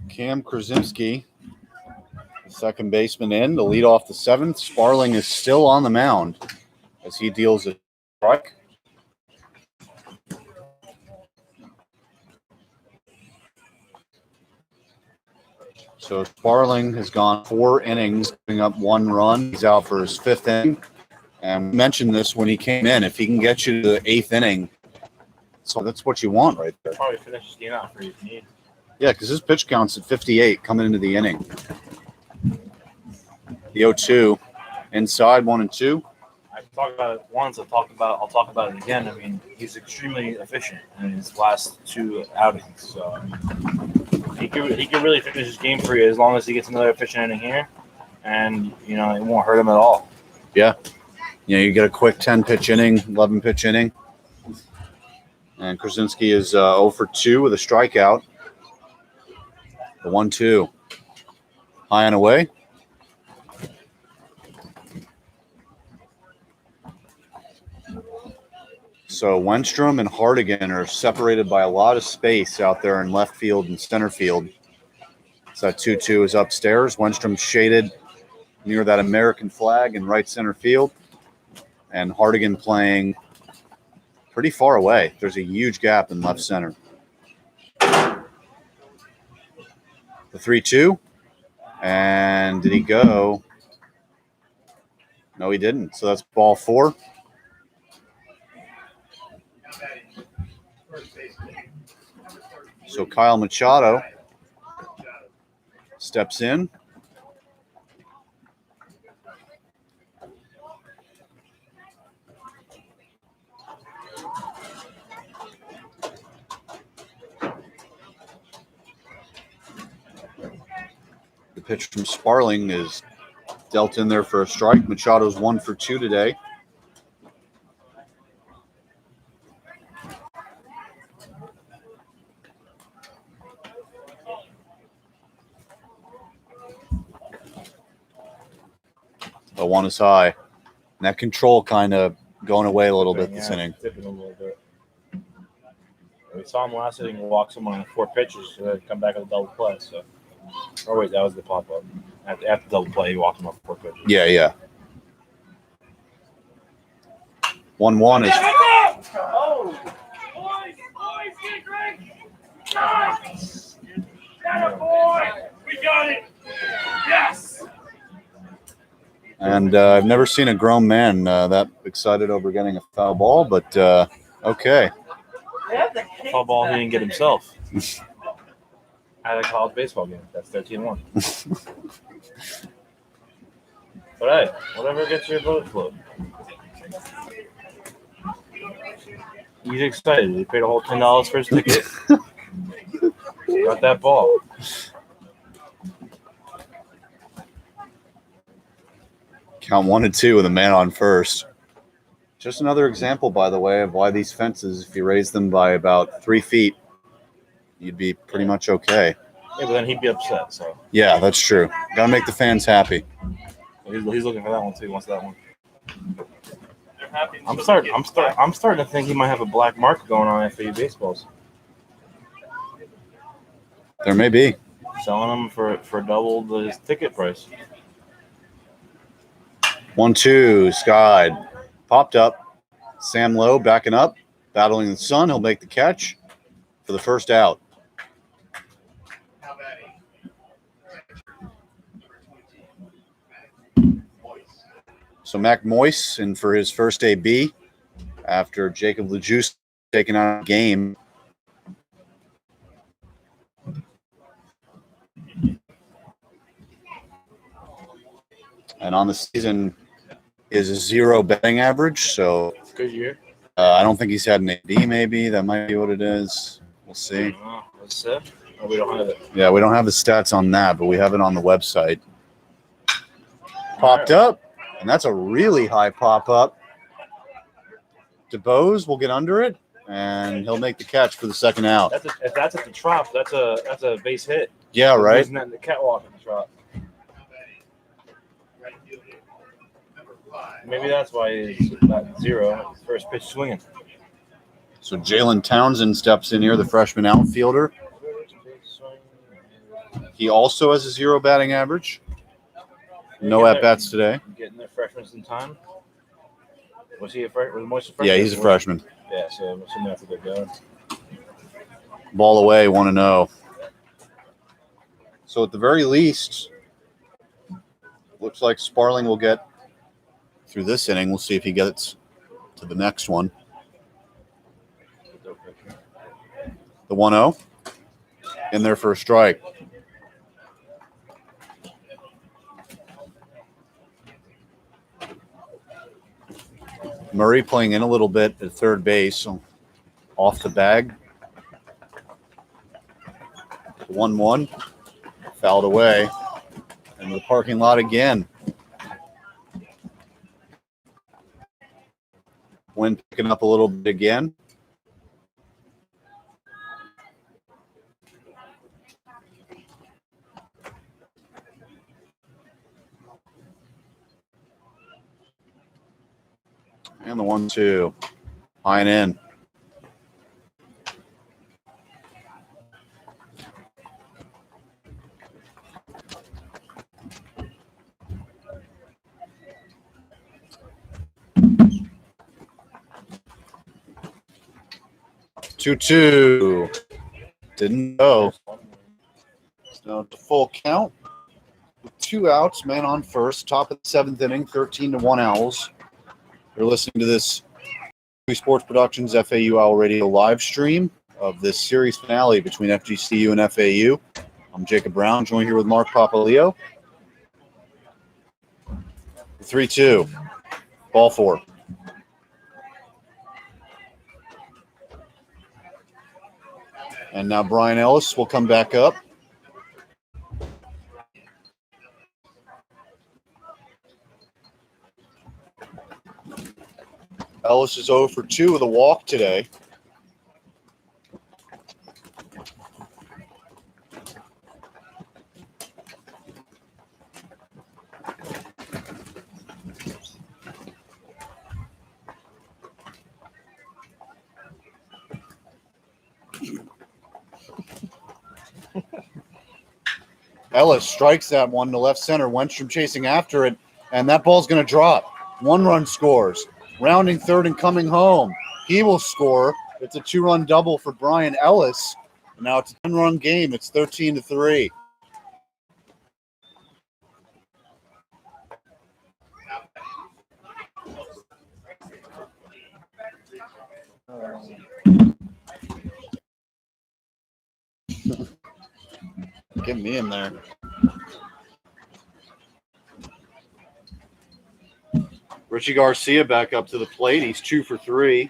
Cam Krasinski, second baseman in to lead off the 7th. Sparling is still on the mound as he deals a strike. So Sparling has gone 4 innings, giving up 1 run. He's out for his 5th inning. And we mentioned this when he came in. If he can get you to the 8th inning, so that's what you want right there. Probably finish this game out for you if you need. Yeah, because his pitch count's at 58 coming into the inning. The 0-2 inside 1-2. I've talked about it once. I'll talk about it again. I mean, he's extremely efficient in his last 2 outings. So he can really finish his game for you as long as he gets another efficient inning here, and it won't hurt him at all. Yeah, you get a quick 10-pitch inning, 11-pitch inning, and Krasinski is 0 for 2 with a strikeout. The 1-2, high and away. So Wenstrom and Hardigan are separated by a lot of space out there in left field and center field. So that 2-2 is upstairs. Wenstrom shaded near that American flag in right center field. And Hardigan playing pretty far away. There's a huge gap in left center. The 3-2. And did he go? No, he didn't. So that's ball 4. So Kyle Machado steps in. The pitch from Sparling is dealt in there for a strike. Machado's 1 for 2 today. The 1 is high. Net control kind of going away a little bit this inning. Tipping a little bit. We saw him last inning walk someone on 4 pitches, so they'd come back with a double play. So, oh wait, that was the pop up. After double play, he walked him off 4 pitches. Yeah. 1-1 is. Oh! Boys, get Greg! Nice! That boy! We got it! Yes! And I've never seen a grown man that excited over getting a foul ball, but okay. Foul ball he didn't get himself. At a college baseball game. That's 13-1. But hey, whatever gets your blood flow. He's excited. He paid a whole $10 for his ticket. Got that ball. Count 1-2 with a man on first. Just another example, by the way, of why these fences, if you raise them by about 3 feet, you'd be pretty much okay. Yeah, but then he'd be upset. So Yeah, that's true. Gotta make the fans happy. he's looking for that one too. He wants that one. I'm starting to think he might have a black market going on at FAU baseballs. There may be. Selling them for double his ticket price. 1-2, skied. Popped up. Sam Lowe backing up, battling the sun. He'll make the catch for the first out. So Mac Moyse in for his first AB after Jacob LeJuice taking out a game. And on the season is a 0 betting average. So Good year. I don't think he's had an AB maybe. That might be what it is. We'll see. What's that? Oh, we don't have it. Yeah, we don't have the stats on that, but we have it on the website. Popped up, and that's a really high pop up. DeBose will get under it, and he'll make the catch for the second out. If that's at the trop, that's a base hit. Yeah, right. Isn't that in the catwalk at the trop? Maybe that's why he's not 0. First pitch swinging. So Jalen Townsend steps in here, the freshman outfielder. He also has a 0 batting average. No at-bats today. Getting their freshmen in time. Was he a freshman? Was Moyse a freshman? Yeah, he's a freshman. Yeah, so I'm assuming that's a good guy. Ball away, 1-0. So at the very least, looks like Sparling will get through this inning. We'll see if he gets to the next one. The 1-0 in there for a strike. Murray playing in a little bit at third base, so off the bag. 1-1, fouled away into the parking lot again. Wind picking up a little bit again. And the 1-2. High and in. Two. Didn't go. So it's a full count. With 2 outs, man on first. Top of the 7th inning, 13-1 Owls. You're listening to this Sports Productions FAU Owl Radio live stream of this series finale between FGCU and FAU. I'm Jacob Brown, joined here with Mark Papaleo. 3-2. Ball 4. And now Brian Ellis will come back up. Ellis is 0 for 2 with a walk today. Ellis strikes that one to left center. Wenstrom chasing after it, and that ball's going to drop. 1 run scores. Rounding third and coming home. He will score. It's a 2-run double for Brian Ellis. And now it's a 10-run game. It's 13-3. Get me in there. Richie Garcia back up to the plate. He's 2 for 3.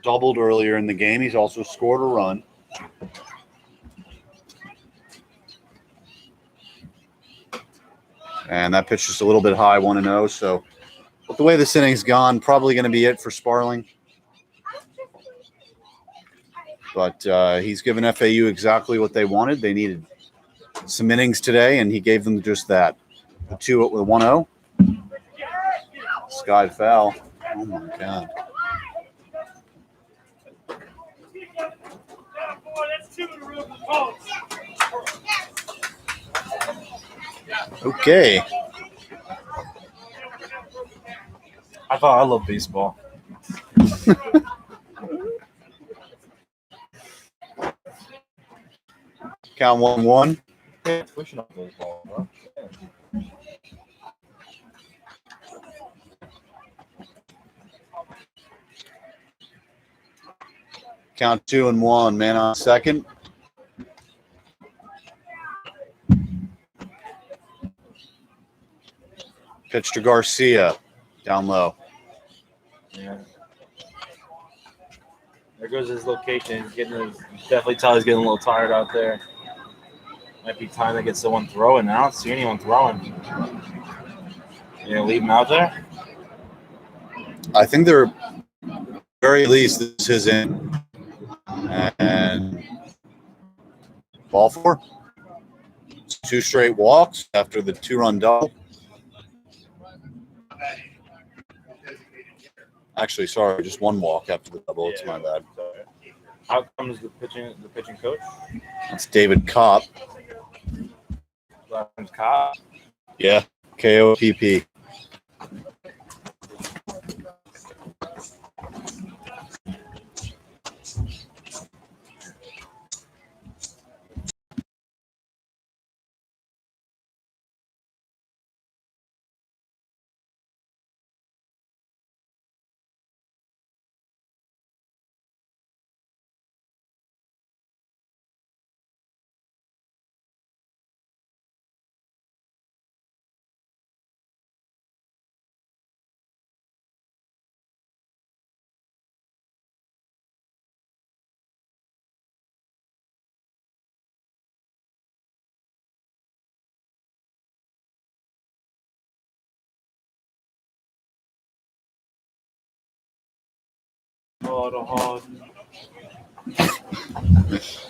Doubled earlier in the game. He's also scored a run. And that pitch just a little bit high, 1-0. So with the way this inning's gone, probably going to be it for Sparling. But he's given FAU exactly what they wanted. They needed some innings today, and he gave them just that. A 2 with 1-0. Sky foul. Oh, my God. Okay. I thought I loved baseball. Count 1-1. Yeah, pushing up baseball, bro. Count 2-1. Man on second. Pitch to Garcia. Down low. Yeah. There goes his location. He's getting his, definitely tell he's getting a little tired out there. Might be time to get someone throwing. I don't see anyone throwing. You gonna leave him out there? I think they're very least this is his in. And ball 4. 2 straight walks after the 2-run double. Actually, sorry, just 1 walk after the double. It's my bad. How comes the pitching coach? That's David Kopp. Last name's Cobb. Yeah, Kopp.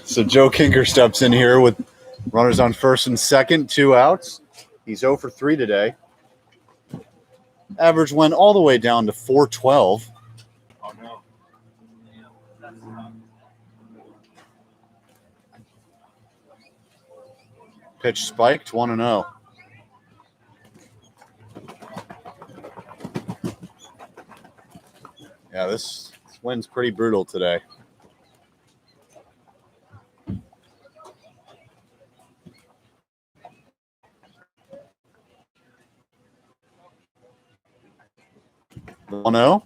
So Joe Kinker steps in here with runners on first and second, 2 outs. He's 0 for 3 today. Average went all the way down to 412. Oh, no. Pitch spiked, 1-0. Yeah, this wind's pretty brutal today. One 0.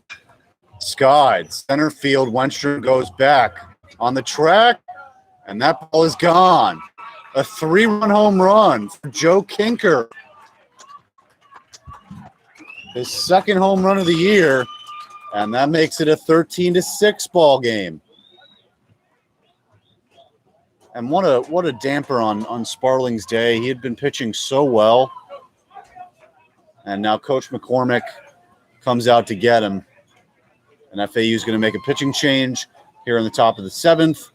Skied. Center field. Wenstrom goes back on the track, and that ball is gone. A 3-run home run for Joe Kinker. His second home run of the year, and that makes it a 13-6 ball game. And what a damper on Sparling's day. He had been pitching so well, and now Coach McCormick comes out to get him. And FAU is going to make a pitching change here in the top of the 7th.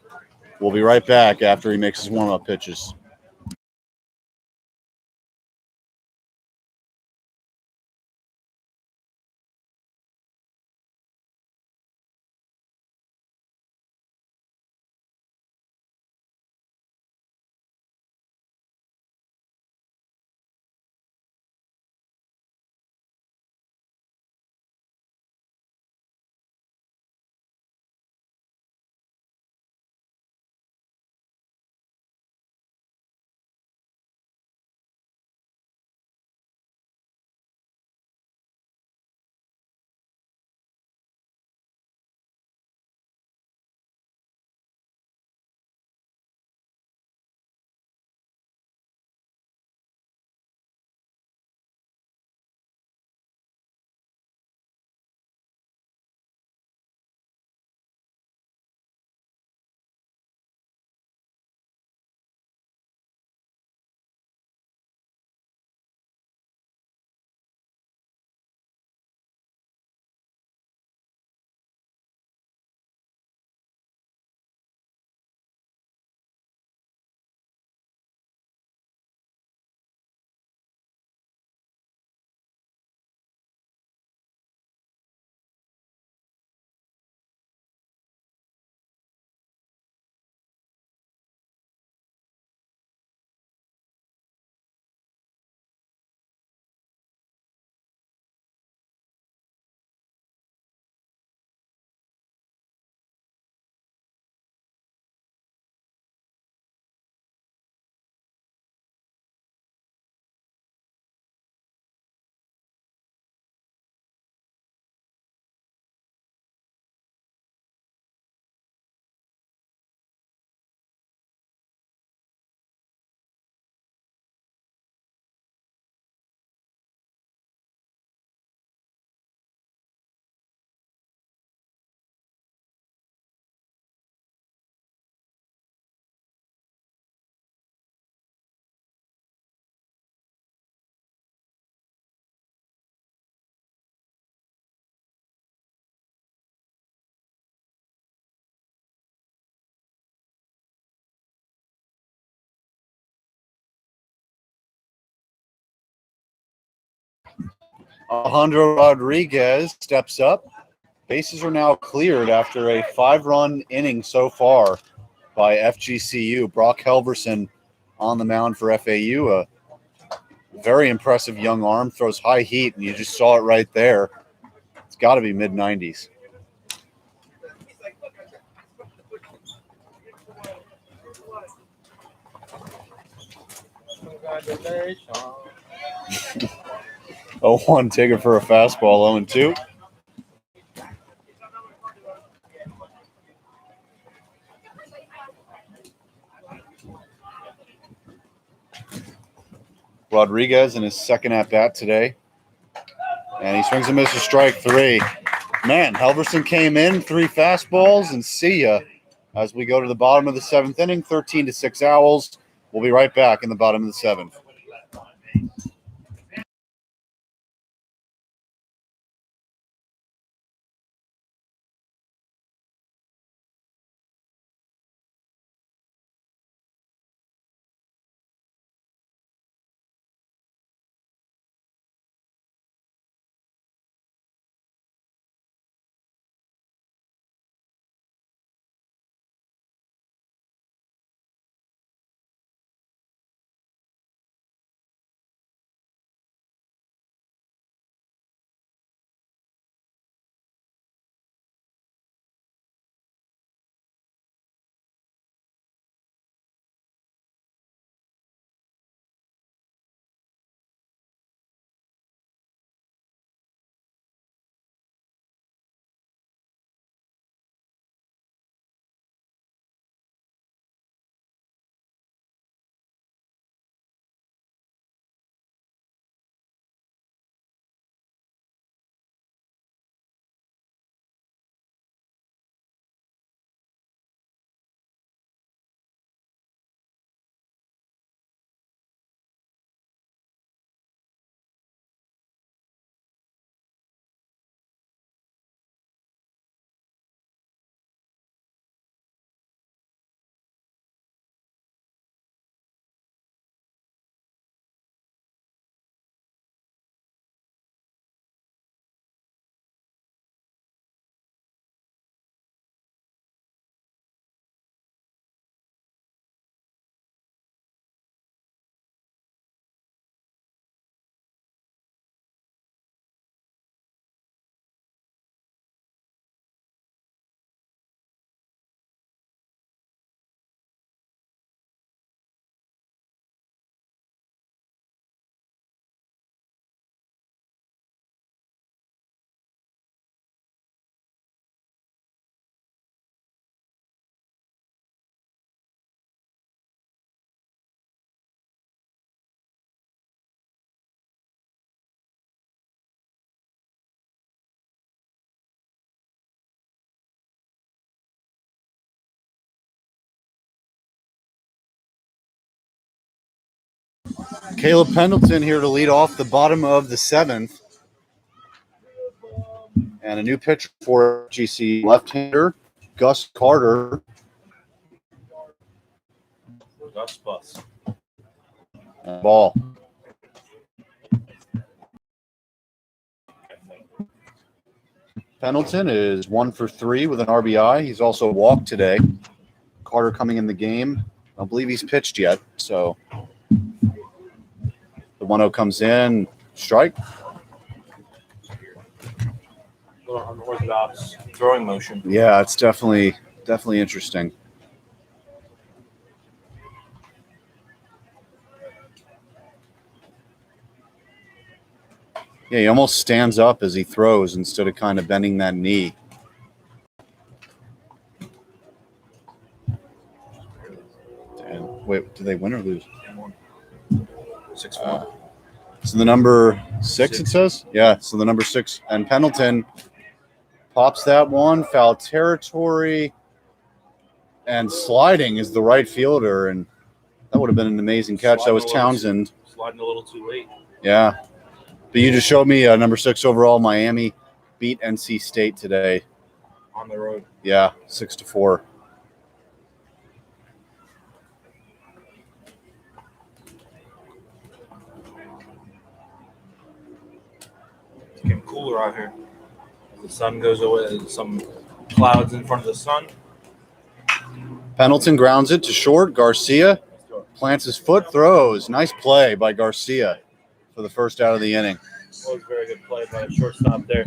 We'll be right back after he makes his warm-up pitches. Alejandro Rodriguez steps up. Bases are now cleared after a 5-run inning so far by FGCU. Brock Helverson on the mound for FAU. A very impressive young arm, throws high heat, and you just saw it right there. It's got to be mid-90s. Congratulations. 0-1, take it for a fastball, 0-2. Rodriguez in his second at-bat today. And he swings and misses strike 3. Man, Helverson came in, 3 fastballs, and see ya as we go to the bottom of the 7th inning, 13-6 Owls. We'll be right back in the bottom of the 7th. Caleb Pendleton here to lead off the bottom of the 7th. And a new pitcher for FGC left-hander, Gus Carter. Gus Bus. Ball. Pendleton is 1 for 3 with an RBI. He's also walked today. Carter coming in the game. I don't believe he's pitched yet. So the 1-0 comes in. Strike. Little unorthodox throwing motion. Yeah, it's definitely interesting. Yeah, he almost stands up as he throws instead of kind of bending that knee. And wait, do they win or lose? 6-1. So the number 6, it says? Yeah, so the number 6. And Pendleton pops that one, foul territory. And sliding is the right fielder. And that would have been an amazing catch. That was Townsend. Sliding a little too late. Yeah. But you just showed me number 6 overall. Miami beat NC State today. On the road. Yeah, 6-4. It's getting cooler out here. The sun goes away. There's some clouds in front of the sun. Pendleton grounds it to short. Garcia plants his foot, throws. Nice play by Garcia for the first out of the inning. That was a very good play by the shortstop there.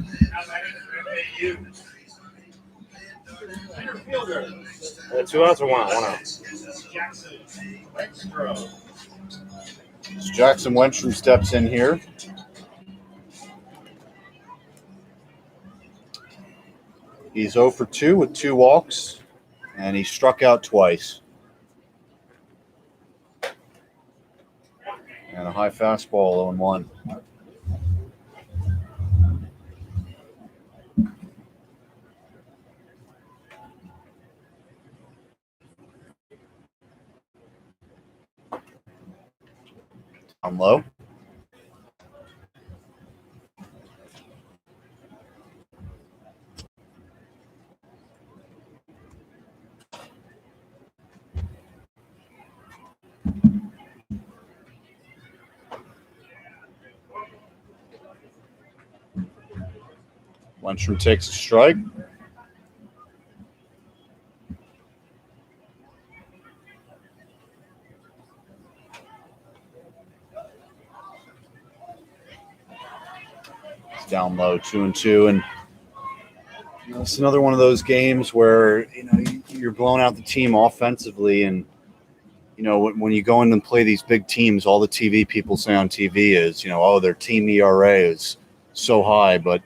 2 outs or 1 out? 1 out. So Jackson Wenstrom steps in here. He's 0 for 2 with 2 walks, and he struck out twice. And a high fastball, 0-1. Down low. Wenstrom takes a strike. It's down low, 2-2, and it's another one of those games where you're blowing out the team offensively, and when you go in and play these big teams, all the TV people say on TV is their team ERA is so high, but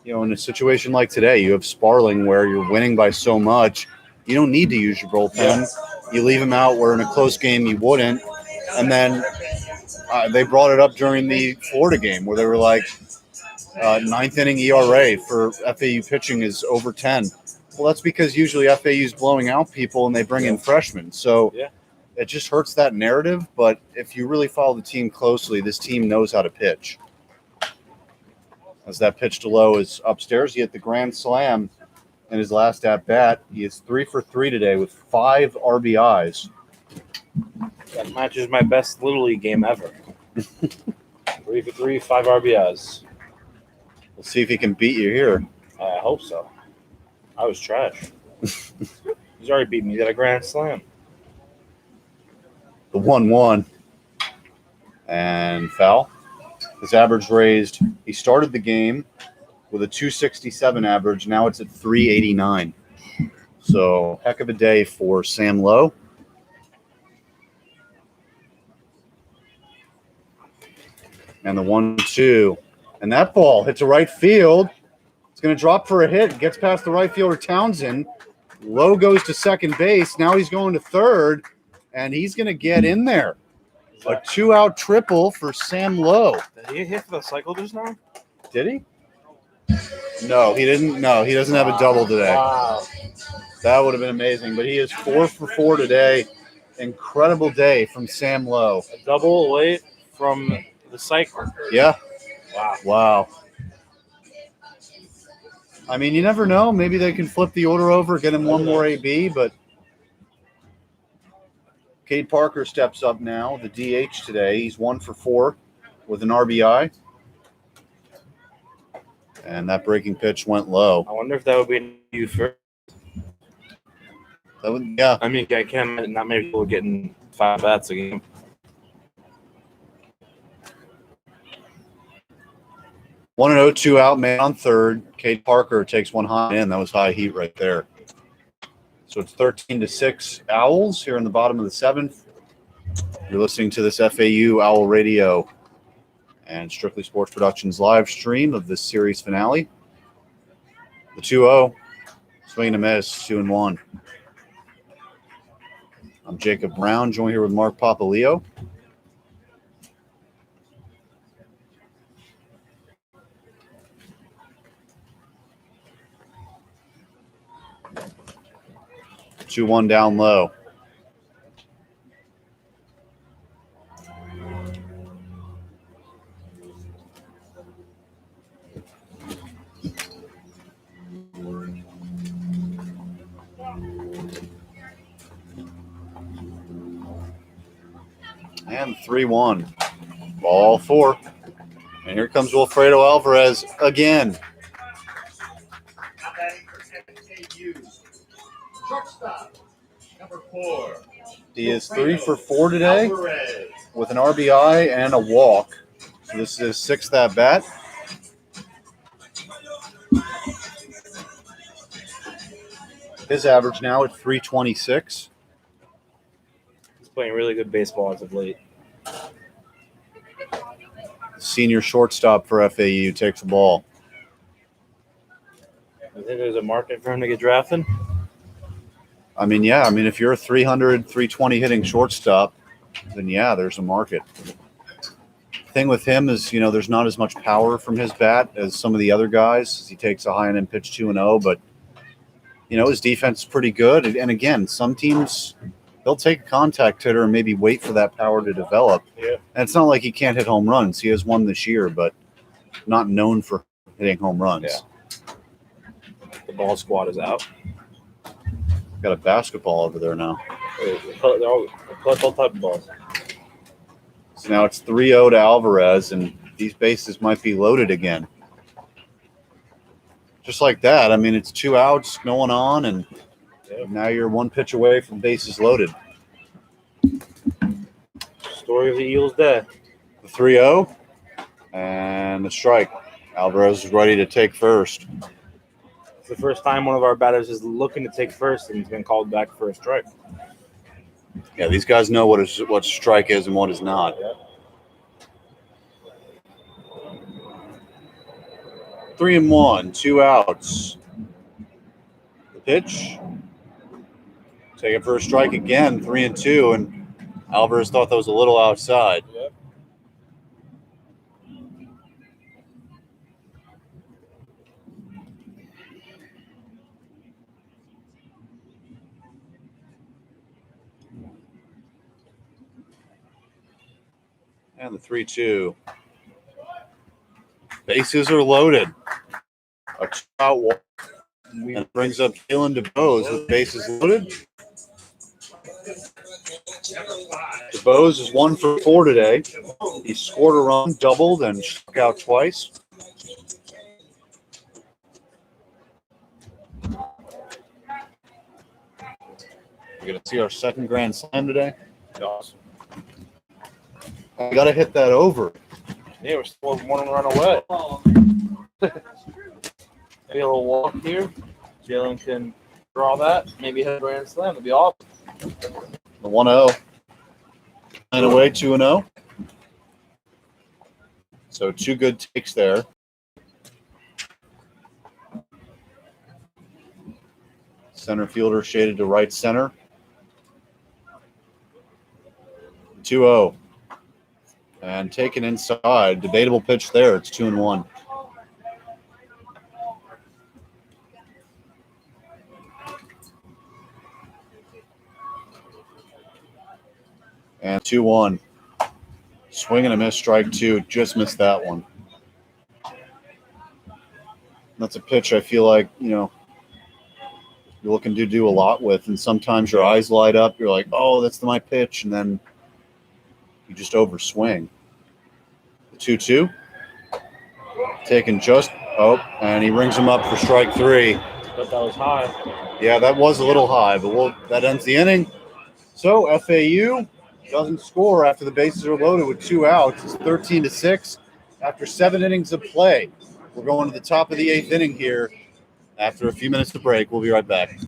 in a situation like today, you have Sparling where you're winning by so much, you don't need to use your bullpen. You leave him out where in a close game you wouldn't. And then they brought it up during the Florida game where they were like, 9th inning ERA for FAU pitching is over 10. Well, that's because usually FAU is blowing out people and they bring in freshmen. So it just hurts that narrative. But if you really follow the team closely, this team knows how to pitch. As that pitch to low is upstairs, he hit the grand slam in his last at-bat. He is 3 for 3 today with 5 RBIs. That matches my best Little League game ever. 3 for 3, 5 RBIs. We'll see if he can beat you here. I hope so. I was trash. He's already beat me. He got a grand slam. The 1-1. And foul. His average raised. He started the game with a 267 average. Now it's at 389. So heck of a day for Sam Lowe. And the 1-2. And that ball hits a right field. It's going to drop for a hit. Gets past the right fielder, Townsend. Lowe goes to second base. Now he's going to third. And he's going to get in there. A 2-out triple for Sam Lowe. Did he hit for the cycle just now? Did he? No, he didn't. No, he doesn't have a double today. Wow. That would have been amazing. But he is 4 for 4 today. Incredible day from Sam Lowe. A double late from the cycle. Yeah. Wow. Wow. I mean, you never know. Maybe they can flip the order over, get him one more AB, but Cade Parker steps up now, the DH today. He's 1 for 4 with an RBI. And that breaking pitch went low. I wonder if that would be you first. That would, yeah. I mean, I can't imagine not many people getting 5 bats a game. One and 0, 2 out, man on third. Cade Parker takes one high in. That was high heat right there. So it's 13-6 Owls here in the bottom of the 7th. You're listening to this FAU Owl Radio and Strictly Sports Productions live stream of this series finale. The 2-0, swing and a miss, 2-1. I'm Jacob Brown, joined here with Mark Papaleo. 2-1 down low. And 3-1. Ball 4. And here comes Wilfredo Alvarez again. Shortstop, number 4. He is 3 for 4 today with an RBI and a walk. So this is his 6th at bat. His average now at 326. He's playing really good baseball as of late. Senior shortstop for FAU takes the ball. You think there's a market for him to get drafted? I mean, yeah. I mean, if you're a 300, 320 hitting shortstop, then yeah, there's a market. Thing with him is, there's not as much power from his bat as some of the other guys. He takes a high and end pitch 2-0, but his defense is pretty good. And again, some teams, they'll take a contact hitter and maybe wait for that power to develop. Yeah. And it's not like he can't hit home runs. He has one this year, but not known for hitting home runs. Yeah. The ball squad is out. Got a basketball over there now. They're all type of balls. So now it's 3-0 to Alvarez, and these bases might be loaded again. Just like that. I mean, it's 2 outs, no one on, and now you're 1 pitch away from bases loaded. Story of the Eagles' day. The 3-0 and the strike. Alvarez is ready to take first. It's the first time one of our batters is looking to take first and he's been called back for a strike. Yeah, these guys know what strike is and what is not. Yeah. 3-1, 2 outs. The pitch. Take it for a strike again, 3-2, and Alvarez thought that was a little outside. Yep. And the 3-2. Bases are loaded. A 2-out walk. And it brings up Jalen DeBose with bases loaded. DeBose is 1 for 4 today. He scored a run, doubled, and struck out twice. We're going to see our second grand slam today. Awesome. I got to hit that over. Yeah, we're still 1 run away. Maybe a little walk here. Jalen can draw that. Maybe hit a grand slam. That'd be awesome. The 1-0. And away 2-0. So 2 good takes there. Center fielder shaded to right center. 2-0. And taken inside. Debatable pitch there. It's 2-1. And 2-1. Swing and a miss, strike 2. Just missed that one. That's a pitch I feel like, you're looking to do a lot with, and sometimes your eyes light up. You're like, oh, that's my pitch, and then you just overswing. The 2-2. Taking and he rings him up for strike 3. But that was high. Yeah, that was a little high, but that ends the inning. So FAU doesn't score after the bases are loaded with 2 outs. It's 13-6 after 7 innings of play. We're going to the top of the 8th inning here after a few minutes to break. We'll be right back.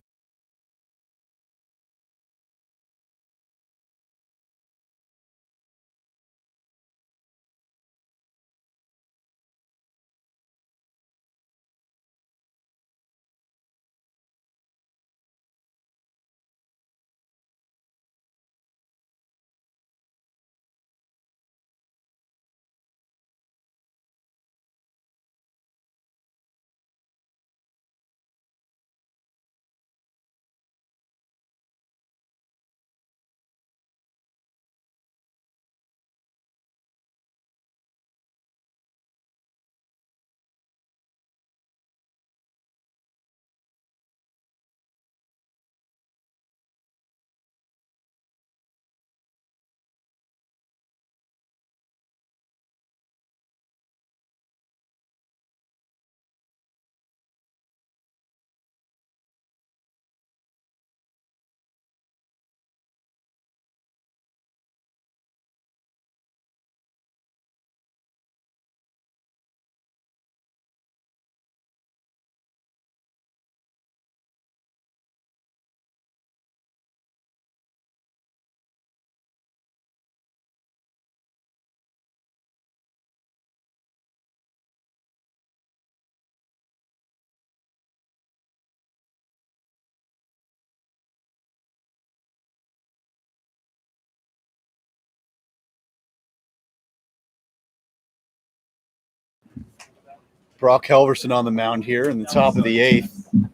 Brock Helverson on the mound here in the top of the 8th.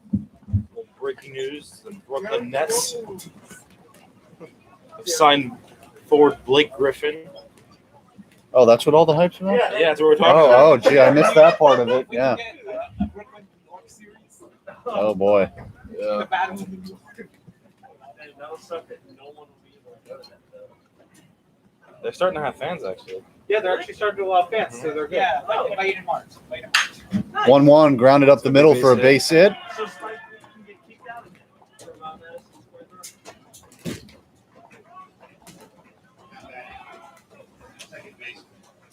Breaking news: the Brooklyn Nets have signed forward Blake Griffin. Oh, that's what all the hype's about? Yeah, that's what we're talking about. Oh, gee, I missed that part of it. Yeah. Oh, boy. Yeah. They're starting to have fans, actually. Yeah, they're actually starting to get a lot of fans, so they're good. Yeah, late in March. 1-1, grounded up the middle for a base hit.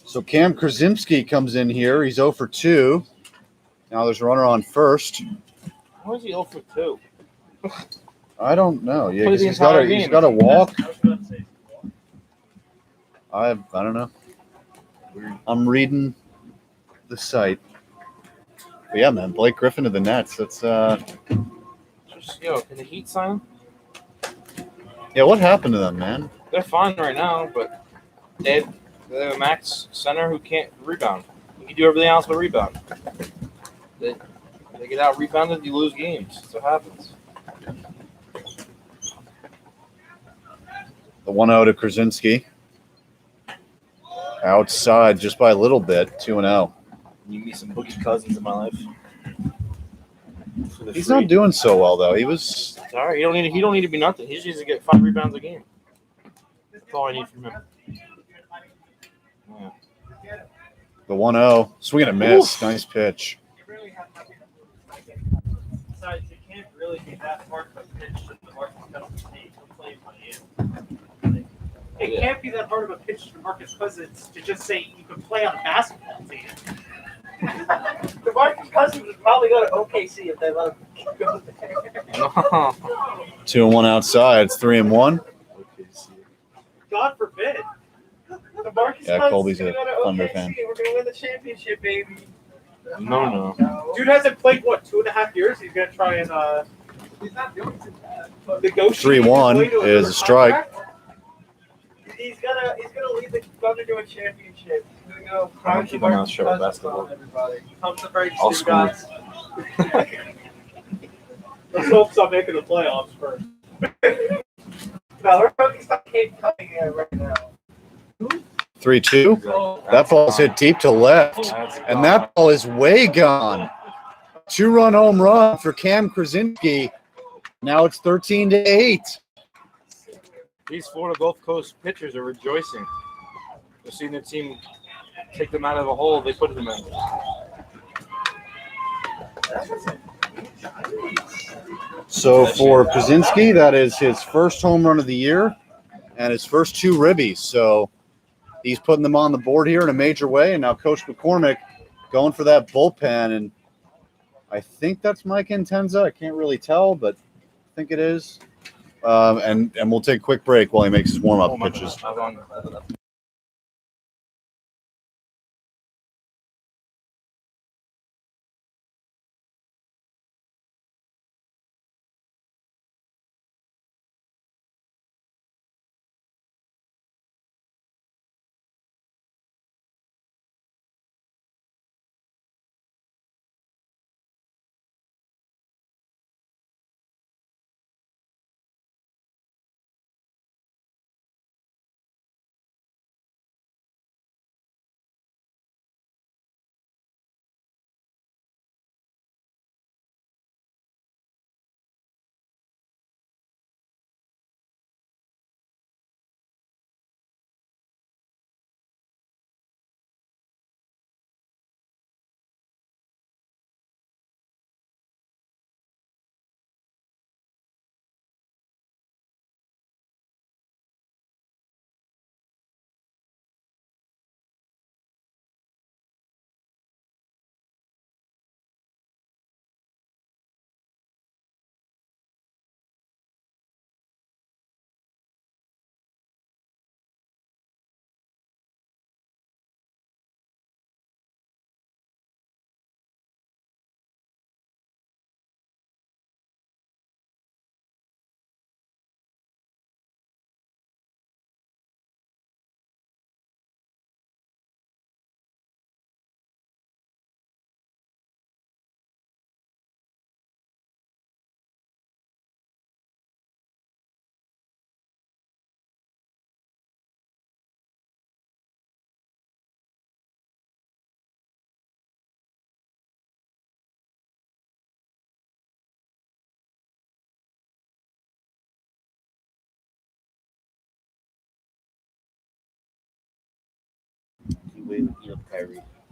So Cam Krasinski comes in here. He's 0 for 2. Now there's a runner on first. Why is he 0 for 2? I don't know. Yeah, Play because the he's got entire a game. walk. I don't know. I'm reading the site. But yeah, man, Blake Griffin to the Nets. That's Can the Heat sign him? yeah. What happened to them, man? They're fine right now, but they have a max center who can't rebound. He can do everything else but rebound. They get out rebounded, you lose games. That's what happens. The 1-0 to Krasinski. Outside just by a little bit, 2-0. You meet some Boogie Cousins in my life. He's not doing so well though. He was. It's all right. He don't need to be nothing. He just needs to get 5 rebounds a game. That's all I need from him. Yeah. The 1-0. Swing and a miss. Oof. Nice pitch. Besides, you can't really be that hard of a pitch to the Marcus Cousins team to play Miami. It can't be that hard of a pitch to Marcus Cousins to just say you can play on a basketball team. The Marcus Cousins would probably go to OKC if they let him go there. 2-1 outside. It's 3-1. God forbid. The Marcus Yeah, Cousins Colby's is a going to Thunder OKC. fan. We're going to win the championship, baby. No. Dude hasn't played, 2.5 years? He's going to try and he's not doing too bad. Negotiate 3-1 is a strike. He's gonna lead the Thunder to a championship. He's gonna go. I'm gonna keep my mouth shut with basketball. Everybody, pump the brakes, I'll two guys. Let's hope stop making the playoffs first. No, we're focused on Kate coming in right now. 3-2. That ball's hit deep to left, and that ball is way gone. 2-run home run for Cam Krasinski. Now it's 13-8. These Florida Gulf Coast pitchers are rejoicing. They're seeing their team take them out of the hole they put them in. So for Krasinski, that is his first home run of the year and his first 2 ribbies. So he's putting them on the board here in a major way. And now Coach McCormick going for that bullpen. And I think that's Mike Intenza. I can't really tell, but I think it is. And we'll take a quick break while he makes his warm-up pitches.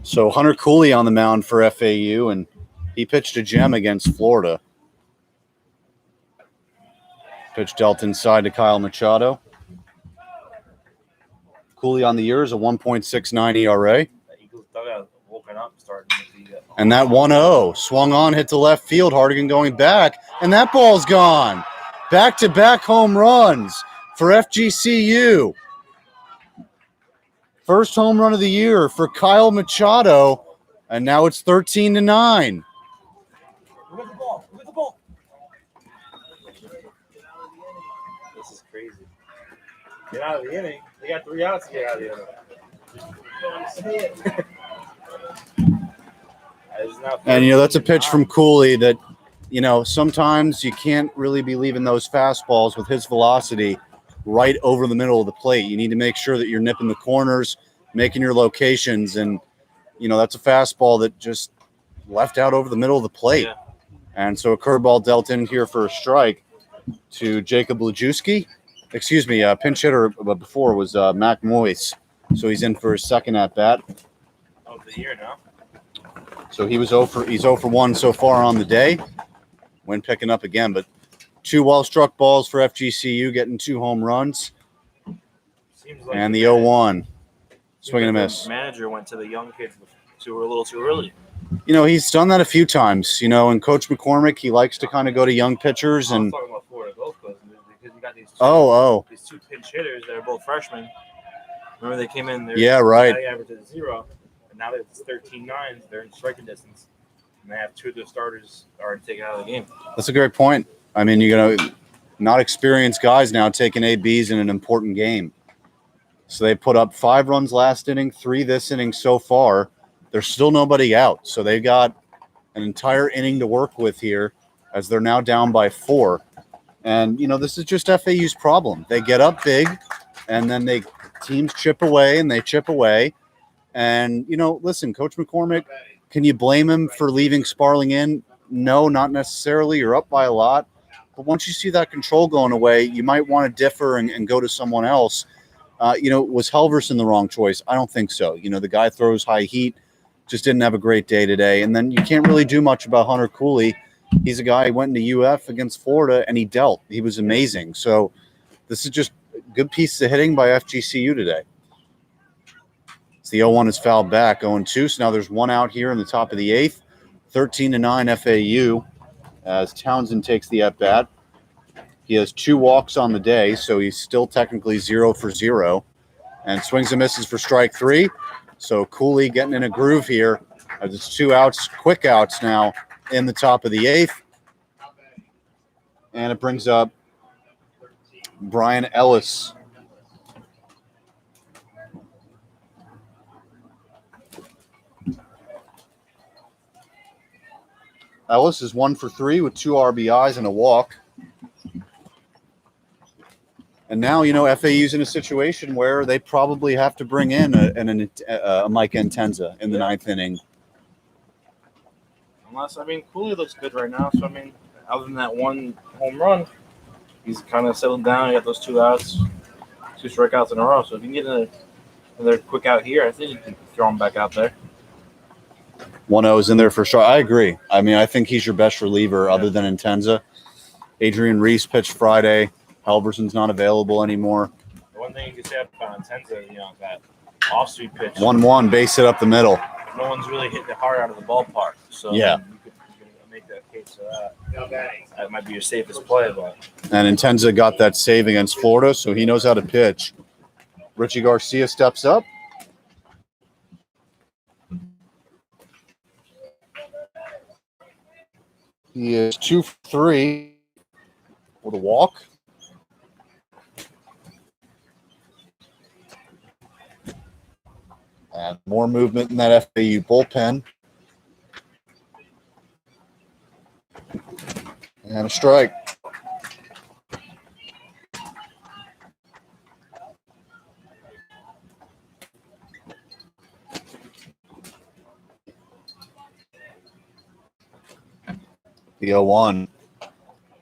So Hunter Cooley on the mound for FAU, and he pitched a gem against Florida. Pitch dealt inside to Kyle Machado. Cooley on the year is a 1.69 ERA. And that 1-0 swung on, hit to left field. Hardigan going back, and that ball's gone. Back-to-back home runs for FGCU. First home run of the year for Kyle Machado, and now it's 13-9. Look at the ball. Look at the ball. This is crazy. Get out of the inning. They got 3 outs to get out of the inning. And, that's a pitch from Cooley that, sometimes you can't really be leaving those fastballs with his velocity right over the middle of the plate. You need to make sure that you're nipping the corners, making your locations, and, that's a fastball that just left out over the middle of the plate. Yeah. And so a curveball dealt in here for a strike to Jacob Lajewski. Excuse me, pinch hitter before was Mac Moyes. So he's in for his second at-bat. Of the year now. So he's 0 for 1 so far on the day. When picking up again, but 2 well-struck balls for FGCU, getting 2 home runs. And the 0-1. Swing and a miss. Manager went to the young kids a little too early. He's done that a few times. And Coach McCormick, he likes to kind of go to young pitchers. And I'm talking about Florida Gulf Coast because you got these two pinch hitters that are both freshmen. Remember they came in. Yeah, right. They averaged at 0, and now it's 13-9. They're in striking distance, and they have 2 of their starters are taken out of the game. That's a great point. I mean, not experienced guys now taking ABs in an important game. So they put up 5 runs last inning, 3 this inning so far. There's still nobody out. So they've got an entire inning to work with here as they're now down by 4. And, this is just FAU's problem. They get up big, and then they teams chip away and they chip away. And, you know, listen, Coach McCormick, can you blame him for leaving Sparling in? No, not necessarily. You're up by a lot. But once you see that control going away, you might want to differ and go to someone else. You know, was Helverson the wrong choice? I don't think so. You know, the guy throws high heat, just didn't have a great day today. And then you can't really do much about Hunter Cooley. He's a guy who went into UF against Florida, and he dealt. He was amazing. So this is just a good piece of hitting by FGCU today. So the 0-1 is fouled back, 0-2. So now there's one out here in the top of the 8th. 13-9 FAU as Townsend takes the at-bat. He has 2 walks on the day, so he's still technically 0 for 0. And swings and misses for strike 3. So Cooley getting in a groove here. There's 2 outs, quick outs now in the top of the 8th. And it brings up Brian Ellis. Ellis is 1 for 3 with 2 RBIs and a walk. And now, you know, FAU's in a situation where they probably have to bring in a Mike Intenza in the 9th inning. Unless, I mean, Cooley looks good right now. So, I mean, other than that one home run, he's kind of settled down. He got those 2 outs, 2 strikeouts in a row. So if you can get another quick out here, I think you can throw him back out there. 1-0 is in there for sure. I agree. I mean, I think he's your best reliever other than Intenza. Adrian Reese pitched Friday. Halverson's not available anymore. The one thing you can say about Intenza, you know, that off-speed pitch. 1-1, base hit up the middle. No one's really hitting it hard out of the ballpark. So Yeah. you could make that case for that. That might be your safest play, but And Intenza got that save against Florida, so he knows how to pitch. Richie Garcia steps up. He is 2 for 3 with a walk. And more movement in that FAU bullpen. And a strike. The 0-1.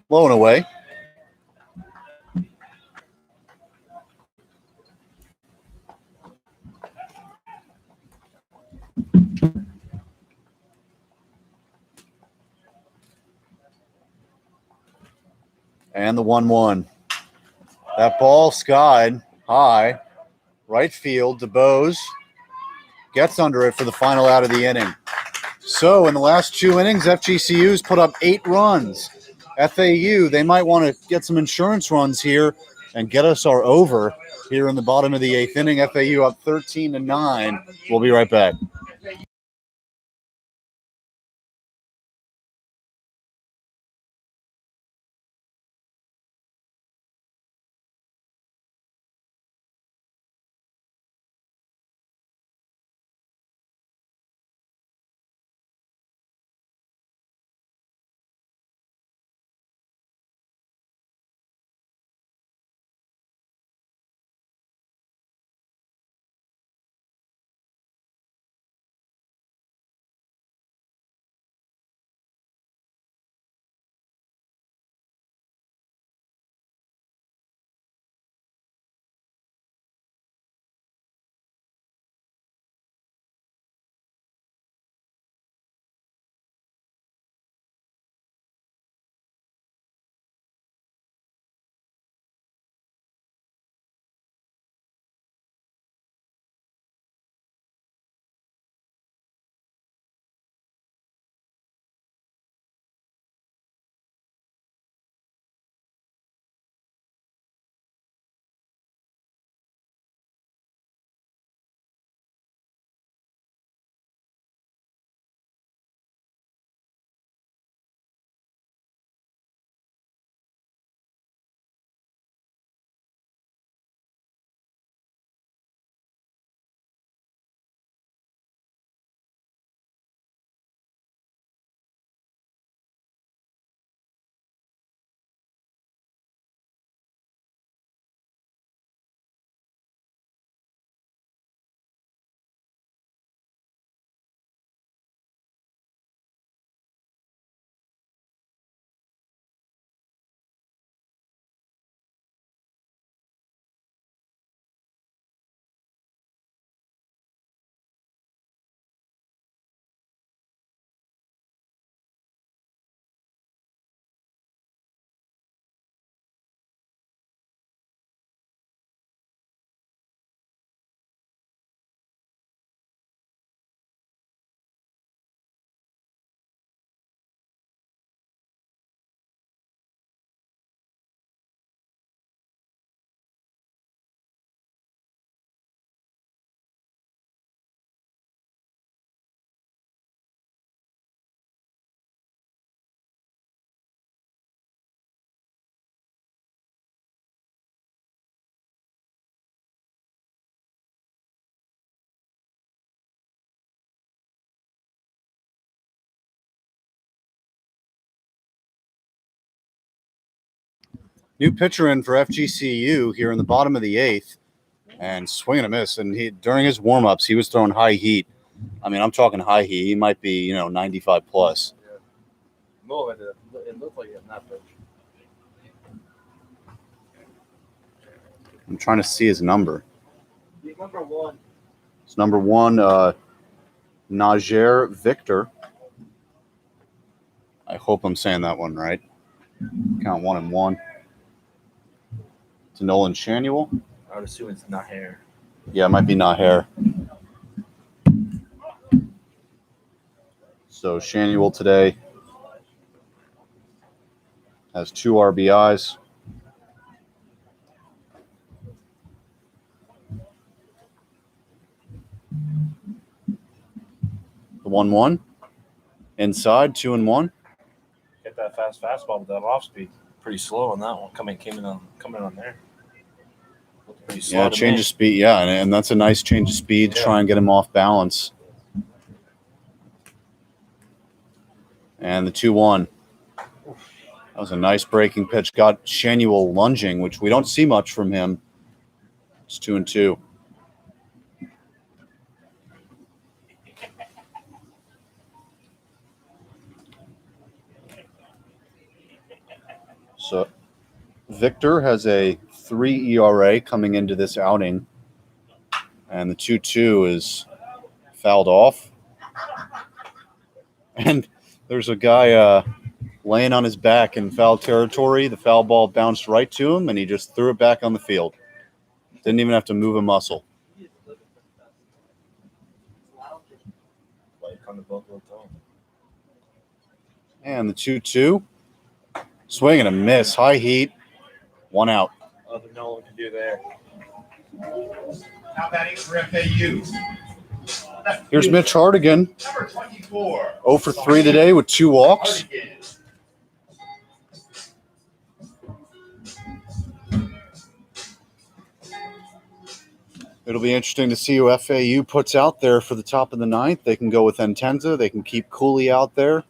Blown away. And the 1-1. That ball skied high. Right field. DeBose gets under it for the final out of the inning. So in the last 2 innings, FGCU's put up 8 runs. FAU, they might want to get some insurance runs here and get us our over here in the bottom of the 8th inning. FAU up 13-9. We'll be right back. New pitcher in for FGCU here in the bottom of the 8th, and swing and a miss. And during his warm-ups, he was throwing high heat. I mean, I'm talking high heat. He might be, 95 plus. No, it looked like it not pitch. I'm trying to see his number. He's number 1. It's number 1, Najer Victor. I hope I'm saying that one right. Count 1 and 1. To Nolan Shanuel. I would assume it's not hair. Yeah, it might be Naher. So Shanuel today has 2 RBIs. The 1-1 inside, 2 and 1. Get that fast fastball with that off speed. Pretty slow on that one. Coming on there. Looked pretty slow. Yeah, change of speed. Yeah, and that's a nice change of speed to try and get him off balance. And the 2-1. That was a nice breaking pitch. Got Shanuel lunging, which we don't see much from him. It's 2-2. So Victor has a 3 ERA coming into this outing, and the 2-2 is fouled off. And there's a guy laying on his back in foul territory. The foul ball bounced right to him, and he just threw it back on the field. Didn't even have to move a muscle. And the 2-2. Swing and a miss. High heat. 1 out. Nothing no one can do there. Now batting for FAU. Here's Mitch Hardigan. Number 24. 0 for 3 today with 2 walks. Hardigan. It'll be interesting to see who FAU puts out there for the top of the 9th. They can go with Entenza. They can keep Cooley out there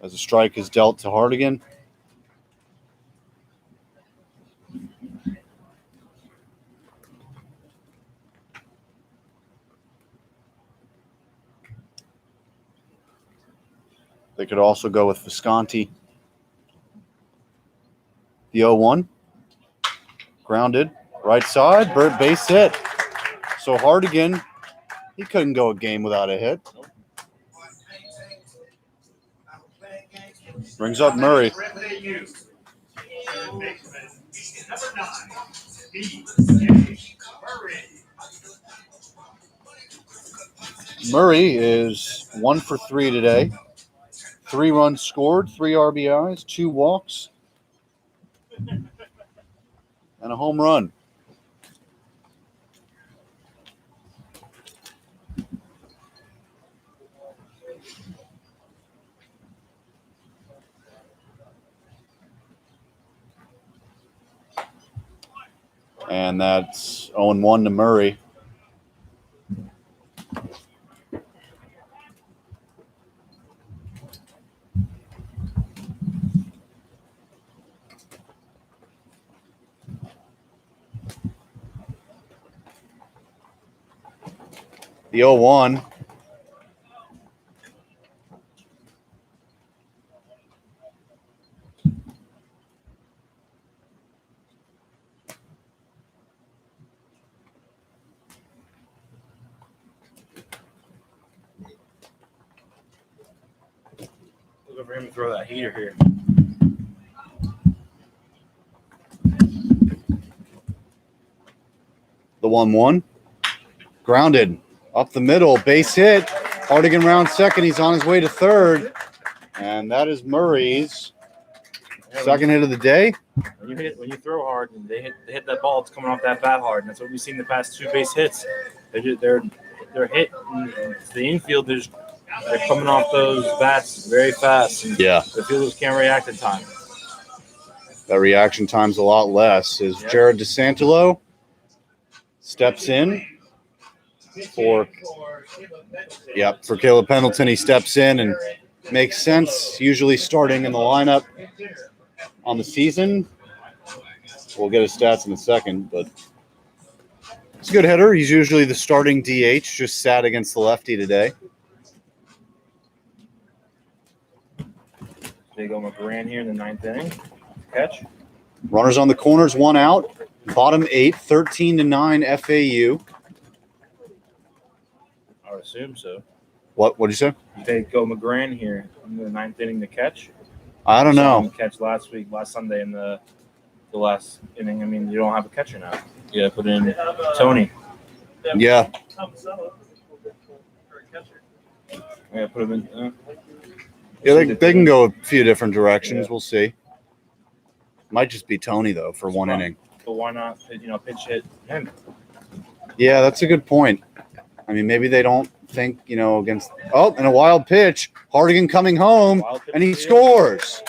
as a strike is dealt to Hardigan. They could also go with Visconti. The 0-1. Grounded. Right side. Bird base hit. So Hardigan, he couldn't go a game without a hit. Brings up Murray. For FAU. Number 9. B.J. Murray. Murray is 1 for 3 today. 3 runs scored, 3 RBIs, 2 walks, and a home run. And that's 0-1 to Murray. The 0-1. Looking for him to throw that heater here. The 1-1. Grounded. Up the middle. Base hit. Hardigan round second. He's on his way to third. And that is Murray's second hit of the day. When you throw hard and they hit that ball, it's coming off that bat hard. And that's what we've seen the past 2 base hits. They're hit to the infield. They're coming off those bats very fast. And Yeah. the fielders can't react in time. That reaction time's a lot less. Is Jared DeSantolo steps in for Caleb Pendleton. He steps in and makes sense, usually starting in the lineup. on the season. We'll get his stats in a second, but he's a good hitter. He's usually the starting DH, just sat against the lefty today. Big O McGran here in the 9th inning. Catch. Runners on the corners, 1 out. Bottom 8, 13-9 FAU. I would assume so. What'd you say? Big O McGran here in the 9th inning to catch. I don't Saw know. him catch last Sunday in the last inning. I mean, you don't have a catcher now. You got to put in Tony. Yeah. Yeah, put him in. Yeah, they can go a few different directions. Yeah. We'll see. Might just be Tony, though, for one inning. But why not, pinch hit him? Yeah, that's a good point. I mean, maybe they don't think, against – oh, and a wild pitch. Hardigan coming home, and he scores.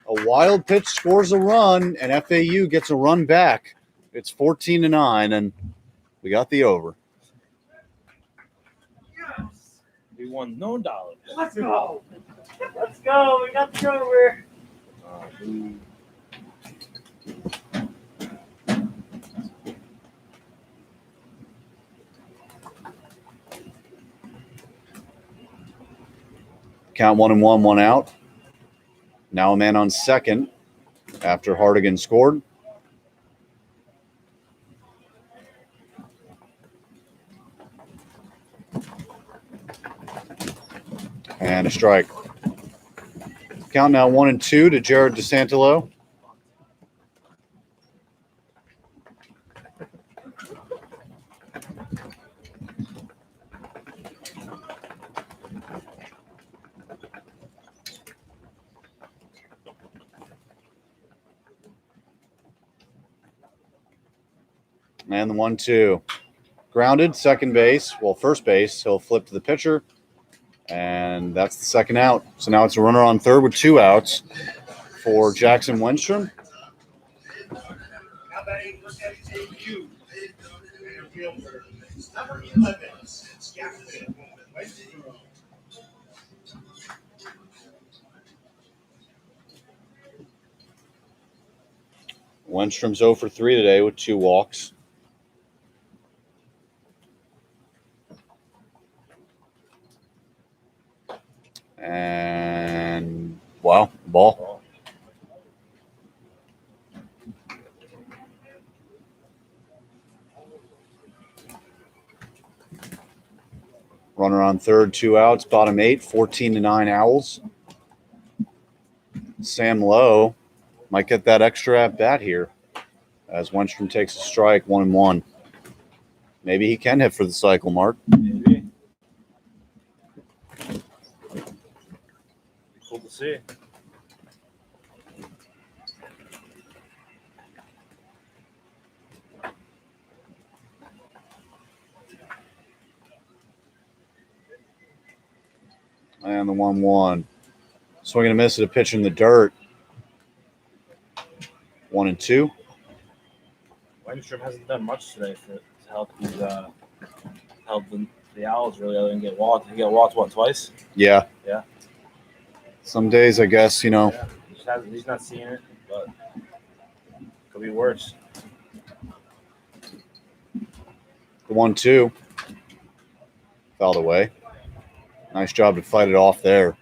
A wild pitch scores a run, and FAU gets a run back. It's 14-9, and we got the over. We won $9. Let's go. Let's go. We got the over. Count 1-1, 1 out. Now a man on second after Hardigan scored. And a strike. Count now 1-2 to Jared DeSantolo. And the 1-2. Grounded, second base. Well, first base. He'll flip to the pitcher. And that's the second out. So now it's a runner on third with 2 outs for Jackson Wenstrom. Now batting for FGCU. Fielder, number 11, Jackson Wenstrom. Wenstrom's 0 for 3 today with 2 walks. And wow, ball. Runner on third, 2 outs, bottom 8, 14-9 Owls. Sam Lowe might get that extra at bat here as Wenstrom takes a strike, 1-1. Maybe he can hit for the cycle, Mark. Maybe. Cool to see. And the 1-1. Swing and a miss at a pitch in the dirt. 1-2. Wenstrom hasn't done much today to help the Owls really, other than get walked. He got walked, what, twice? Yeah. Yeah. Some days, I guess, Yeah. He's not seeing it, but could be worse. The 1-2. Fouled away. Nice job to fight it off there.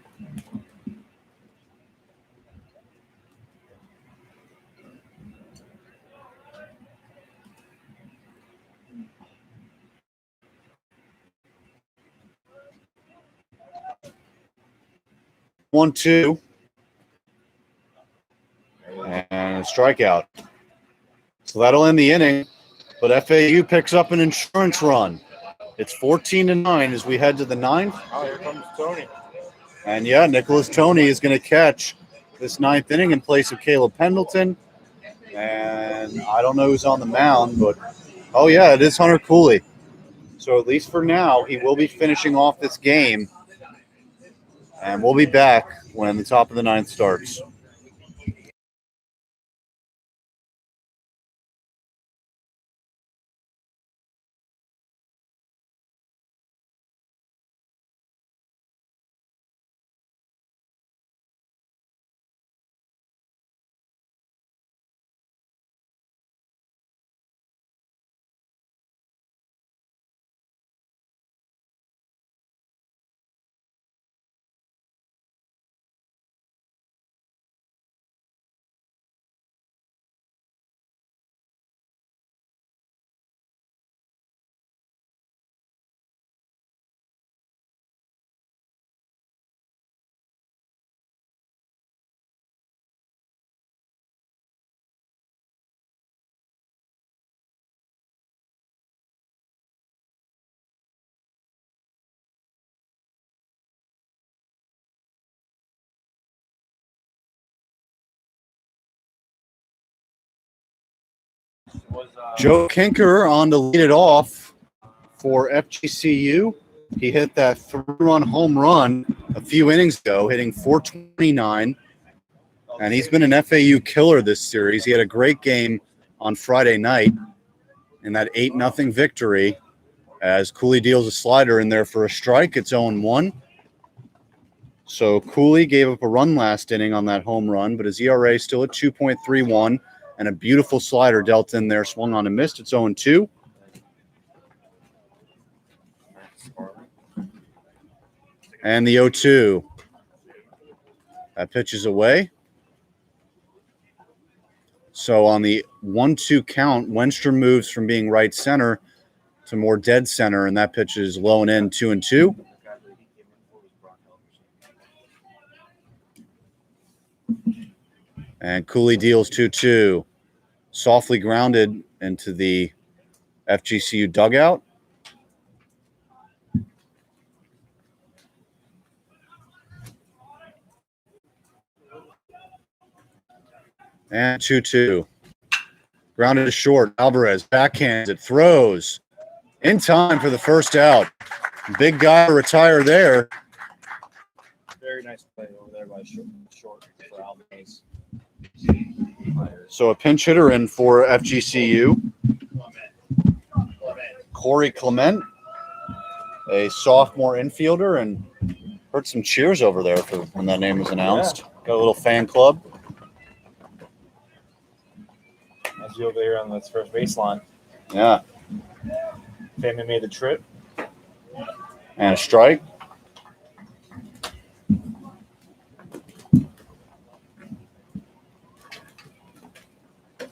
One, two, and a strikeout. So that'll end the inning, but FAU picks up an insurance run. It's 14-9 as we head to the 9th. Oh, here comes Tony. And yeah, Nicholas Tony is going to catch this 9th inning in place of Caleb Pendleton. And I don't know who's on the mound, but oh yeah, it is Hunter Cooley. So at least for now, he will be finishing off this game. And we'll be back when the top of the 9th starts. Joe Kinker on to lead it off for FGCU. He hit that 3-run home run a few innings ago, hitting 429. And he's been an FAU killer this series. He had a great game on Friday night in that 8-0 victory as Cooley deals a slider in there for a strike. It's 0-1. So Cooley gave up a run last inning on that home run, but his ERA still at 2.31, and a beautiful slider dealt in there, swung on and missed. It's 0-2. And the 0-2. That pitch is away. So on the 1-2 count, Wenstrom moves from being right center to more dead center, and that pitch is low and in, 2-2. And Cooley deals 2-2. Softly grounded into the FGCU dugout. And 2-2. Grounded to short. Alvarez backhands it, throws in time for the first out. Big guy to retire there. Very nice play over there by short for Alvarez. So a pinch hitter in for FGCU. Corey Clement, a sophomore infielder, and heard some cheers over there for when that name was announced. Yeah. Got a little fan club. As you over here on this first baseline. Yeah. Family made the trip. And a strike.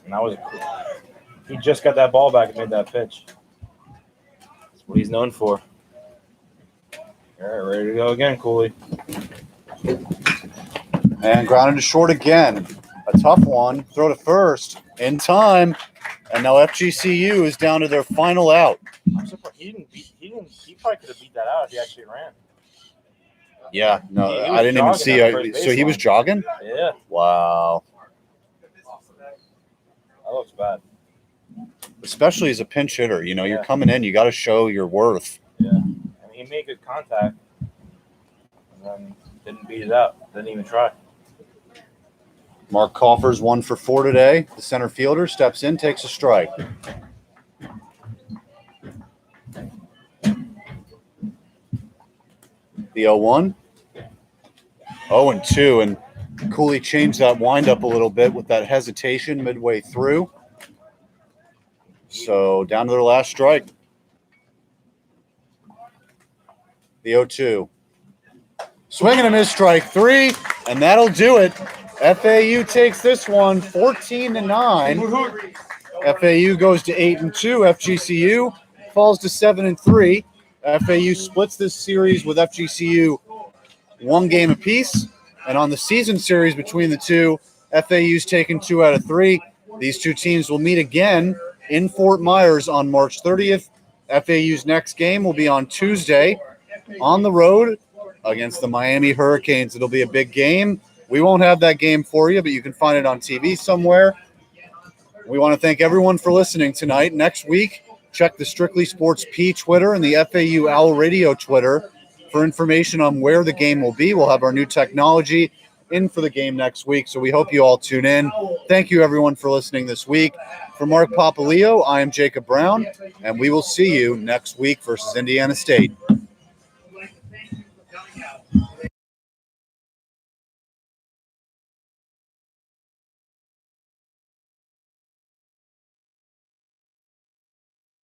And that was he just got that ball back and made that pitch. That's what he's known for. All right, ready to go again, Cooley. And grounded to short again. A tough one. Throw to first in time. And now FGCU is down to their final out. I'm surprised he probably could have beat that out if he actually ran. Yeah, no, He was I didn't even jogging see. on the first So he was baseline. jogging? Yeah, Wow. that looks bad. Especially as a pinch hitter. You know, you're Yeah. coming in, you got to show your worth. Yeah, I mean, he made good contact, and then didn't beat it out. Didn't even try. Mark Coffers 1 for 4 today. The center fielder steps in, takes a strike. The 0-1. 0-2, and Cooley changed that windup a little bit with that hesitation midway through. So down to their last strike. The 0-2. Swing and a miss, strike 3, and that'll do it. FAU takes this one 14-9. FAU goes to 8-2. FGCU falls to 7-3. FAU splits this series with FGCU 1 game apiece. And on the season series between the two, FAU's taken 2 out of 3. These two teams will meet again in Fort Myers on March 30th. FAU's next game will be on Tuesday on the road against the Miami Hurricanes. It'll be a big game. We won't have that game for you, but you can find it on TV somewhere. We want to thank everyone for listening tonight. Next week, check the Strictly Sports P Twitter and the FAU Owl Radio Twitter for information on where the game will be. We'll have our new technology in for the game next week, so we hope you all tune in. Thank you, everyone, for listening this week. For Mark Papaleo, I am Jacob Brown, and we will see you next week versus Indiana State.